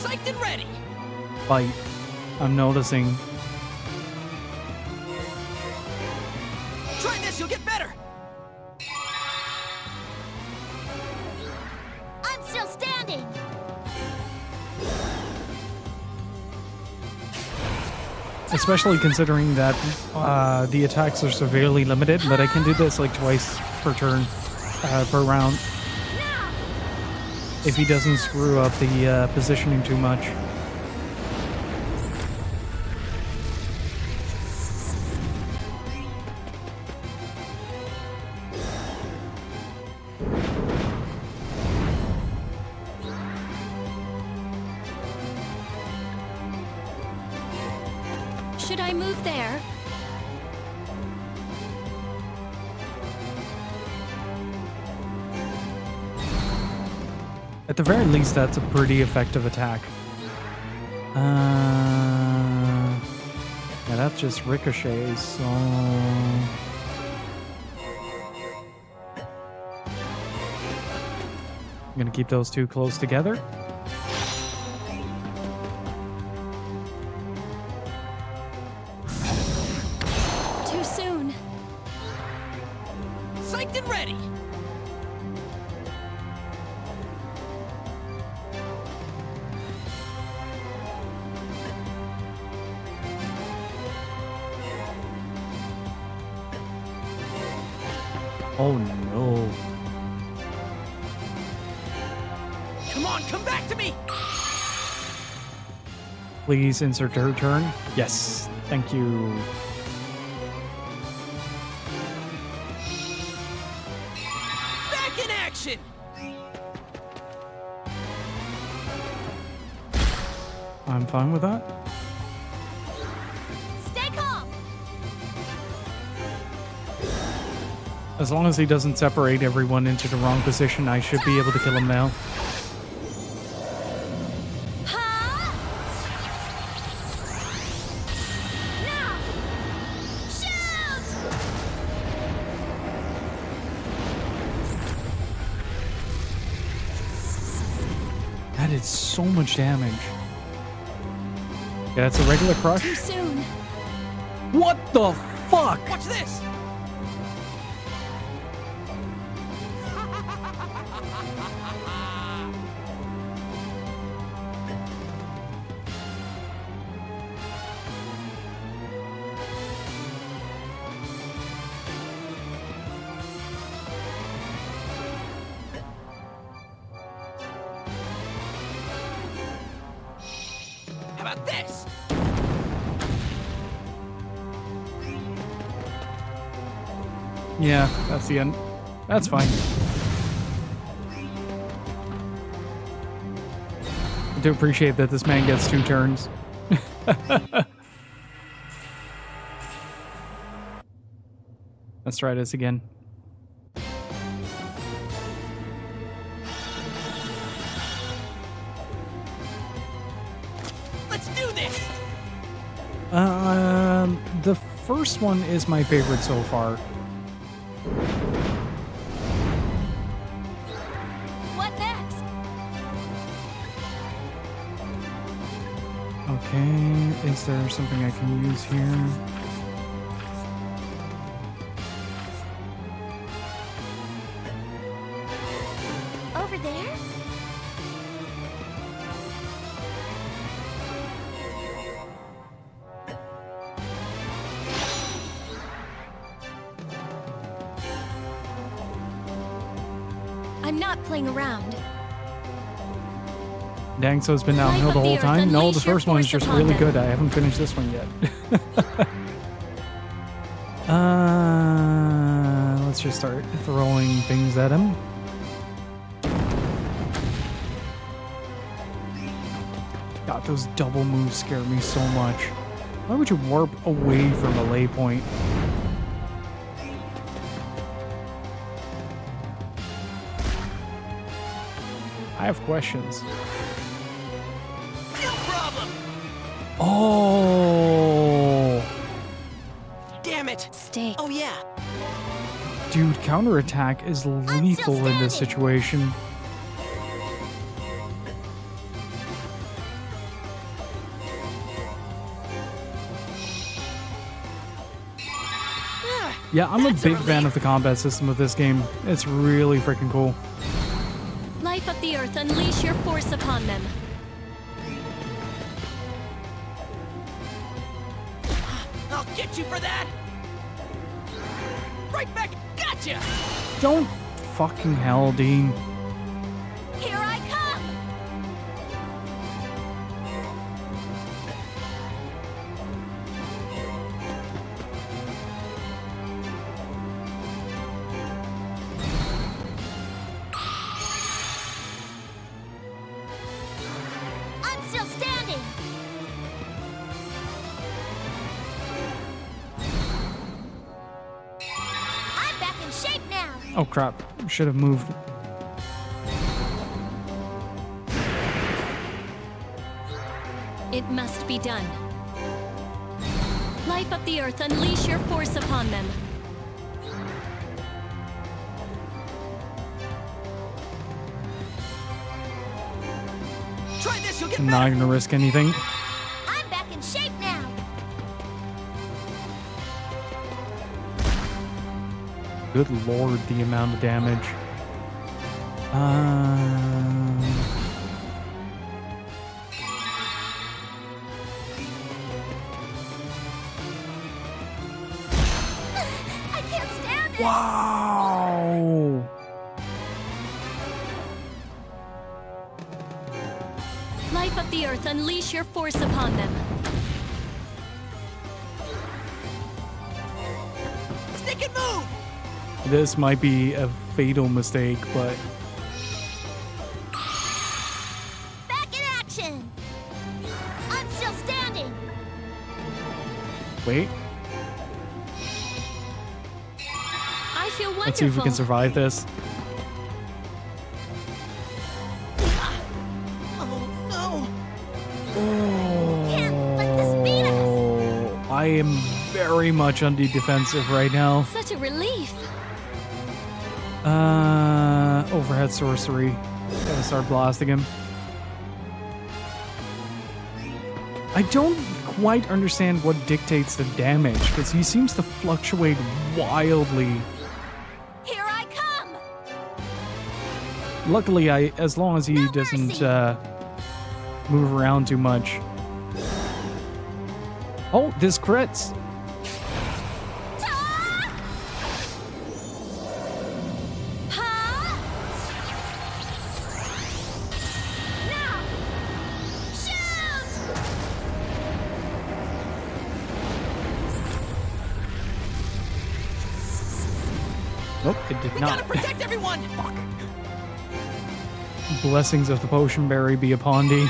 Psyched and ready. fight I'm noticing. Try this, you'll get better. I'm still standing. Especially considering that the attacks are severely limited, but I can do this like twice per turn, per round. If he doesn't screw up the positioning too much. Should I move there? At the very least, that's a pretty effective attack. Yeah, that just ricochets, so... I'm gonna keep those two close together. Too soon. Psyched and ready. Oh no. Come on, come back to me. Please insert her turn. Yes, thank you. Back in action. I'm fine with that. Stay calm. As long as he doesn't separate everyone into the wrong position, I should be able to kill him now. Huh? Now! Shoot! That did so much damage. Yeah, it's a regular crush. Too soon. What the fuck? Watch this! How about this? Yeah, that's the end. That's fine. I do appreciate that this man gets 2 turns. Let's try this again. Let's do this! The first one is my favorite so far. What next? Okay, is there something I can use here? Over there? I'm not playing around. Dang, so it's been downhill the whole time? No, the first one is just really good. I haven't finished this one yet. Let's just start throwing things at him. God, those double moves scare me so much. Why would you warp away from a lay point? I have questions. No problem! Oh, Damn it! Stay. Oh yeah! dude, counterattack is lethal in this situation. Yeah, I'm a big fan of the combat system of this game. It's really freaking cool. Life of the Earth, unleash your force upon them. I'll get you for that! Right back! Gotcha! Don't fucking hell, Dean. Here I come! I'm still standing! I'm back in shape now! Oh crap, should have moved. It must be done. Life of the Earth, unleash your force upon them. Try this, you'll get I'm better! not gonna risk anything. I'm back in shape now! Good lord, the amount of damage. I can't stand it! Wow! Life of the Earth, unleash your force upon them. Stick and move! This might be a fatal mistake, but Back in action! I'm still standing! wait. I too wonderful. Let's see if we can survive this. Oh Can't let this beat us. Oh, I am very much on the defensive right now. Such a relief. Overhead sorcery. Gotta start blasting him. I don't quite understand what dictates the damage, because he seems to fluctuate wildly. Here I come. Luckily, as long as he No doesn't mercy. move around too much. Oh, this crits. Ta! Ha! Now! Shoot! Nope, it did We not. gotta protect everyone! Blessings of the potion berry be upon thee.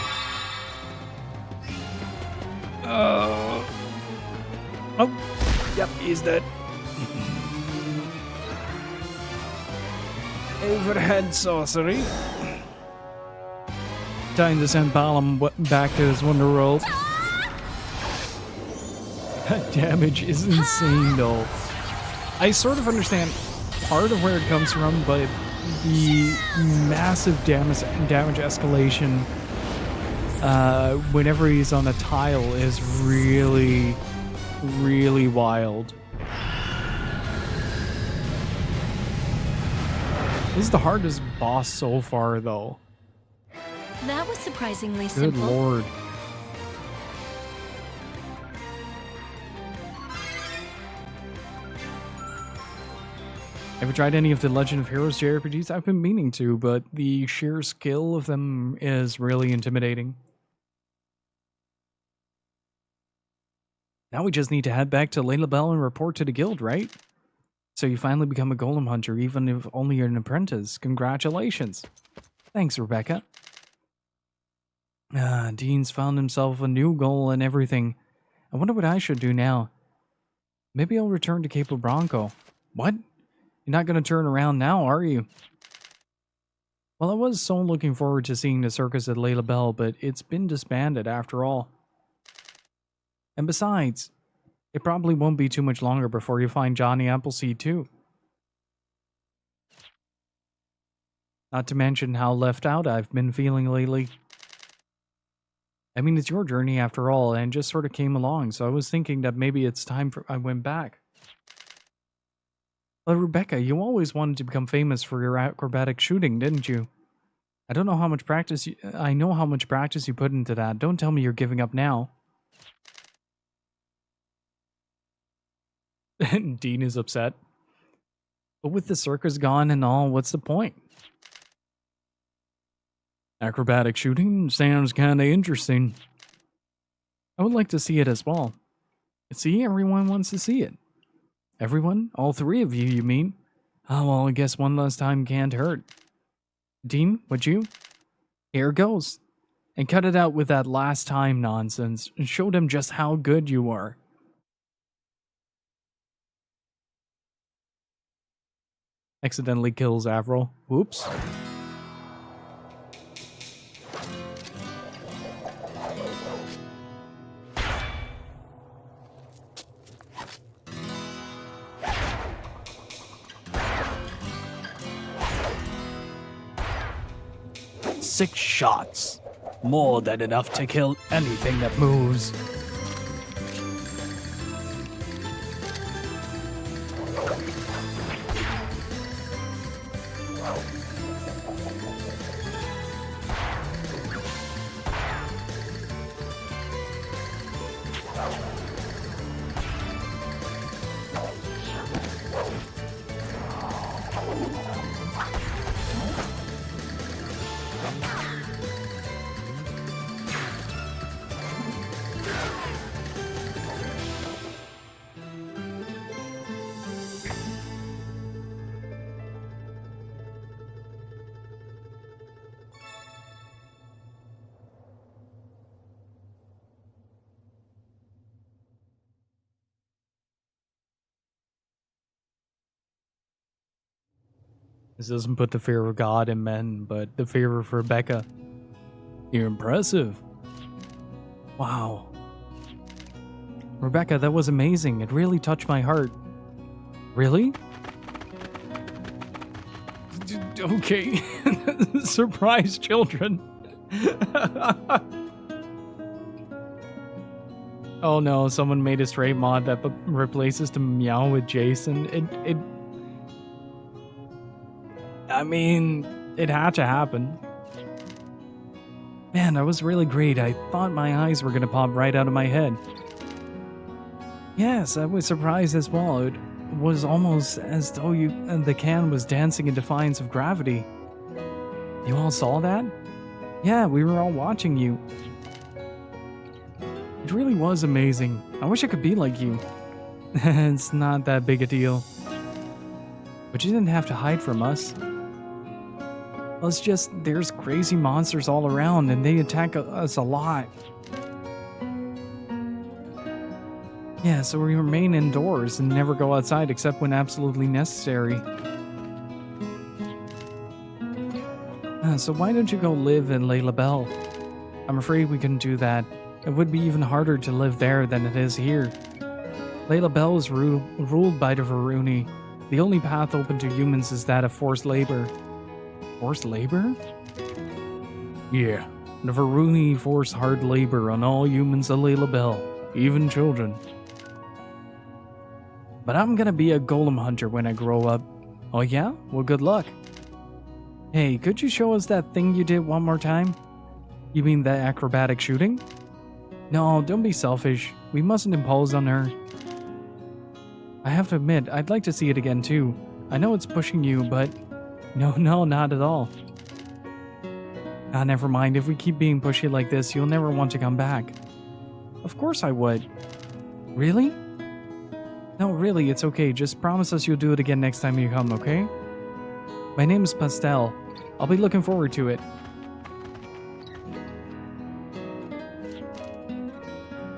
Oh, yep, he's dead. Overhead sorcery. Time to send Balam back to his wonder world. That damage is insane, though. I sort of understand part of where it comes from, but the massive damage escalation whenever he's on a tile is really, really wild. This is the hardest boss so far, though. That was surprisingly Good simple. lord. Have you tried any of the Legend of Heroes JRPGs? I've been meaning to, but the sheer skill of them is really intimidating. Now we just need to head back to Layla Bell and report to the guild, right? So you finally become a golem hunter, even if only you're an apprentice. Congratulations. Thanks, Rebecca. Dean's found himself a new goal and everything. I wonder what I should do now. Maybe I'll return to Capo Bronco. What? You're not going to turn around now, are you? Well, I was so looking forward to seeing the circus at Layla Bell, but it's been disbanded after all. And besides, it probably won't be too much longer before you find Johnny Appleseed too. Not to mention how left out I've been feeling lately. I mean, it's your journey after all, and just sort of came along, so I was thinking that maybe it's time I went back. Well, Rebecca, you always wanted to become famous for your acrobatic shooting, didn't you? I don't know how much practice I know how much practice you put into that. Don't tell me you're giving up now. Dean is upset. But with the circus gone and all, what's the point? Acrobatic shooting sounds kind of interesting. I would like to see it as well. See, everyone wants to see it. Everyone? All three of you, you mean? Oh, well, I guess one last time can't hurt. Dean, would you? Here goes. And cut it out with that last time nonsense, and show them just how good you are. Accidentally kills Avril. Whoops. Six shots. More than enough to kill anything that moves. This doesn't put the fear of God in men, but the fear of Rebecca. You're impressive. Wow. Rebecca, that was amazing. It really touched my heart. Really? Okay. Surprise children. Oh no, someone made a straight mod that replaces the meow with Jason. I mean, it had to happen. Man, that was really great. I thought my eyes were gonna pop right out of my head. Yes, I was surprised as well. It was almost as though the can was dancing in defiance of gravity. You all saw that? Yeah, we were all watching you. It really was amazing. I wish I could be like you. It's not that big a deal. But you didn't have to hide from us. Well, it's just, there's crazy monsters all around and they attack us a lot. Yeah, so we remain indoors and never go outside except when absolutely necessary. So why don't you go live in Les Labelles? I'm afraid we couldn't do that. It would be even harder to live there than it is here. Les Labelles is ruled by the Varuni. The only path open to humans is that of forced labor. Forced labor? Yeah, the Varuni force hard labor on all humans of Les Labelles, even children. But I'm gonna be a golem hunter when I grow up. Oh yeah? Well, good luck. Hey, could you show us that thing you did one more time? You mean the acrobatic shooting? No, don't be selfish. We mustn't impose on her. I have to admit, I'd like to see it again too. I know it's pushing you, but... No, not at all. Ah, never mind. If we keep being pushy like this, you'll never want to come back. Of course I would. Really? No, really, it's okay. Just promise us you'll do it again next time you come, okay? My name is Pastel. I'll be looking forward to it.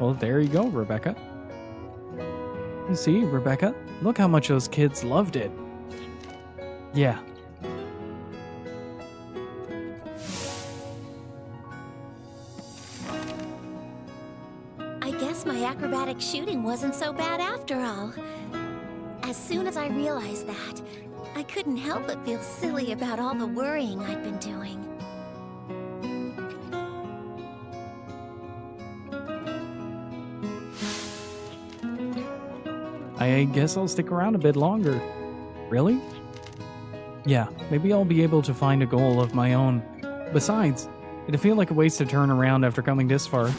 Well, there you go, Rebecca. You see, Rebecca? Look how much those kids loved it. Yeah. I guess my acrobatic shooting wasn't so bad after all. As soon as I realized that, I couldn't help but feel silly about all the worrying I'd been doing. I guess I'll stick around a bit longer. Really? Yeah, maybe I'll be able to find a goal of my own. Besides, it'd feel like a waste to turn around after coming this far.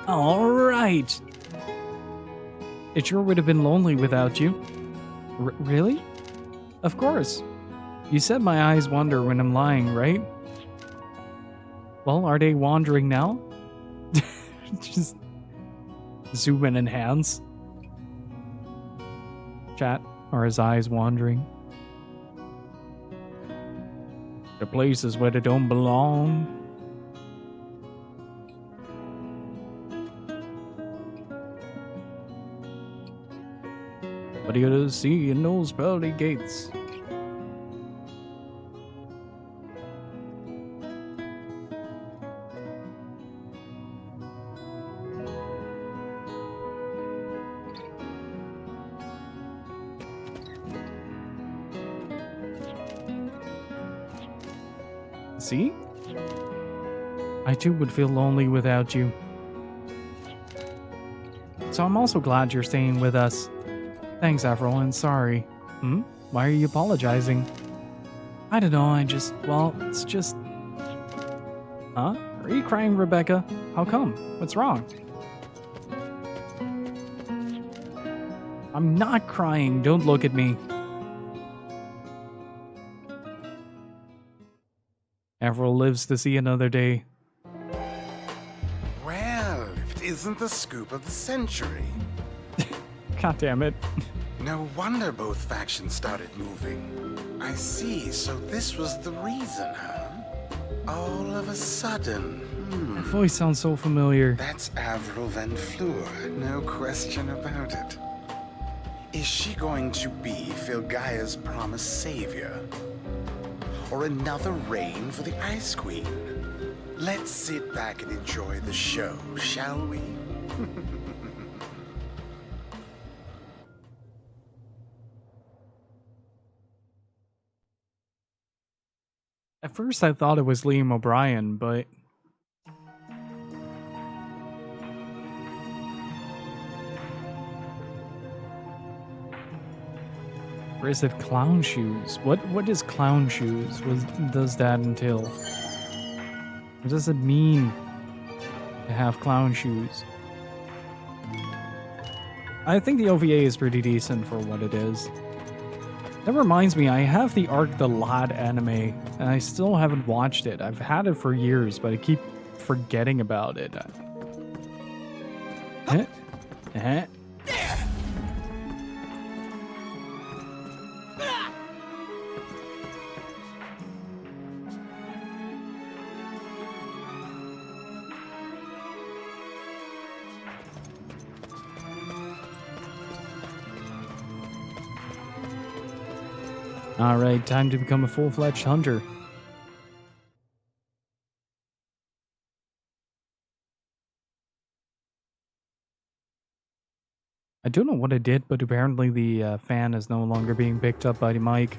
Alright! It sure would have been lonely without you. Really? Of course. You said my eyes wander when I'm lying, right? Well, are they wandering now? Just zoom in and enhance. Chat, are his eyes wandering? The places where they don't belong. What are you to see in those pearly gates? See? I too would feel lonely without you. So I'm also glad you're staying with us. Thanks, Avril, and sorry. Why are you apologizing? I don't know, well, it's just... Huh? Are you crying, Rebecca? How come? What's wrong? I'm not crying, don't look at me. Avril lives to see another day. Well, if it isn't the scoop of the century. God damn it. No wonder both factions started moving. I see, so this was the reason, huh? All of a sudden. Her voice sounds so familiar. That's Avril Van Fleur, no question about it. Is she going to be Filgaia's promised savior? or another reign for the Ice Queen. Let's sit back and enjoy the show, shall we? At first I thought it was Liam O'Brien, but or is it clown shoes? What is clown shoes? What does that entail? What does it mean to have clown shoes? I think the OVA is pretty decent for what it is. That reminds me, I have the Arc the Lad anime, and I still haven't watched it. I've had it for years, but I keep forgetting about it. Alright, time to become a full-fledged hunter. I don't know what I did, but apparently the fan is no longer being picked up by the mic.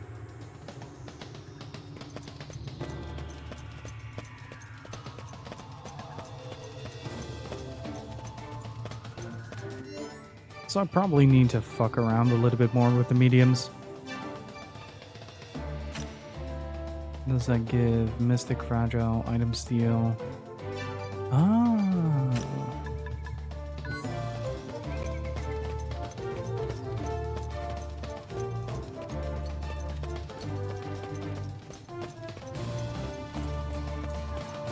So I probably need to fuck around a little bit more with the mediums. What does that give? Mystic, Fragile, Item Steal. Ah.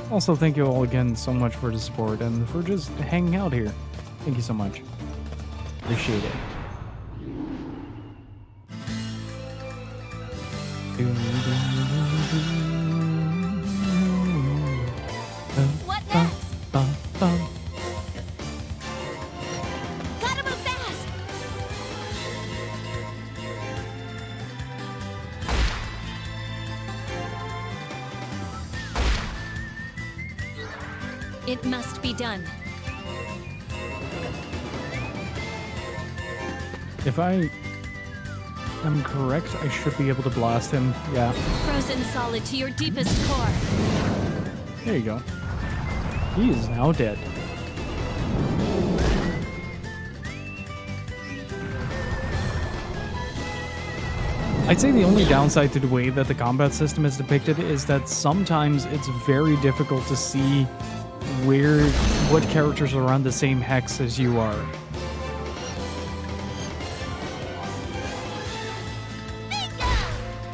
Also, thank you all again so much for the support and for just hanging out here. Thank you so much. Appreciate it. What next? Gotta move fast! It must be done. If I am correct, I should be able to blast him. Yeah. Frozen solid to your deepest core. There you go. He is now dead. I'd say the only downside to the way that the combat system is depicted is that sometimes it's very difficult to see what characters are on the same hex as you are.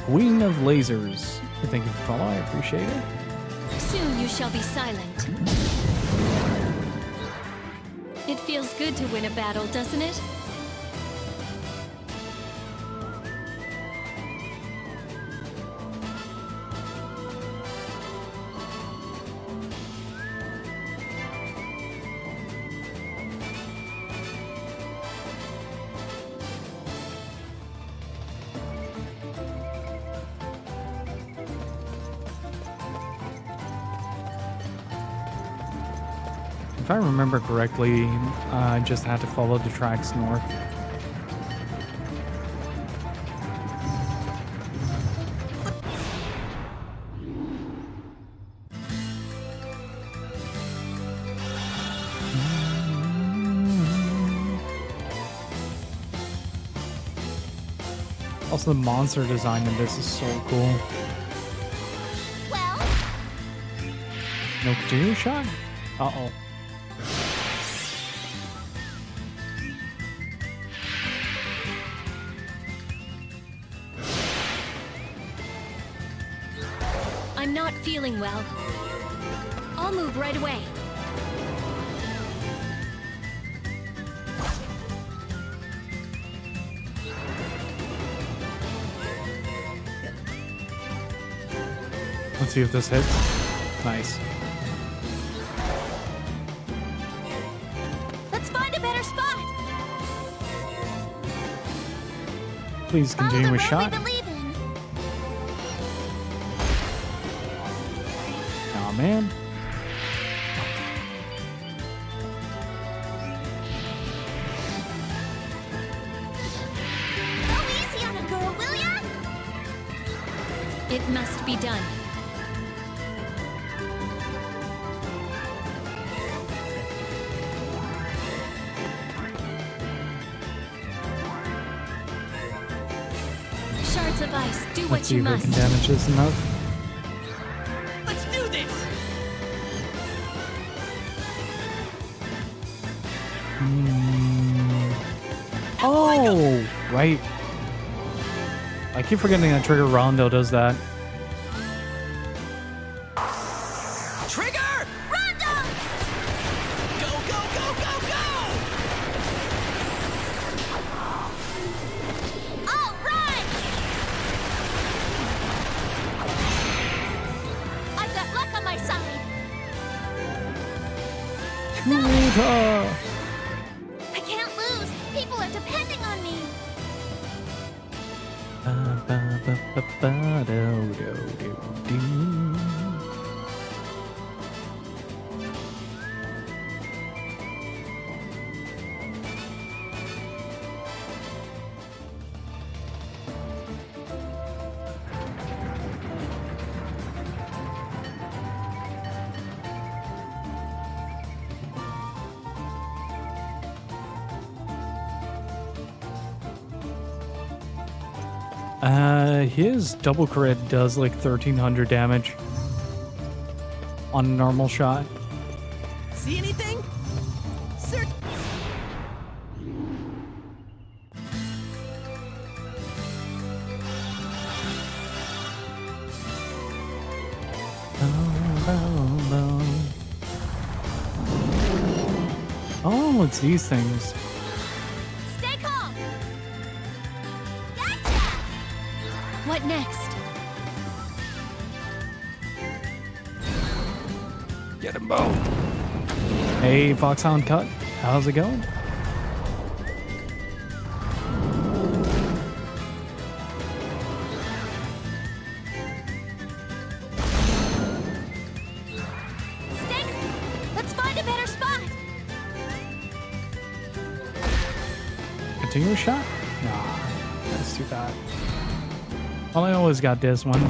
Queen of Lasers. Thank you for following, I appreciate it. Soon you shall be silent. It feels good to win a battle, doesn't it? If I remember correctly, I just had to follow the tracks north. Also, the monster design in this is so cool. Well, No continuous shot? Uh-oh. I'm not feeling well. I'll move right away. Let's see if this hits. Nice. let's find a better spot! Please Follow continue the with road shot. we believe in. man. Go easy on a girl, will ya? It must be done. Shards of ice, do Let's what see you if I must. can damage this enough. Let's do this! Oh, right. I keep forgetting that Trigger Rondo does that. Trigger! Rondo! Go, go, go, go, go! All right! I've got luck on my side. Trigger! I can't lose. People are depending on me. Ba-ba-ba-ba-do-do-do-do. His double crit does like 1300 damage on a normal shot. See anything? Sir. Oh, it's these things. Stay calm. Gotcha! What next? Get him, Bo. Hey, Foxhound Cut. How's it going? Stay. Let's find a better spot. Continuous shot? Nah, that's too bad. Well, I always got this one.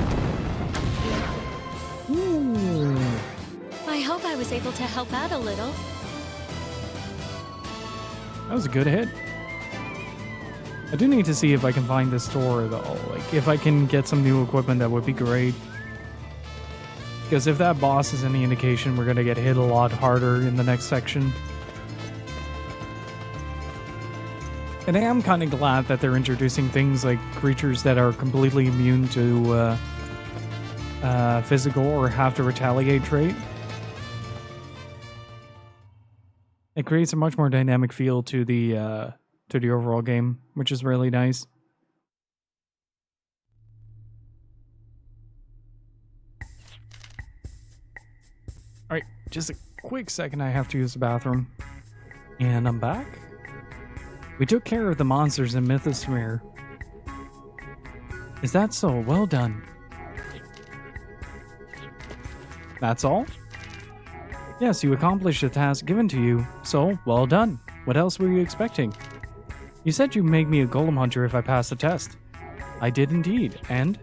Ooh. I hope I was able to help out a little. That was a good hit. I do need to see if I can find this store, though. Like, if I can get some new equipment, that would be great. Because if that boss is any indication, we're going to get hit a lot harder in the next section. And I am kind of glad that they're introducing things like creatures that are completely immune to physical or have to retaliate trait. It creates a much more dynamic feel to the overall game, which is really nice. All right, just a quick second. I have to use the bathroom, and I'm back. We took care of the monsters in Mythosphere. Is that so? Well done. That's all? Yes, you accomplished the task given to you, so well done. What else were you expecting? You said you'd make me a golem hunter if I passed the test. I did indeed, and?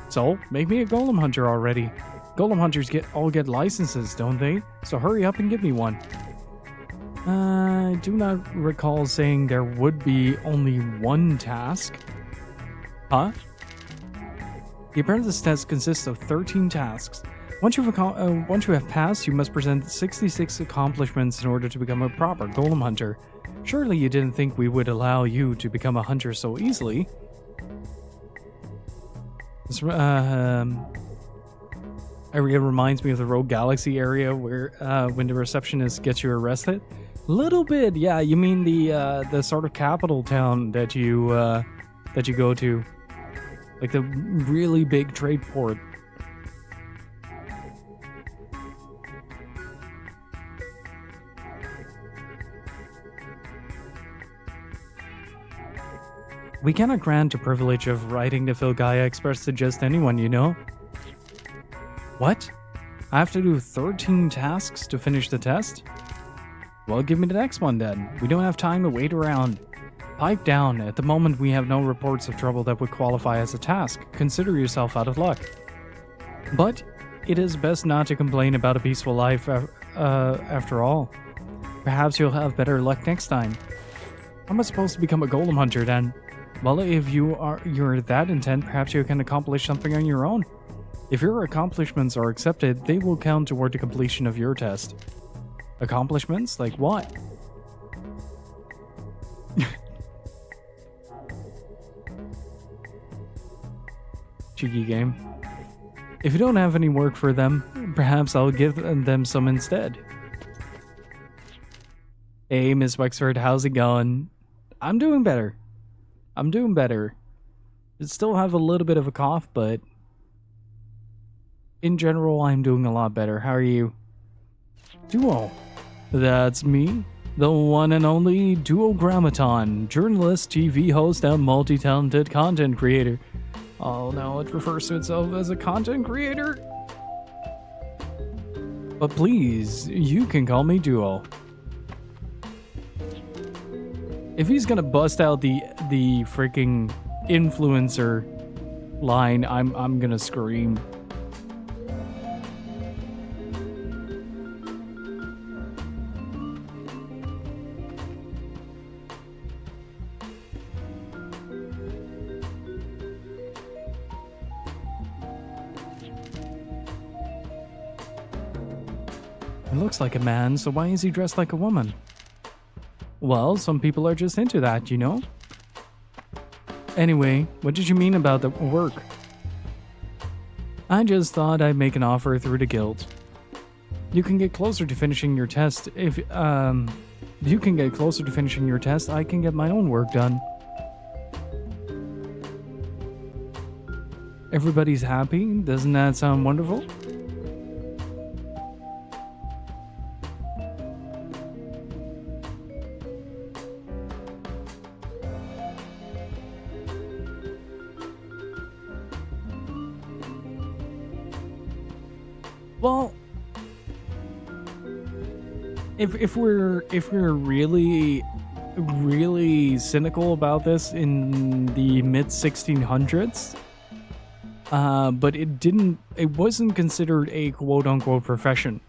So, make me a golem hunter already. Golem hunters all get licenses, don't they? So hurry up and give me one. I do not recall saying there would be only one task. Huh? The apprentice test consists of 13 tasks. Once you have passed, you must present 66 accomplishments in order to become a proper golem hunter. Surely you didn't think we would allow you to become a hunter so easily. This area reminds me of the Rogue Galaxy area where when the receptionist gets you arrested. Little bit, yeah. You mean the sort of capital town that you go to, like the really big trade port. We cannot grant the privilege of writing the Filgaia Express to just anyone, you know? What? I have to do 13 tasks to finish the test? Well, give me the next one then. We don't have time to wait around. Pipe down. At the moment, we have no reports of trouble that would qualify as a task. Consider yourself out of luck. But it is best not to complain about a peaceful life after all. Perhaps you'll have better luck next time. How am I supposed to become a golem hunter then? Well, if you're that intent, perhaps you can accomplish something on your own. If your accomplishments are accepted, they will count toward the completion of your test. Accomplishments? Like what? Cheeky game. If you don't have any work for them, perhaps I'll give them some instead. Hey, Miss Wexford, how's it going? I'm doing better. I'm doing better. I still have a little bit of a cough, but in general, I'm doing a lot better. How are you? Duo. That's me, the one and only Duo Grammaton, journalist, TV host, and multi-talented content creator. Oh, now it refers to itself as a content creator? But please, you can call me Duo. If he's gonna bust out the freaking influencer line, I'm gonna scream. He looks like a man, so why is he dressed like a woman? Well, some people are just into that, you know? Anyway, what did you mean about the work? I just thought I'd make an offer through the guild. You can get closer to finishing your test if you can get closer to finishing your test, I can get my own work done. Everybody's happy? Doesn't that sound wonderful? Well, if we're really cynical about this in the mid 1600s, but it wasn't considered a quote unquote profession.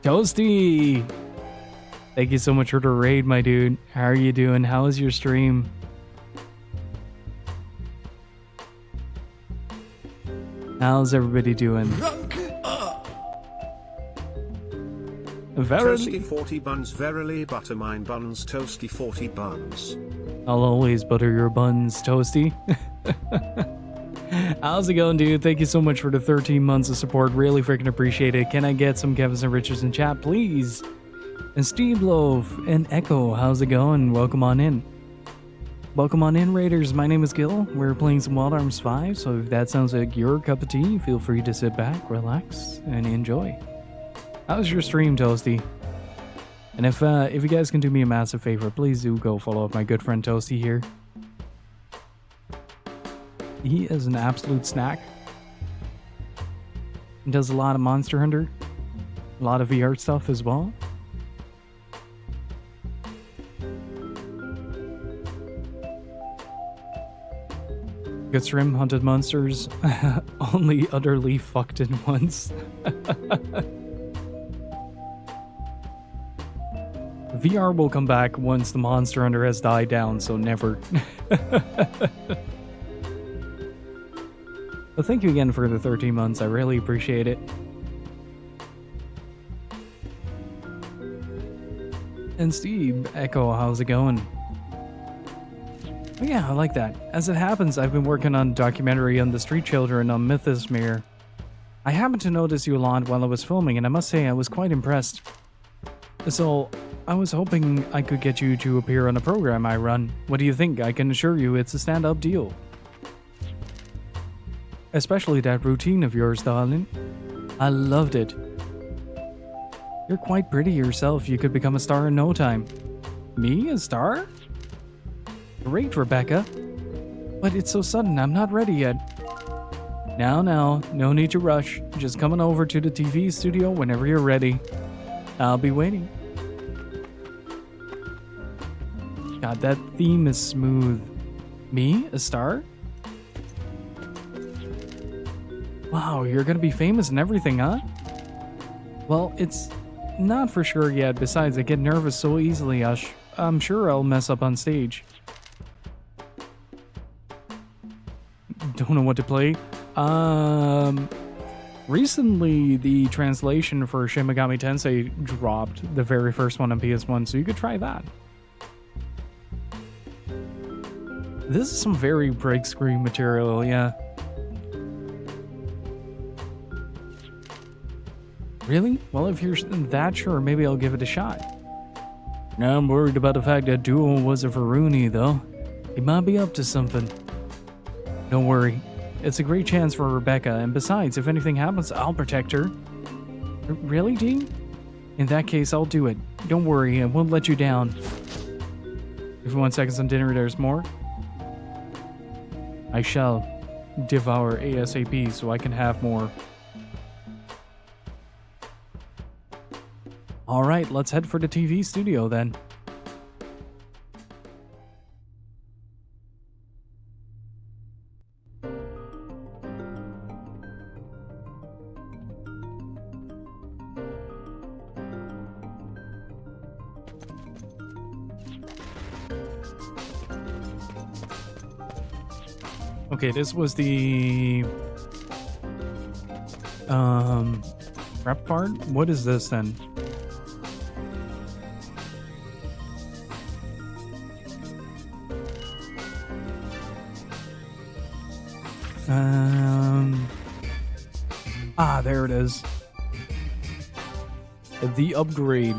Toasty, thank you so much for the raid, my dude. How are you doing? How is your stream? How's everybody doing? Toasty 40 buns, verily butter mine buns, toasty 40 buns. I'll always butter your buns, Toasty. How's it going, dude? Thank you so much for the 13 months of support. Really freaking appreciate it. Can I get some Kevins and Richards in chat, please? And Steve Loaf and Echo, how's it going? Welcome on in. Welcome on in, Raiders. My name is Gil. We're playing some Wild Arms 5, so if that sounds like your cup of tea, feel free to sit back, relax, and enjoy. How's your stream, Toasty? And if you guys can do me a massive favor, please do go follow up my good friend Toasty here. He is an absolute snack. He does a lot of Monster Hunter, a lot of VR stuff as well. Good stream, hunted monsters, only utterly fucked in once. VR will come back once the Monster Hunter has died down, so never. But thank you again for the 13 months, I really appreciate it. And Steve, Echo, how's it going? Oh yeah, I like that. As it happens, I've been working on a documentary on the street children on Mythosmere. I happened to notice you a lot while I was filming, and I must say I was quite impressed. So, I was hoping I could get you to appear on a program I run. What do you think? I can assure you it's a stand-up deal. Especially that routine of yours, darling. I loved it. You're quite pretty yourself. You could become a star in no time. Me? A star? Great, Rebecca. But it's so sudden, I'm not ready yet. Now, no need to rush. Just coming over to the TV studio whenever you're ready. I'll be waiting. God, that theme is smooth. Me? A star? Wow, you're gonna be famous and everything, huh? Well, it's not for sure yet. Besides, I get nervous so easily, I'm sure I'll mess up on stage. Don't know what to play. Recently the translation for Shin Megami Tensei dropped, the very first one on PS1, so you could try that. This is some very break screen material, yeah. Really? Well, if you're that sure, maybe I'll give it a shot. Now I'm worried about the fact that Duo was a Varuni, though. He might be up to something. Don't worry. It's a great chance for Rebecca, and besides, if anything happens, I'll protect her. Really, Jean? In that case, I'll do it. Don't worry, I won't let you down. If you want seconds on dinner, there's more. I shall devour ASAP so I can have more. Alright, let's head for the TV studio then. Okay, this was the prep part. What is this then? There it is. The upgrade.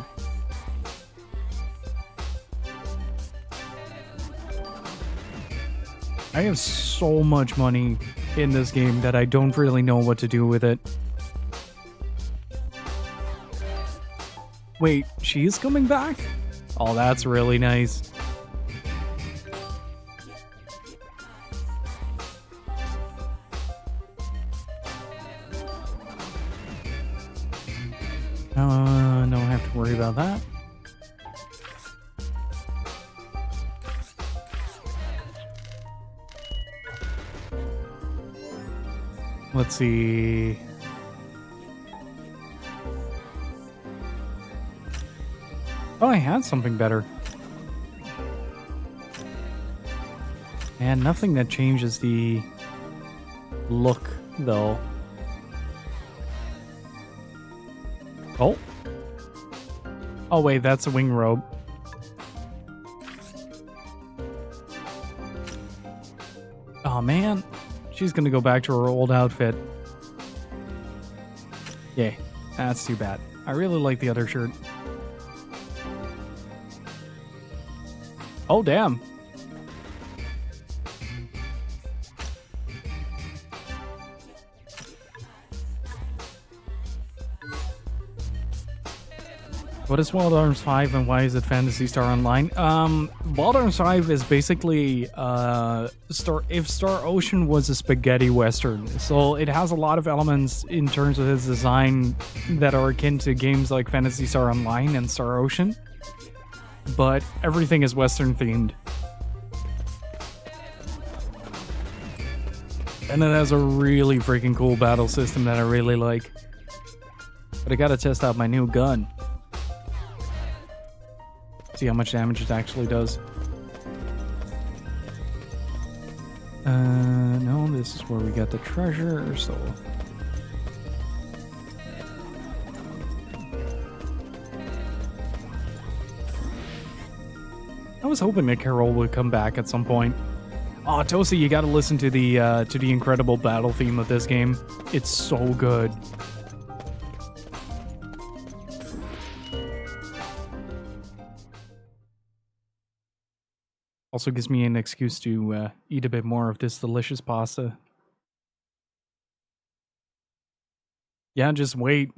I have so much money in this game that I don't really know what to do with it. Wait, she's coming back? Oh, that's really nice. Don't have to worry about that. Let's see. Oh, I had something better. And nothing that changes the look, though. Oh. Oh, wait, that's a wing robe. Oh, man. She's gonna go back to her old outfit. Yeah, that's too bad. I really like the other shirt. Oh, damn. What is Wild Arms 5 and why is it Phantasy Star Online? Wild Arms 5 is basically if Star Ocean was a spaghetti western. So it has a lot of elements in terms of its design that are akin to games like Phantasy Star Online and Star Ocean. But everything is western themed. And it has a really freaking cool battle system that I really like. But I gotta test out my new gun. See how much damage it actually does. No, this is where we got the treasure, so... I was hoping that Carol would come back at some point. Oh, Tosi, you gotta listen to the incredible battle theme of this game. It's so good. Also gives me an excuse to eat a bit more of this delicious pasta. Yeah, just wait.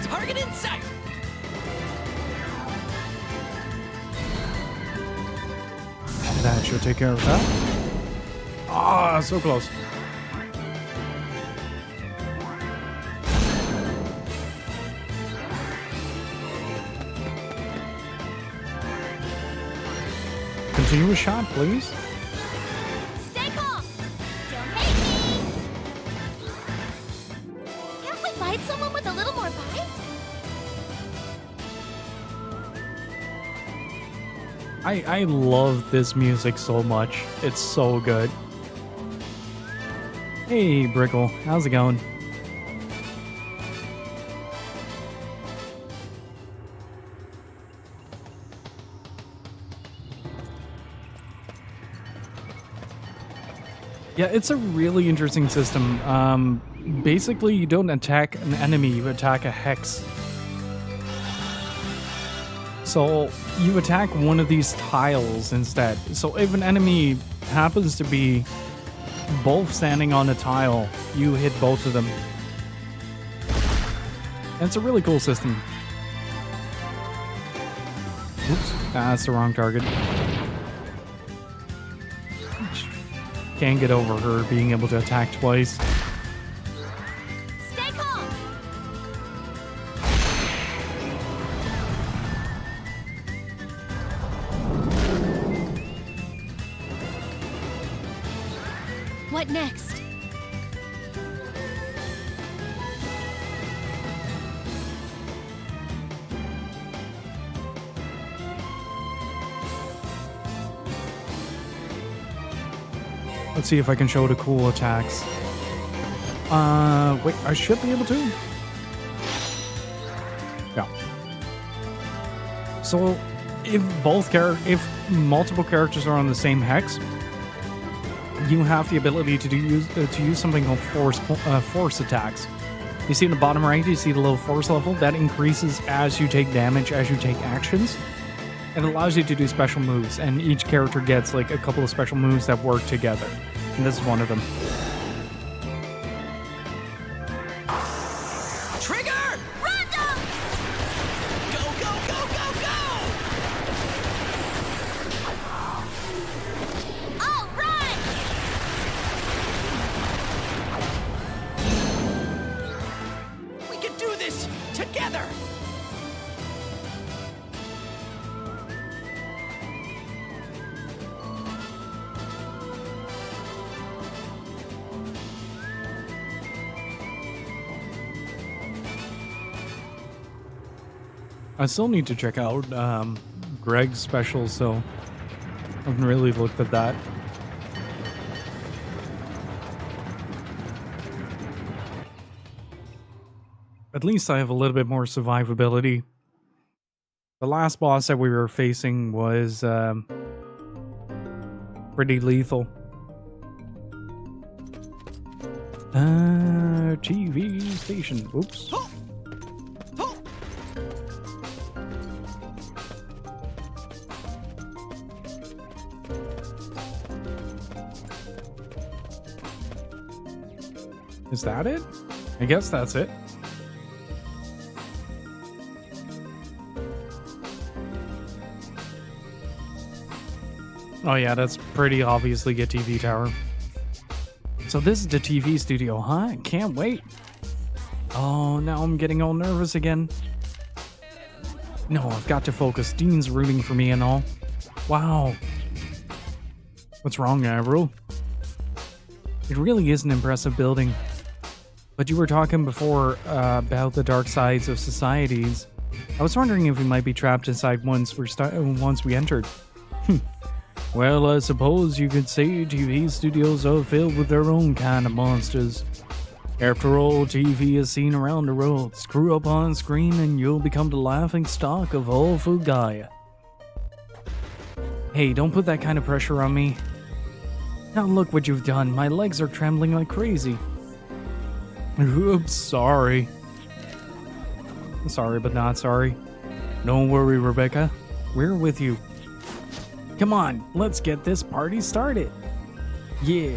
Target in sight! That should take care of that. Ah, so close. Continuous shot, please. Stay calm! Don't hate me! Can't we fight someone with a little more bite? I love this music so much. It's so good. Hey, Brickle. How's it going? Yeah, it's a really interesting system. Basically, you don't attack an enemy, you attack a hex. So, you attack one of these tiles instead. So, if an enemy happens to be both standing on a tile, you hit both of them. And it's a really cool system. Oops, that's the wrong target. Can't get over her being able to attack twice. Stay calm! What next? Let's see if I can show the cool attacks. Wait, I should be able to. Yeah. So, if multiple characters are on the same hex, you have the ability to use something called force attacks. You see in the bottom right, you see the little force level that increases as you take damage, as you take actions. It allows you to do special moves, and each character gets like a couple of special moves that work together. And this is one of them. Trigger! Random! Go, go, go, go, go! All right! We can do this together! I still need to check out Greg's special, so I haven't really looked at that. At least I have a little bit more survivability. The last boss that we were facing was pretty lethal. TV station. Oops. Is that it? I guess that's it. Oh yeah, that's pretty obviously a TV tower. So this is the TV studio, huh? Can't wait. Oh, now I'm getting all nervous again. No, I've got to focus. Dean's rooting for me and all. Wow. What's wrong, Avril? It really is an impressive building. But you were talking before about the dark sides of societies. I was wondering if we might be trapped inside once we entered. Well, I suppose you could say TV studios are filled with their own kind of monsters. After all, TV is seen around the world. Screw up on screen and you'll become the laughing stock of all Fugaya. Hey, don't put that kind of pressure on me. Now look what you've done. My legs are trembling like crazy. Oops, sorry. Sorry, but not sorry. Don't worry, Rebecca. We're with you. Come on, let's get this party started. Yeah.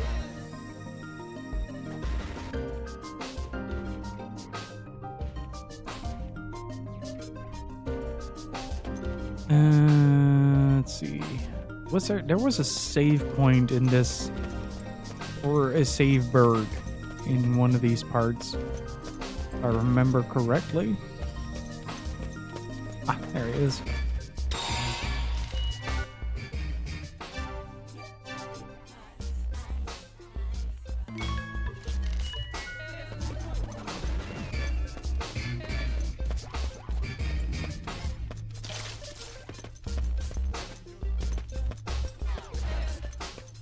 Let's see. Was there was a save point in this, or a save berg in one of these parts, if I remember correctly. Ah, there it is.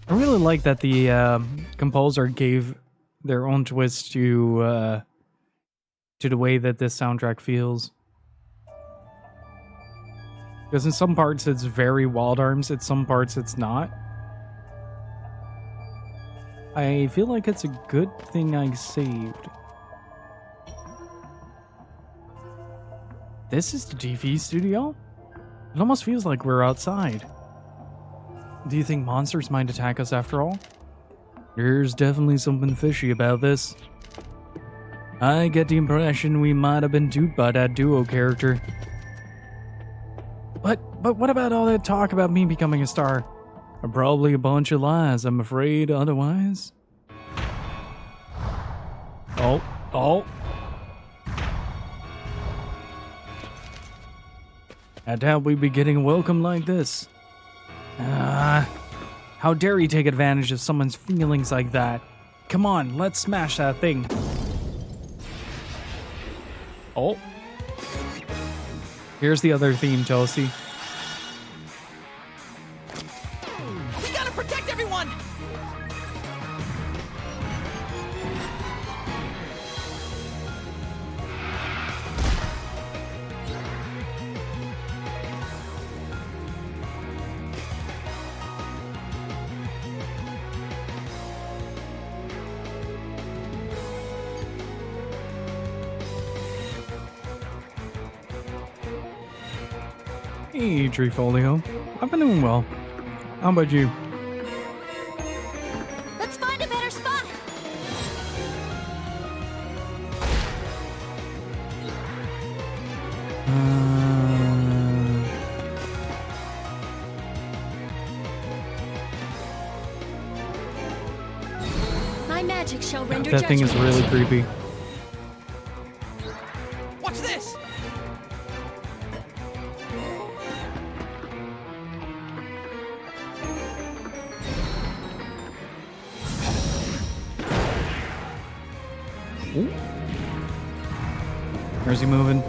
I really like that the composer gave their own twist to the way that this soundtrack feels. Because in some parts it's very Wild Arms, in some parts it's not. I feel like it's a good thing I saved. This is the TV studio? It almost feels like we're outside. Do you think monsters might attack us after all? There's definitely something fishy about this. I get the impression we might have been duped by that duo character. But what about all that talk about me becoming a star? Probably a bunch of lies, I'm afraid, otherwise. Oh. I doubt we'd be getting a welcome like this. How dare you take advantage of someone's feelings like that? Come on, let's smash that thing. Oh. Here's the other theme, Toasty. We gotta protect everyone! Hey, Treefolio. I've been doing well. How about you? Let's find a better spot. My magic shall render That thing is really creepy. Watch this! Ooh. Where's he moving?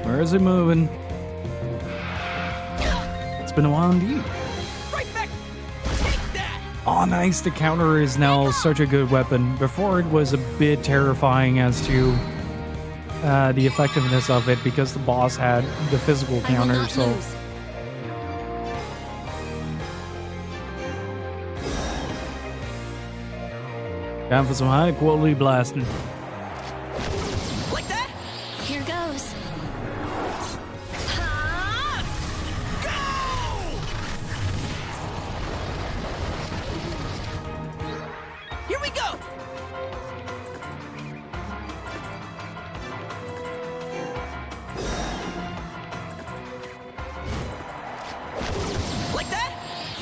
Where is he moving? It's been a while indeed. Right back! Take that! Oh, nice. The counter is now such a good weapon. Before it was a bit terrifying as to the effectiveness of it because the boss had the physical counter, so... Time for some high quality blasting. Like that? Here goes. Go! Here we go! Like that?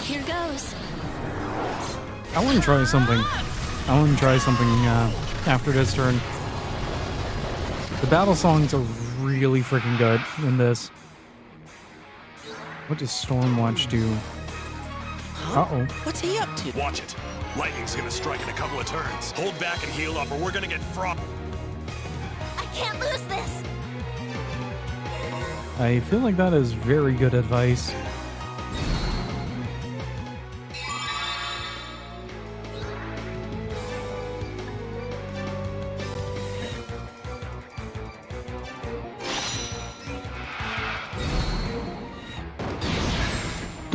Here goes. I want to try something. After this turn. The battle songs are really freaking good in this. What does Stormwatch do? Uh-oh. What's he up to? Watch it. Lightning's gonna strike in a couple of turns. Hold back and heal up or we're gonna get frog. I can't lose this. I feel like that is very good advice.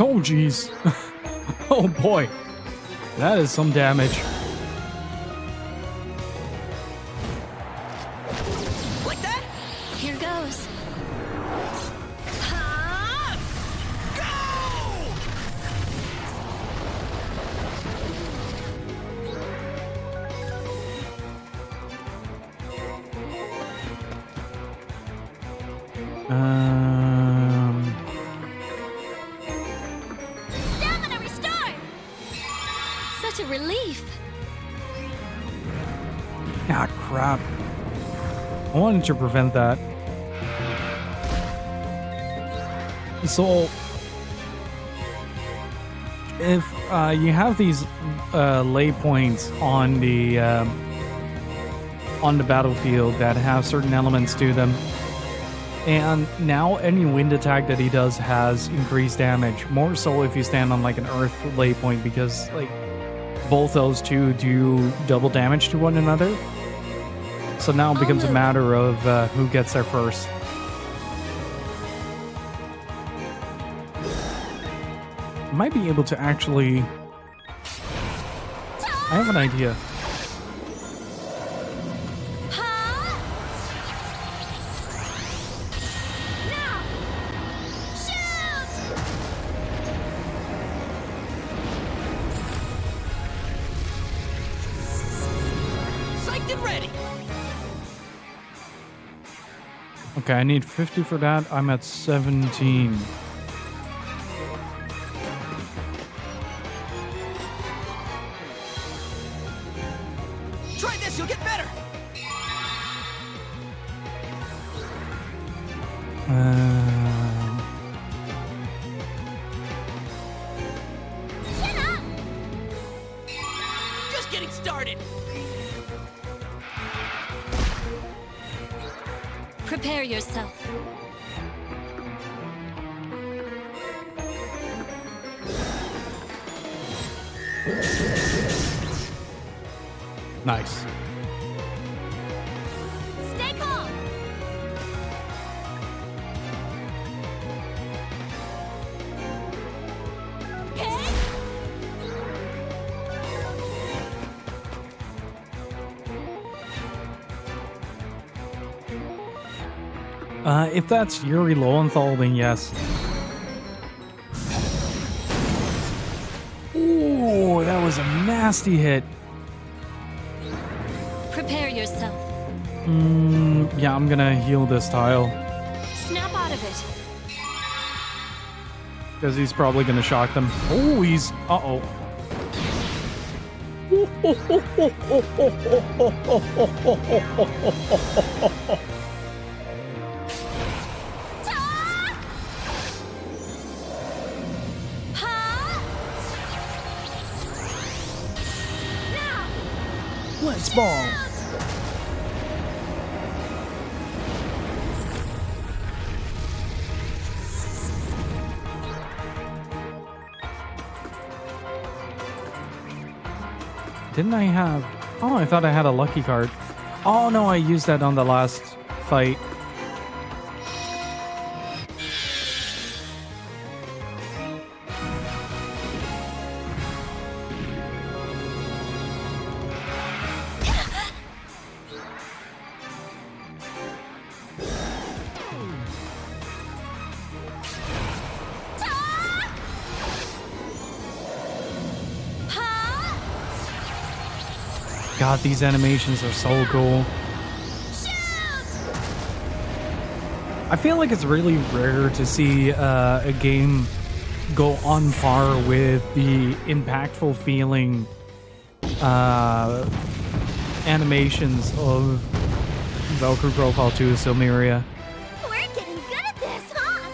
Oh, jeez. Oh, boy. That is some damage. Like that? Here goes. crap. I wanted to prevent that. So, if you have these lay points on the battlefield that have certain elements to them, and now any wind attack that he does has increased damage. More so if you stand on like an earth lay point, because like both those two do double damage to one another. So now it becomes a matter of who gets there first. Might be able to actually... I have an idea. Okay, I need 50 for that. I'm at 17. Try this, you'll get better. Shut up! Just getting started. Prepare yourself. Nice. Stay calm. If that's Yuri Lowenthal, then yes. Ooh, that was a nasty hit. Prepare yourself. Yeah, I'm gonna heal this tile. Snap out of it. Because he's probably gonna shock them. Oh, he's... Uh-oh. Let's ball. Didn't I have... Oh, I thought I had a lucky card. Oh, no, I used that on the last fight. God, these animations are so cool. I feel like it's really rare to see a game go on par with the impactful feeling animations of Valkyrie Profile 2 Silmeria. We're getting good at this, huh?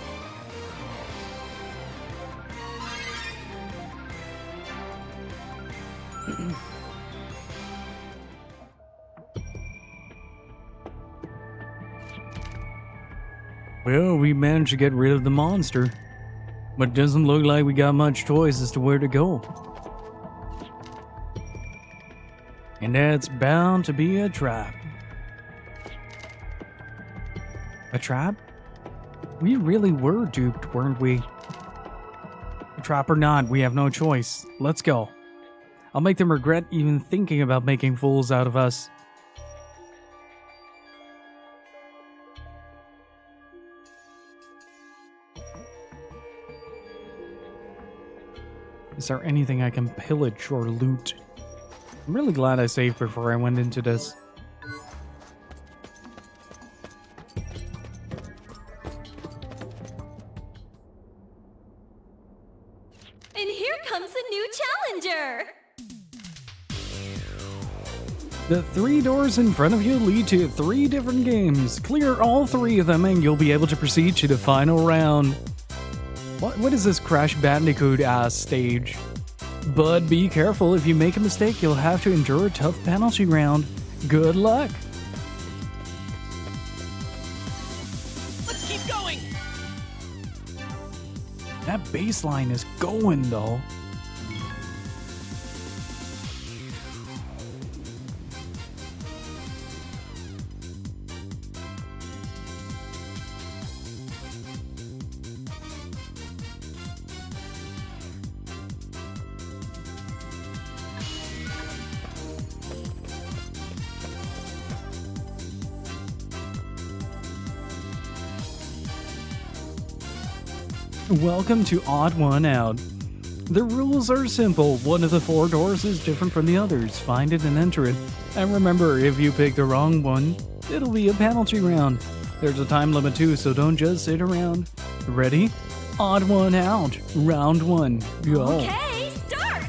Well, we managed to get rid of the monster, but it doesn't look like we got much choice as to where to go. And that's bound to be a trap. A trap? We really were duped, weren't we? A trap or not, we have no choice. Let's go. I'll make them regret even thinking about making fools out of us. Is there anything I can pillage or loot? I'm really glad I saved before I went into this. And here comes a new challenger! The 3 doors in front of you lead to 3 different games. Clear all 3 of them and you'll be able to proceed to the final round. What is this Crash Bandicoot-ass stage? But be careful, if you make a mistake, you'll have to endure a tough penalty round. Good luck! Let's keep going! That bass line is going, though. Welcome to Odd One Out. The rules are simple. One of the 4 doors is different from the others. Find it and enter it. And remember, if you pick the wrong one, it'll be a penalty round. There's a time limit too, so don't just sit around. Ready? Odd One Out. Round 1. Go. Okay, start!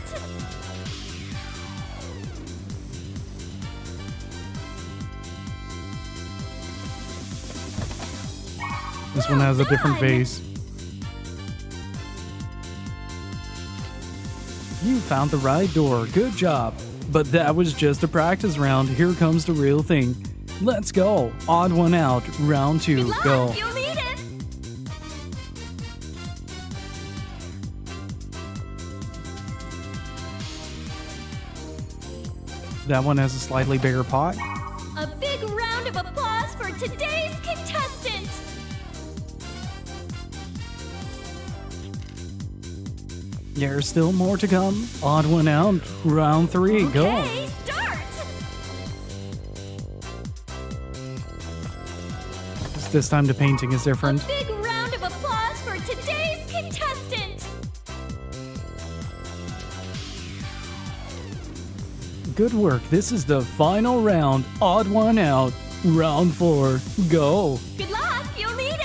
This one has a different face. You found the right door. Good job. But that was just a practice round. Here comes the real thing. Let's go. Odd One Out. Round 2. Good luck, Go. you'll need it! That one has a slightly bigger pot. A big round of applause for today's contestant! There's still more to come. Odd One Out. Round 3. Go. Okay, start! This time the painting is different. A big round of applause for today's contestant! Good work. This is the final round. Odd One Out. Round 4. Go. Good luck, you'll need it!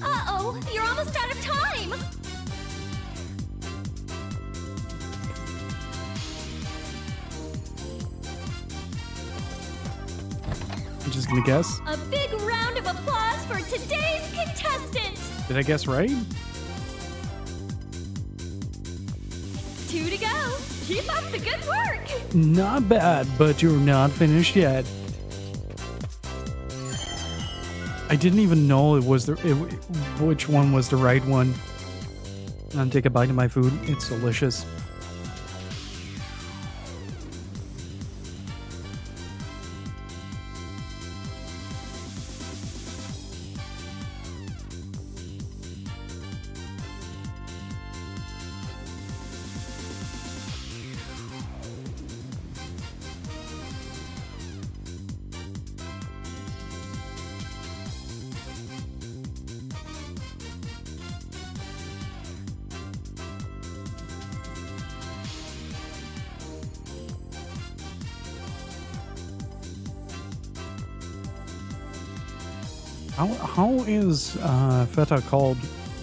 Uh-oh, you're almost out of time! I'm just gonna guess. A big round of applause for today's contestant! Did I guess right? 2 to go. Keep up the good work! Not bad, but you're not finished yet. I didn't even know which one was the right one. I'll take a bite of my food. It's delicious. How is feta called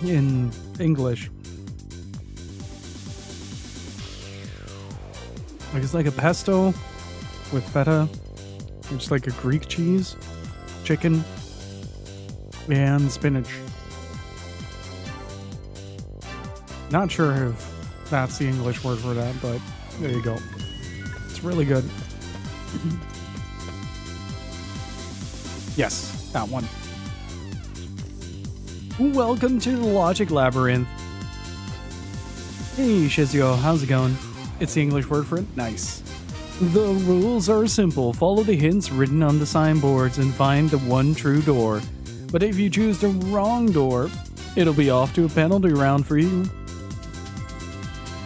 in English? Like it's like a pesto with feta. It's like a Greek cheese, chicken, and spinach. Not sure if that's the English word for that, but there you go. It's really good. Yes, that one. Welcome to the Logic Labyrinth. Hey Shizio, how's it going? It's the English word for it? Nice. The rules are simple. Follow the hints written on the signboards and find the one true door. But if you choose the wrong door, it'll be off to a penalty round for you.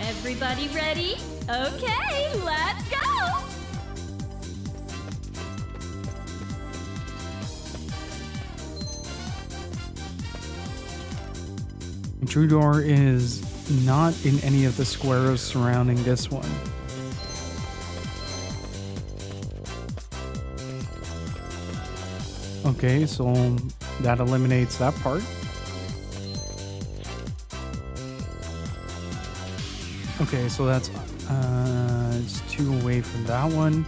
Everybody ready? Okay, let's go! True door is not in any of the squares surrounding this one. Okay, so that eliminates that part. Okay, so that's it's 2 away from that one.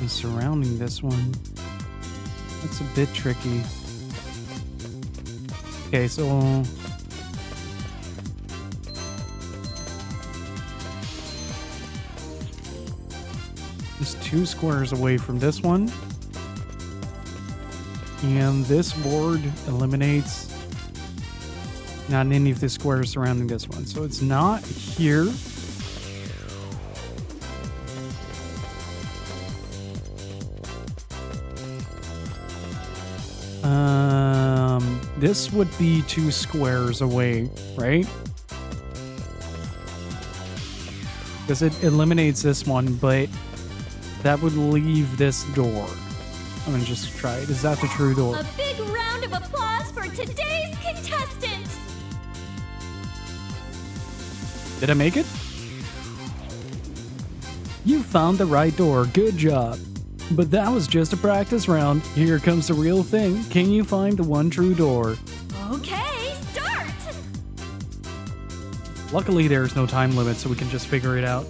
And surrounding this one, that's a bit tricky. Okay, so just 2 squares away from this one. And this board eliminates not any of the squares surrounding this one. So it's not here. This would be 2 squares away, right? Because it eliminates this one, but that would leave this door. I'm gonna just try it. Is that the true door? A big round of applause for today's contestant! Did I make it? You found the right door. Good job. But that was just a practice round. Here comes the real thing. Can you find the one true door? Okay, start! Luckily, there's no time limit, so we can just figure it out.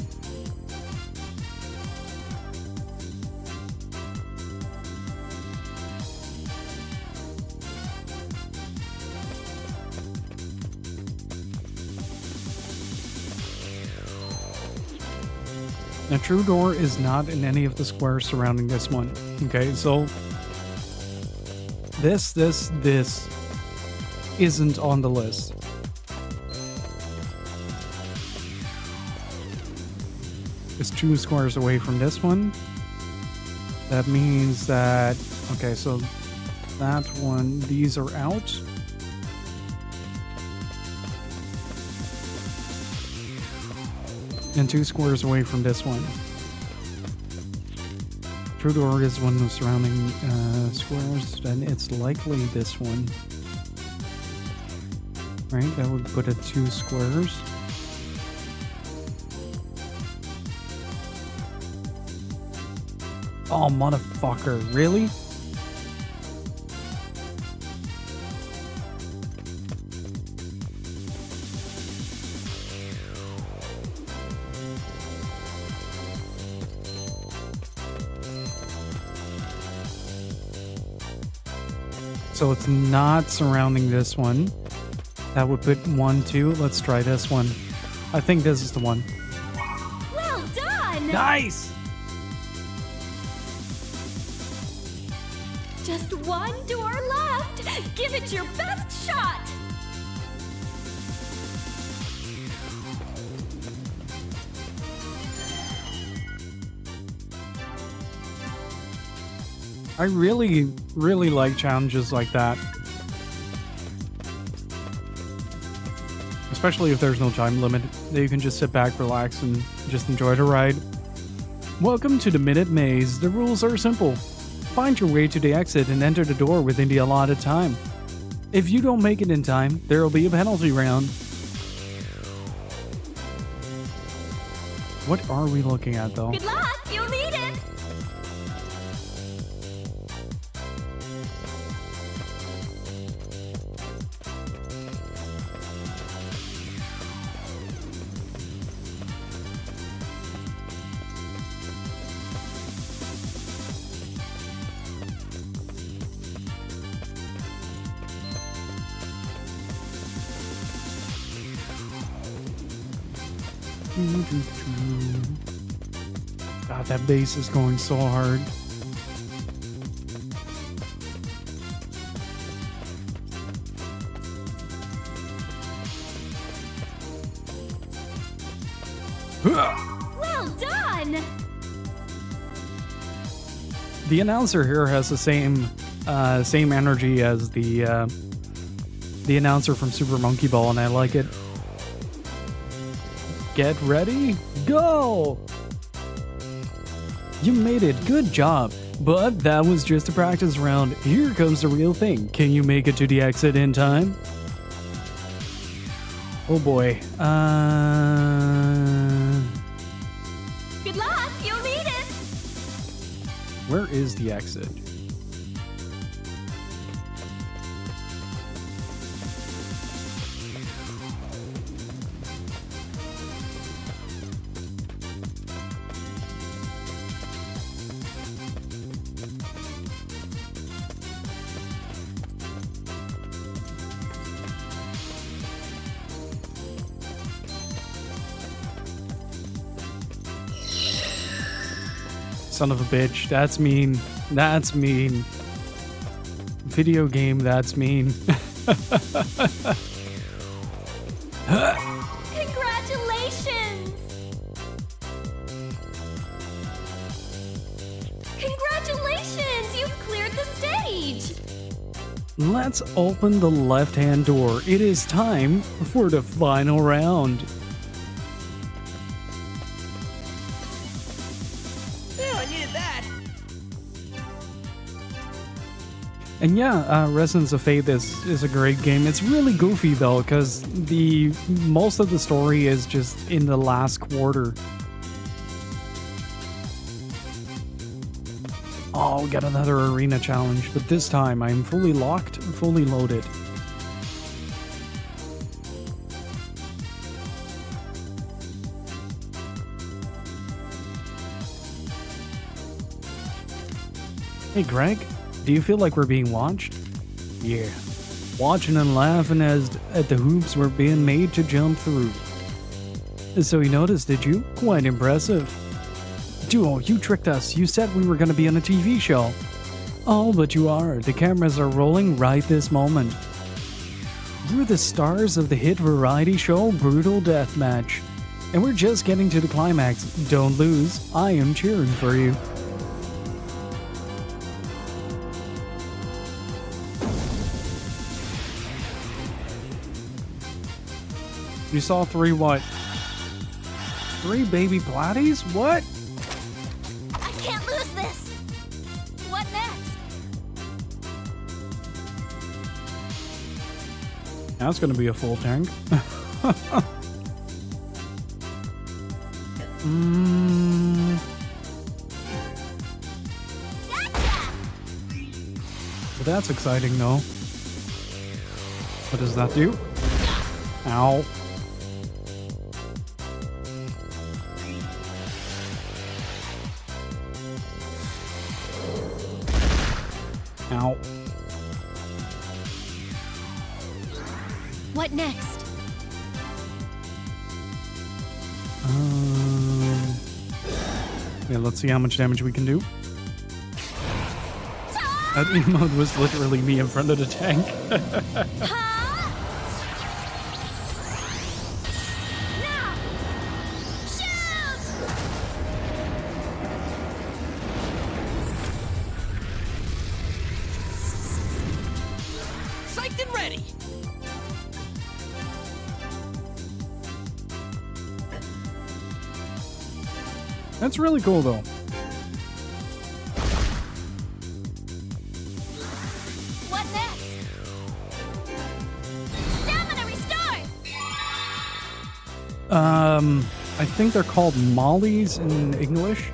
The true door is not in any of the squares surrounding this one. Okay, so this isn't on the list. It's 2 squares away from this one. That means that, okay, so that one, these are out. And 2 squares away from this one. True door is one of the surrounding squares, and it's likely this one. Right, that would put it 2 squares. Oh, motherfucker, really? So it's not surrounding this one. That would put 1, 2. Let's try this one. I think this is the one. Well done! Nice! Just 1 door left! Give it your best shot! I really, really like challenges like that. Especially if there's no time limit. Then you can just sit back, relax, and just enjoy the ride. Welcome to the Minute Maze. The rules are simple. Find your way to the exit and enter the door within the allotted time. If you don't make it in time, there will be a penalty round. What are we looking at, though? Good luck! You'll need it! God, that bass is going so hard. Well done! The announcer here has the same energy as the announcer from Super Monkey Ball, and I like it. Get ready, go! You made it, good job. But that was just a practice round. Here comes the real thing. Can you make it to the exit in time? Oh boy. Good luck, you'll need it. Where is the exit? Son of a bitch. That's mean. That's mean. Video game, that's mean. Congratulations! Congratulations! You've cleared the stage! Let's open the left-hand door. It is time for the final round. And yeah, Resonance of Fate is a great game. It's really goofy though, because the most of the story is just in the last quarter. Oh, we got another arena challenge, but this time I'm fully locked, fully loaded. Hey Greg, do you feel like we're being watched? Yeah. Watching and laughing at the hoops we're being made to jump through. So you noticed, did you? Quite impressive. Duo, you tricked us. You said we were going to be on a TV show. Oh, but you are. The cameras are rolling right this moment. You're the stars of the hit variety show Brutal Deathmatch. And we're just getting to the climax. Don't lose. I am cheering for you. You saw 3 what? 3 baby platties? What? I can't lose this! What next? That's gonna be a full tank. Gotcha! But that's exciting though. What does that do? Ow. Ow. What next? Yeah, let's see how much damage we can do. That emote was literally me in front of the tank. Now! Shoot! Psyched and ready. That's really cool though. What next? Stamina restore! I think they're called mollies in English.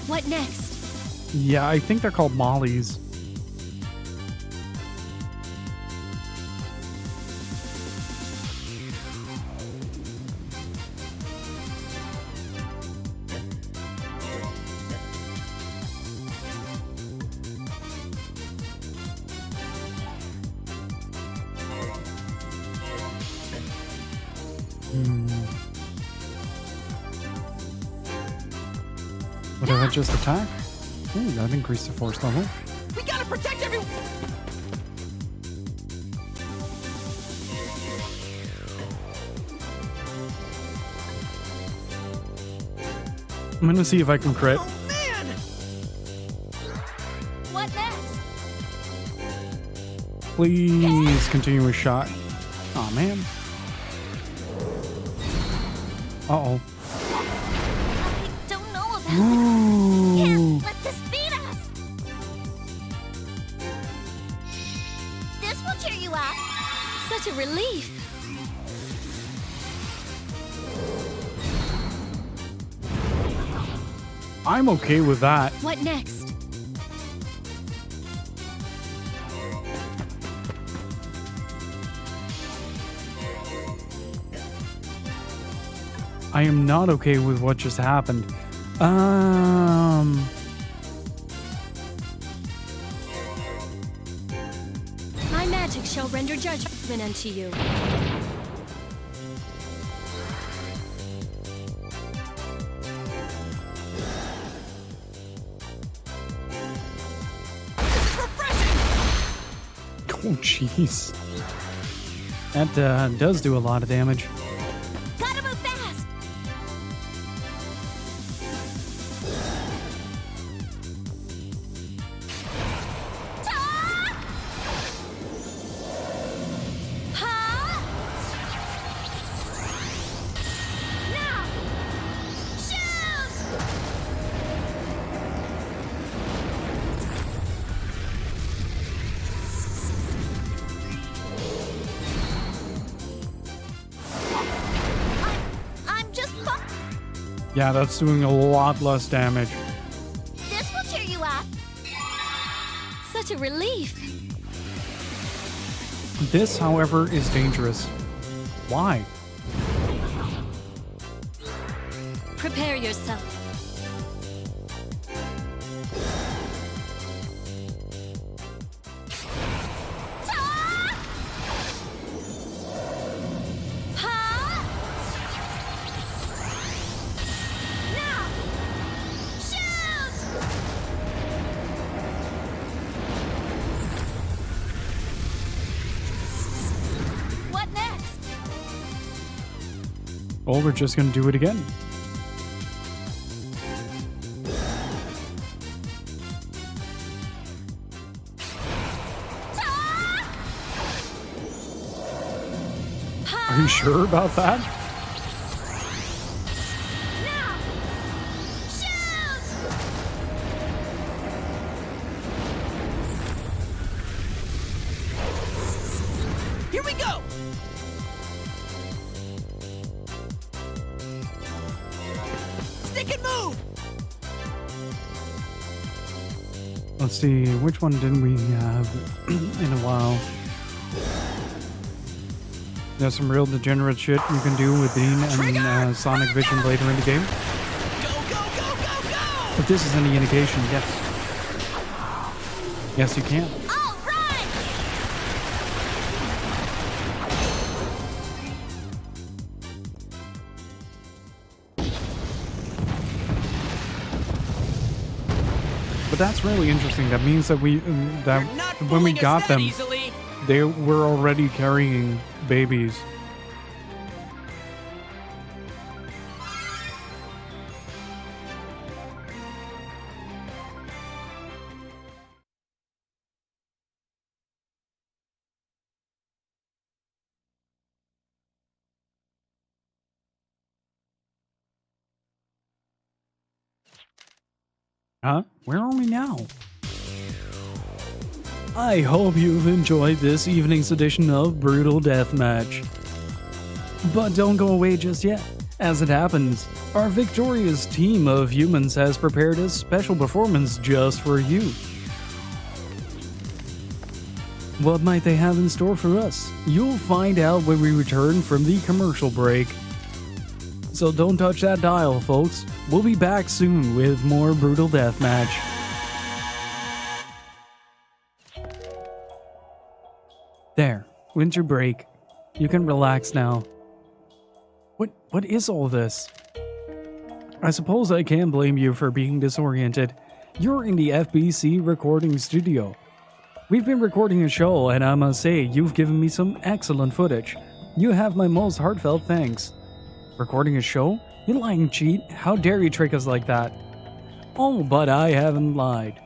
What next? Yeah, I think they're called mollies. What did I just attack? Ooh, that increased the force level. We gotta protect everyone. I'm gonna see if I can crit. Oh man! What next? Please continue a shot. Aw, man. Uh-oh. I don't know about this. Ooh. Can't let this beat us. This will cheer you up. Such a relief. I'm okay with that. What next? I am not okay with what just happened. My magic shall render judgment unto you. Oh, jeez. That does do a lot of damage. Gotta move fast. Ta! Ha! Now! Shoot! I'm just Yeah, that's doing a lot less damage. This will cheer you up. Such a relief. This, however, is dangerous. Why? Prepare yourself. Ta! Ha! Now! Shoot! What next? Well, we're just gonna do it again. Ta! Are you sure about that? Now! Shoot! Here we go! Stick and move! Let's see, which one didn't we have in a while? There's some real degenerate shit you can do with Bean and Sonic Vision later in the game. Go, go, go, go, go! If this is any indication, yes. Yes, you can. All right! But that's really interesting. That means that You're not when we fooling us got that them, easily. they were already carrying babies. Huh? Where are we now? I hope you've enjoyed this evening's edition of Brutal Deathmatch. But don't go away just yet. As it happens, our victorious team of humans has prepared a special performance just for you. What might they have in store for us? You'll find out when we return from the commercial break. So don't touch that dial, folks. We'll be back soon with more Brutal Deathmatch. There, winter break. You can relax now. What is all this? I suppose I can't blame you for being disoriented. You're in the FBC recording studio. We've been recording a show, and I must say, you've given me some excellent footage. You have my most heartfelt thanks. Recording a show? You lying cheat? How dare you trick us like that? Oh, but I haven't lied.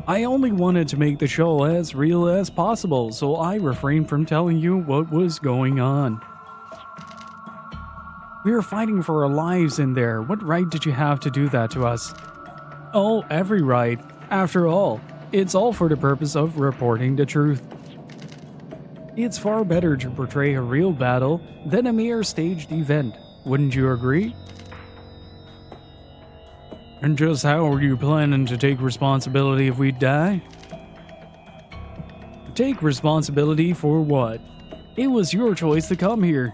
I only wanted to make the show as real as possible, so I refrained from telling you what was going on. We were fighting for our lives in there. What right did you have to do that to us? Oh, every right. After all, it's all for the purpose of reporting the truth. It's far better to portray a real battle than a mere staged event, wouldn't you agree? And just how are you planning to take responsibility if we die? Take responsibility for what? It was your choice to come here.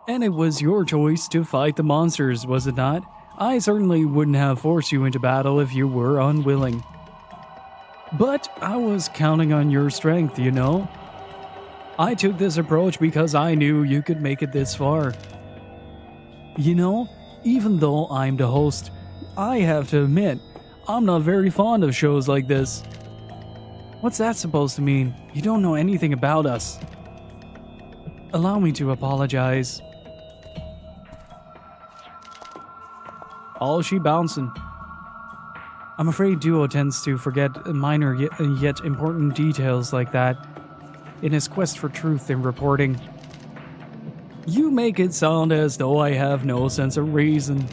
And it was your choice to fight the monsters, was it not? I certainly wouldn't have forced you into battle if you were unwilling. But I was counting on your strength, you know? I took this approach because I knew you could make it this far. You know, even though I'm the host, I have to admit, I'm not very fond of shows like this. What's that supposed to mean? You don't know anything about us. Allow me to apologize. All she bouncing. I'm afraid Duo tends to forget minor yet important details like that in his quest for truth in reporting. You make it sound as though I have no sense of reason.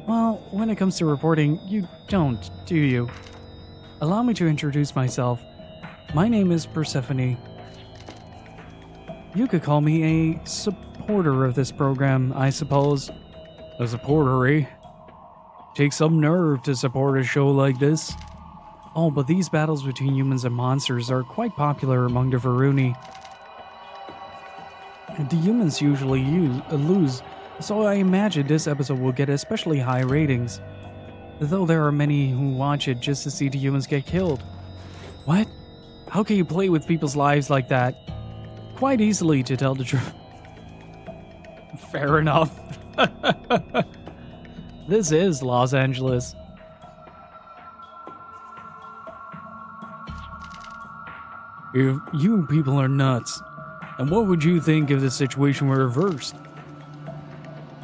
Well, when it comes to reporting, you don't, do you? Allow me to introduce myself. My name is Persephone. You could call me a supporter of this program, I suppose. A supporter, eh? Takes some nerve to support a show like this. Oh, but these battles between humans and monsters are quite popular among the Varuni. The humans usually lose, so I imagine this episode will get especially high ratings. Though there are many who watch it just to see the humans get killed. What? How can you play with people's lives like that? Quite easily, to tell the truth. Fair enough. This is Los Angeles. If you people are nuts, and what would you think if the situation were reversed?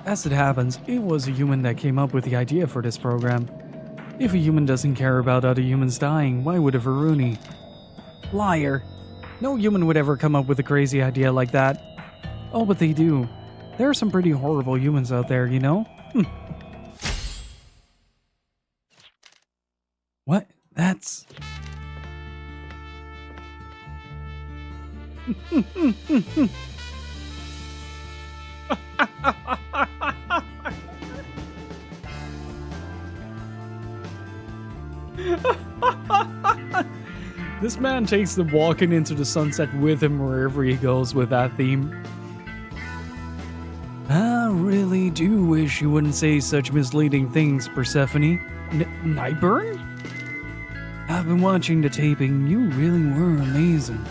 As it happens, it was a human that came up with the idea for this program. If a human doesn't care about other humans dying, why would a Varuni? Liar. No human would ever come up with a crazy idea like that. Oh, but they do. There are some pretty horrible humans out there, you know? What? That's... This man takes the walking into the sunset with him wherever he goes with that theme. I really do wish you wouldn't say such misleading things, Persephone. Nightburn? I've been watching the taping. You really were amazing.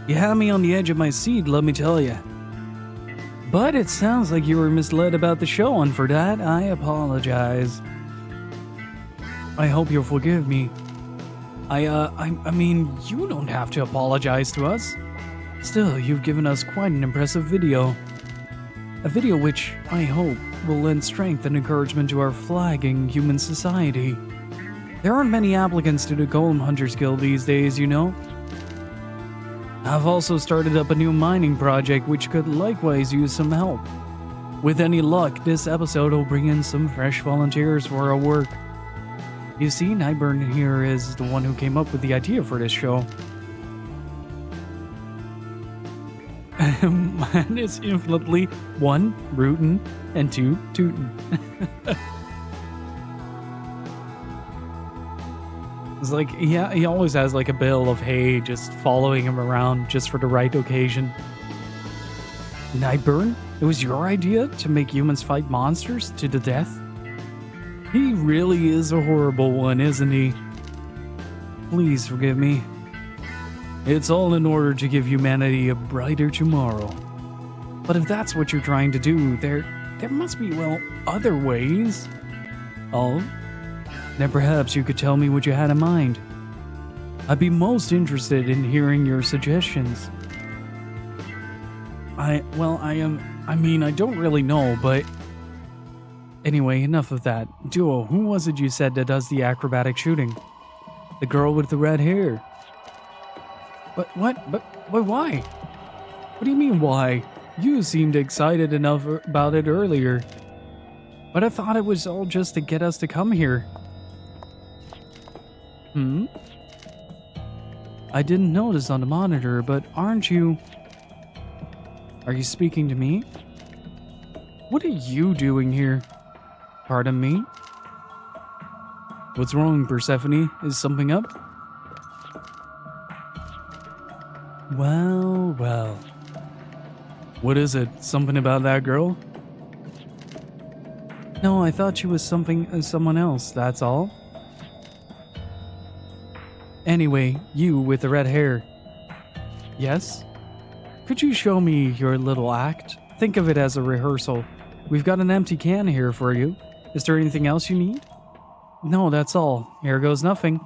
You had me on the edge of my seat, let me tell you. But it sounds like you were misled about the show, and for that, I apologize. I hope you'll forgive me. I mean, you don't have to apologize to us. Still, you've given us quite an impressive video. A video which, I hope, will lend strength and encouragement to our flagging human society. There aren't many applicants to the Golem Hunters Guild these days, you know. I've also started up a new mining project which could likewise use some help. With any luck, this episode will bring in some fresh volunteers for our work. You see, Nightburn here is the one who came up with the idea for this show. Man is infinitely 1, rootin', and 2, tootin'. It's like, yeah, he always has like a bale of hay just following him around just for the right occasion. Nightburn, it was your idea to make humans fight monsters to the death? He really is a horrible one, isn't he? Please forgive me. It's all in order to give humanity a brighter tomorrow. But if that's what you're trying to do, there must be, well, other ways. Oh? Then perhaps you could tell me what you had in mind. I'd be most interested in hearing your suggestions. I don't really know, but... Anyway, enough of that. Duo, who was it you said that does the acrobatic shooting? The girl with the red hair. But why? What do you mean, why? You seemed excited enough about it earlier. But I thought it was all just to get us to come here. I didn't notice on the monitor, but aren't you... Are you speaking to me? What are you doing here? Pardon me? What's wrong, Persephone? Is something up? Well, well. What is it? Something about that girl? No, I thought she was someone else, that's all. Anyway, you with the red hair. Yes? Could you show me your little act? Think of it as a rehearsal. We've got an empty can here for you. Is there anything else you need? No, that's all. Here goes nothing.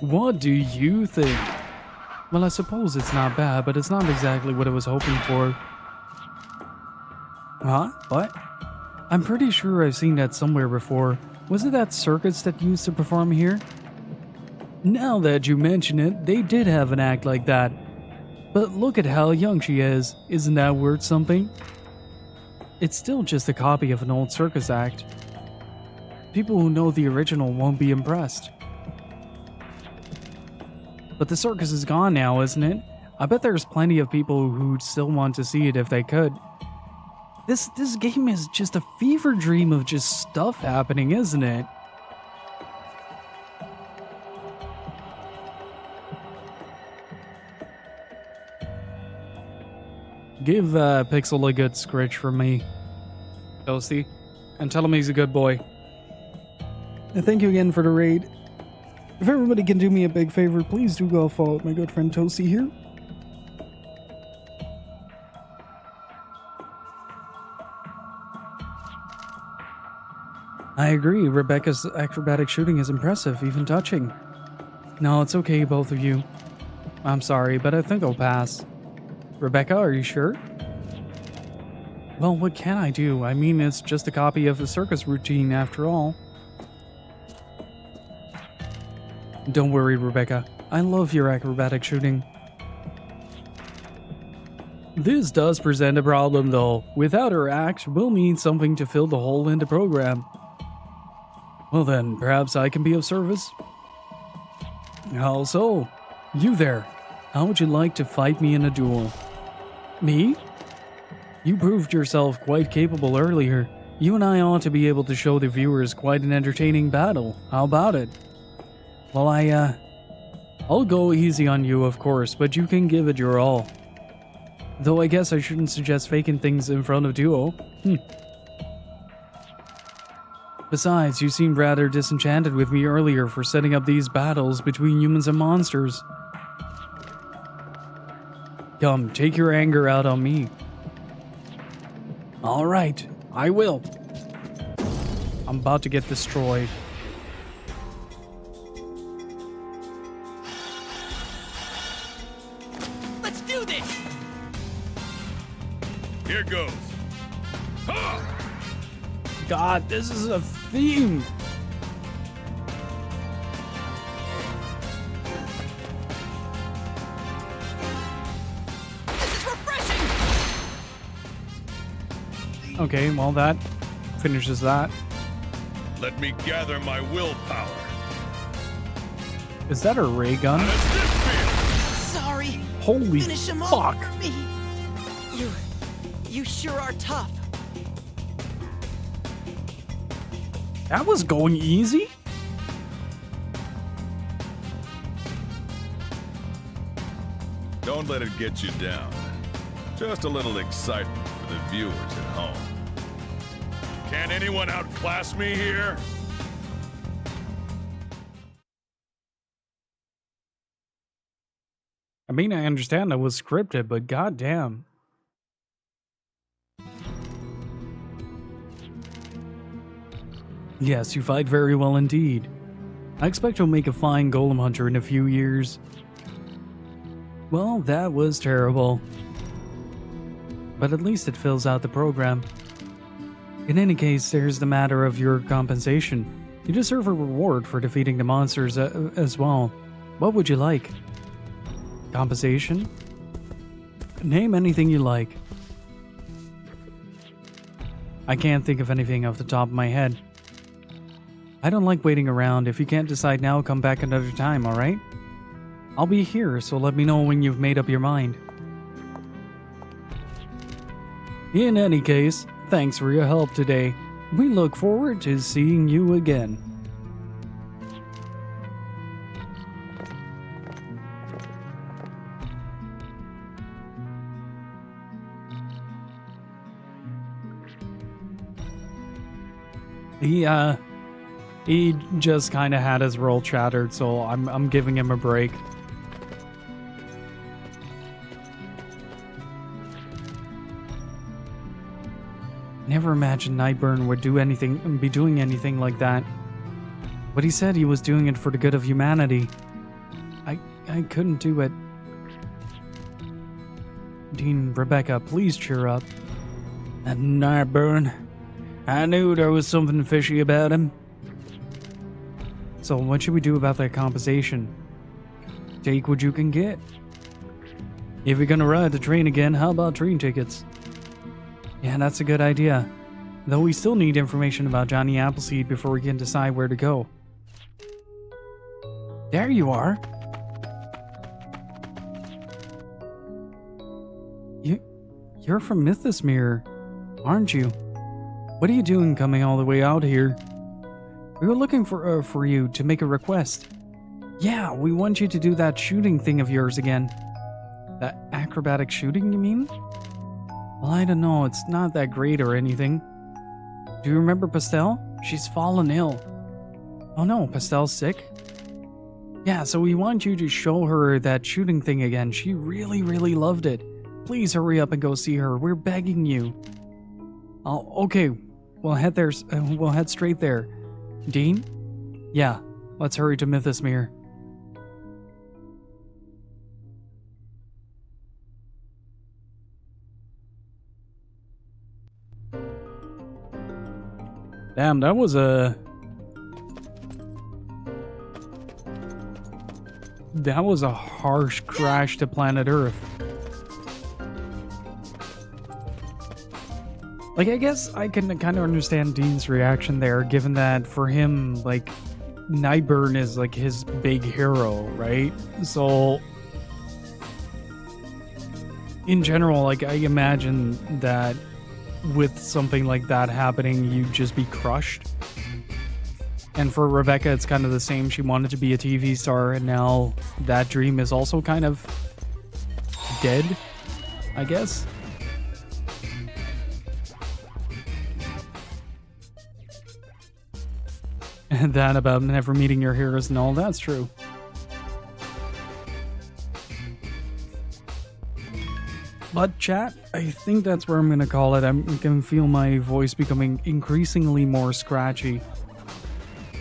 What do you think? Well, I suppose it's not bad, but it's not exactly what I was hoping for. Huh? What? I'm pretty sure I've seen that somewhere before. Was it that circus that used to perform here? Now that you mention it, they did have an act like that. But look at how young she is. Isn't that worth something? It's still just a copy of an old circus act. People who know the original won't be impressed. But the circus is gone now, isn't it? I bet there's plenty of people who'd still want to see it if they could. This game is just a fever dream of just stuff happening, isn't it? Give Pixel a good scritch from me, Toasty, and tell him he's a good boy. And thank you again for the raid. If everybody can do me a big favor, please do go follow my good friend Toasty here. I agree, Rebecca's acrobatic shooting is impressive, even touching. No, it's okay, both of you. I'm sorry, but I think I'll pass. Rebecca, are you sure? Well, what can I do? I mean, it's just a copy of the circus routine after all. Don't worry, Rebecca. I love your acrobatic shooting. This does present a problem, though. Without her act, we'll need something to fill the hole in the program. Well then, perhaps I can be of service? Also, you there. How would you like to fight me in a duel? Me? You proved yourself quite capable earlier. You and I ought to be able to show the viewers quite an entertaining battle. How about it? Well, I'll go easy on you, of course, but you can give it your all. Though I guess I shouldn't suggest faking things in front of Duo. Besides, you seemed rather disenchanted with me earlier for setting up these battles between humans and monsters. Come, take your anger out on me. Alright, I will. I'm about to get destroyed. Let's do this! Here goes. Ha! God, this is a theme. This is refreshing! Okay, well that finishes that. Let me gather my willpower. Is that a ray gun? How does this feel? Sorry. Holy Finish him fuck. off for me. You sure are tough. That was going easy? Don't let it get you down. Just a little excitement for the viewers at home. Can anyone outclass me here? mean, I understand it was scripted, but goddamn. Yes, you fight very well indeed. I expect you'll make a fine golem hunter in a few years. Well, that was terrible. But at least it fills out the program. In any case, there's the matter of your compensation. You deserve a reward for defeating the monsters as well. What would you like? Compensation? Name anything you like. I can't think of anything off the top of my head. I don't like waiting around. If you can't decide now, come back another time, alright? I'll be here, so let me know when you've made up your mind. In any case, thanks for your help today. We look forward to seeing you again. He just kind of had his roll shattered, so I'm giving him a break. Never imagined Nightburn would be doing anything like that. But he said he was doing it for the good of humanity. I couldn't do it. Dean, Rebecca, please cheer up. That Nightburn. I knew there was something fishy about him. So what should we do about that compensation? Take what you can get. If you're gonna ride the train again, how about train tickets? Yeah, that's a good idea. Though we still need information about Johnny Appleseed before we can decide where to go. There you are. You're from Mythosmere, aren't you? What are you doing coming all the way out here? We were looking for you to make a request. Yeah, we want you to do that shooting thing of yours again. That acrobatic shooting, you mean? Well, I don't know, it's not that great or anything. Do you remember Pastel? She's fallen ill. Oh no, Pastel's sick? Yeah, so we want you to show her that shooting thing again. She really, really loved it. Please hurry up and go see her. We're begging you. Oh, okay. We'll head there. We'll head straight there. Dean? Yeah, let's hurry to Mythosmere. Damn, that was a harsh crash to planet Earth. Like, I guess I can kind of understand Dean's reaction there, given that for him, like, Nightburn is, like, his big hero, right? So, in general, like, I imagine that with something like that happening, you'd just be crushed. And for Rebecca, it's kind of the same. She wanted to be a TV star, and now that dream is also kind of dead, I guess. And that about never meeting your heroes and all, that's true. But chat, I think that's where I'm going to call it. I can feel my voice becoming increasingly more scratchy.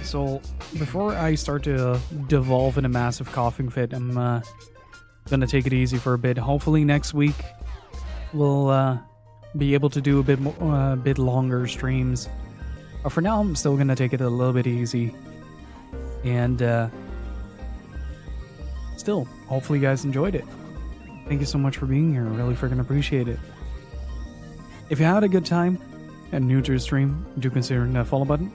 So before I start to devolve in a massive coughing fit, I'm going to take it easy for a bit. Hopefully next week we'll be able to do a bit longer streams. But for now, I'm still going to take it a little bit easy. And still, hopefully you guys enjoyed it. Thank you so much for being here. I really freaking appreciate it. If you had a good time and new to the stream, do consider that follow button.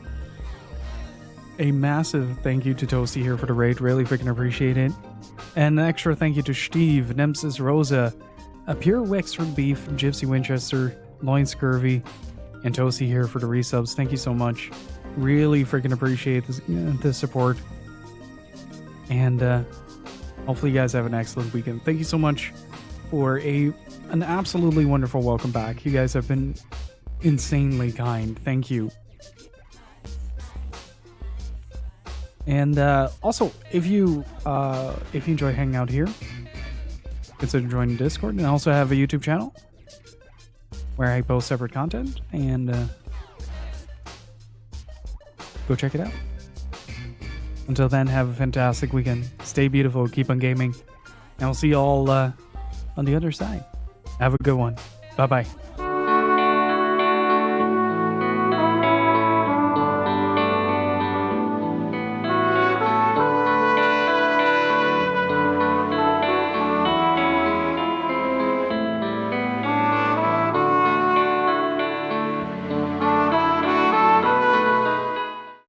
A massive thank you to Toasty here for the raid. Really freaking appreciate it. And an extra thank you to Steve, Nemesis Rosa, A Pure Wexford Beef, Gypsy Winchester, Loin Scurvy, and Toasty here for the resubs. Thank you so much. Really freaking appreciate the support. And hopefully you guys have an excellent weekend. Thank you so much for an absolutely wonderful welcome back. You guys have been insanely kind. Thank you. And also, if you enjoy hanging out here, consider joining Discord, and I also have a YouTube channel where I post separate content, and go check it out. Until then, have a fantastic weekend. Stay beautiful, keep on gaming, and I'll see you all on the other side. Have a good one. Bye-bye.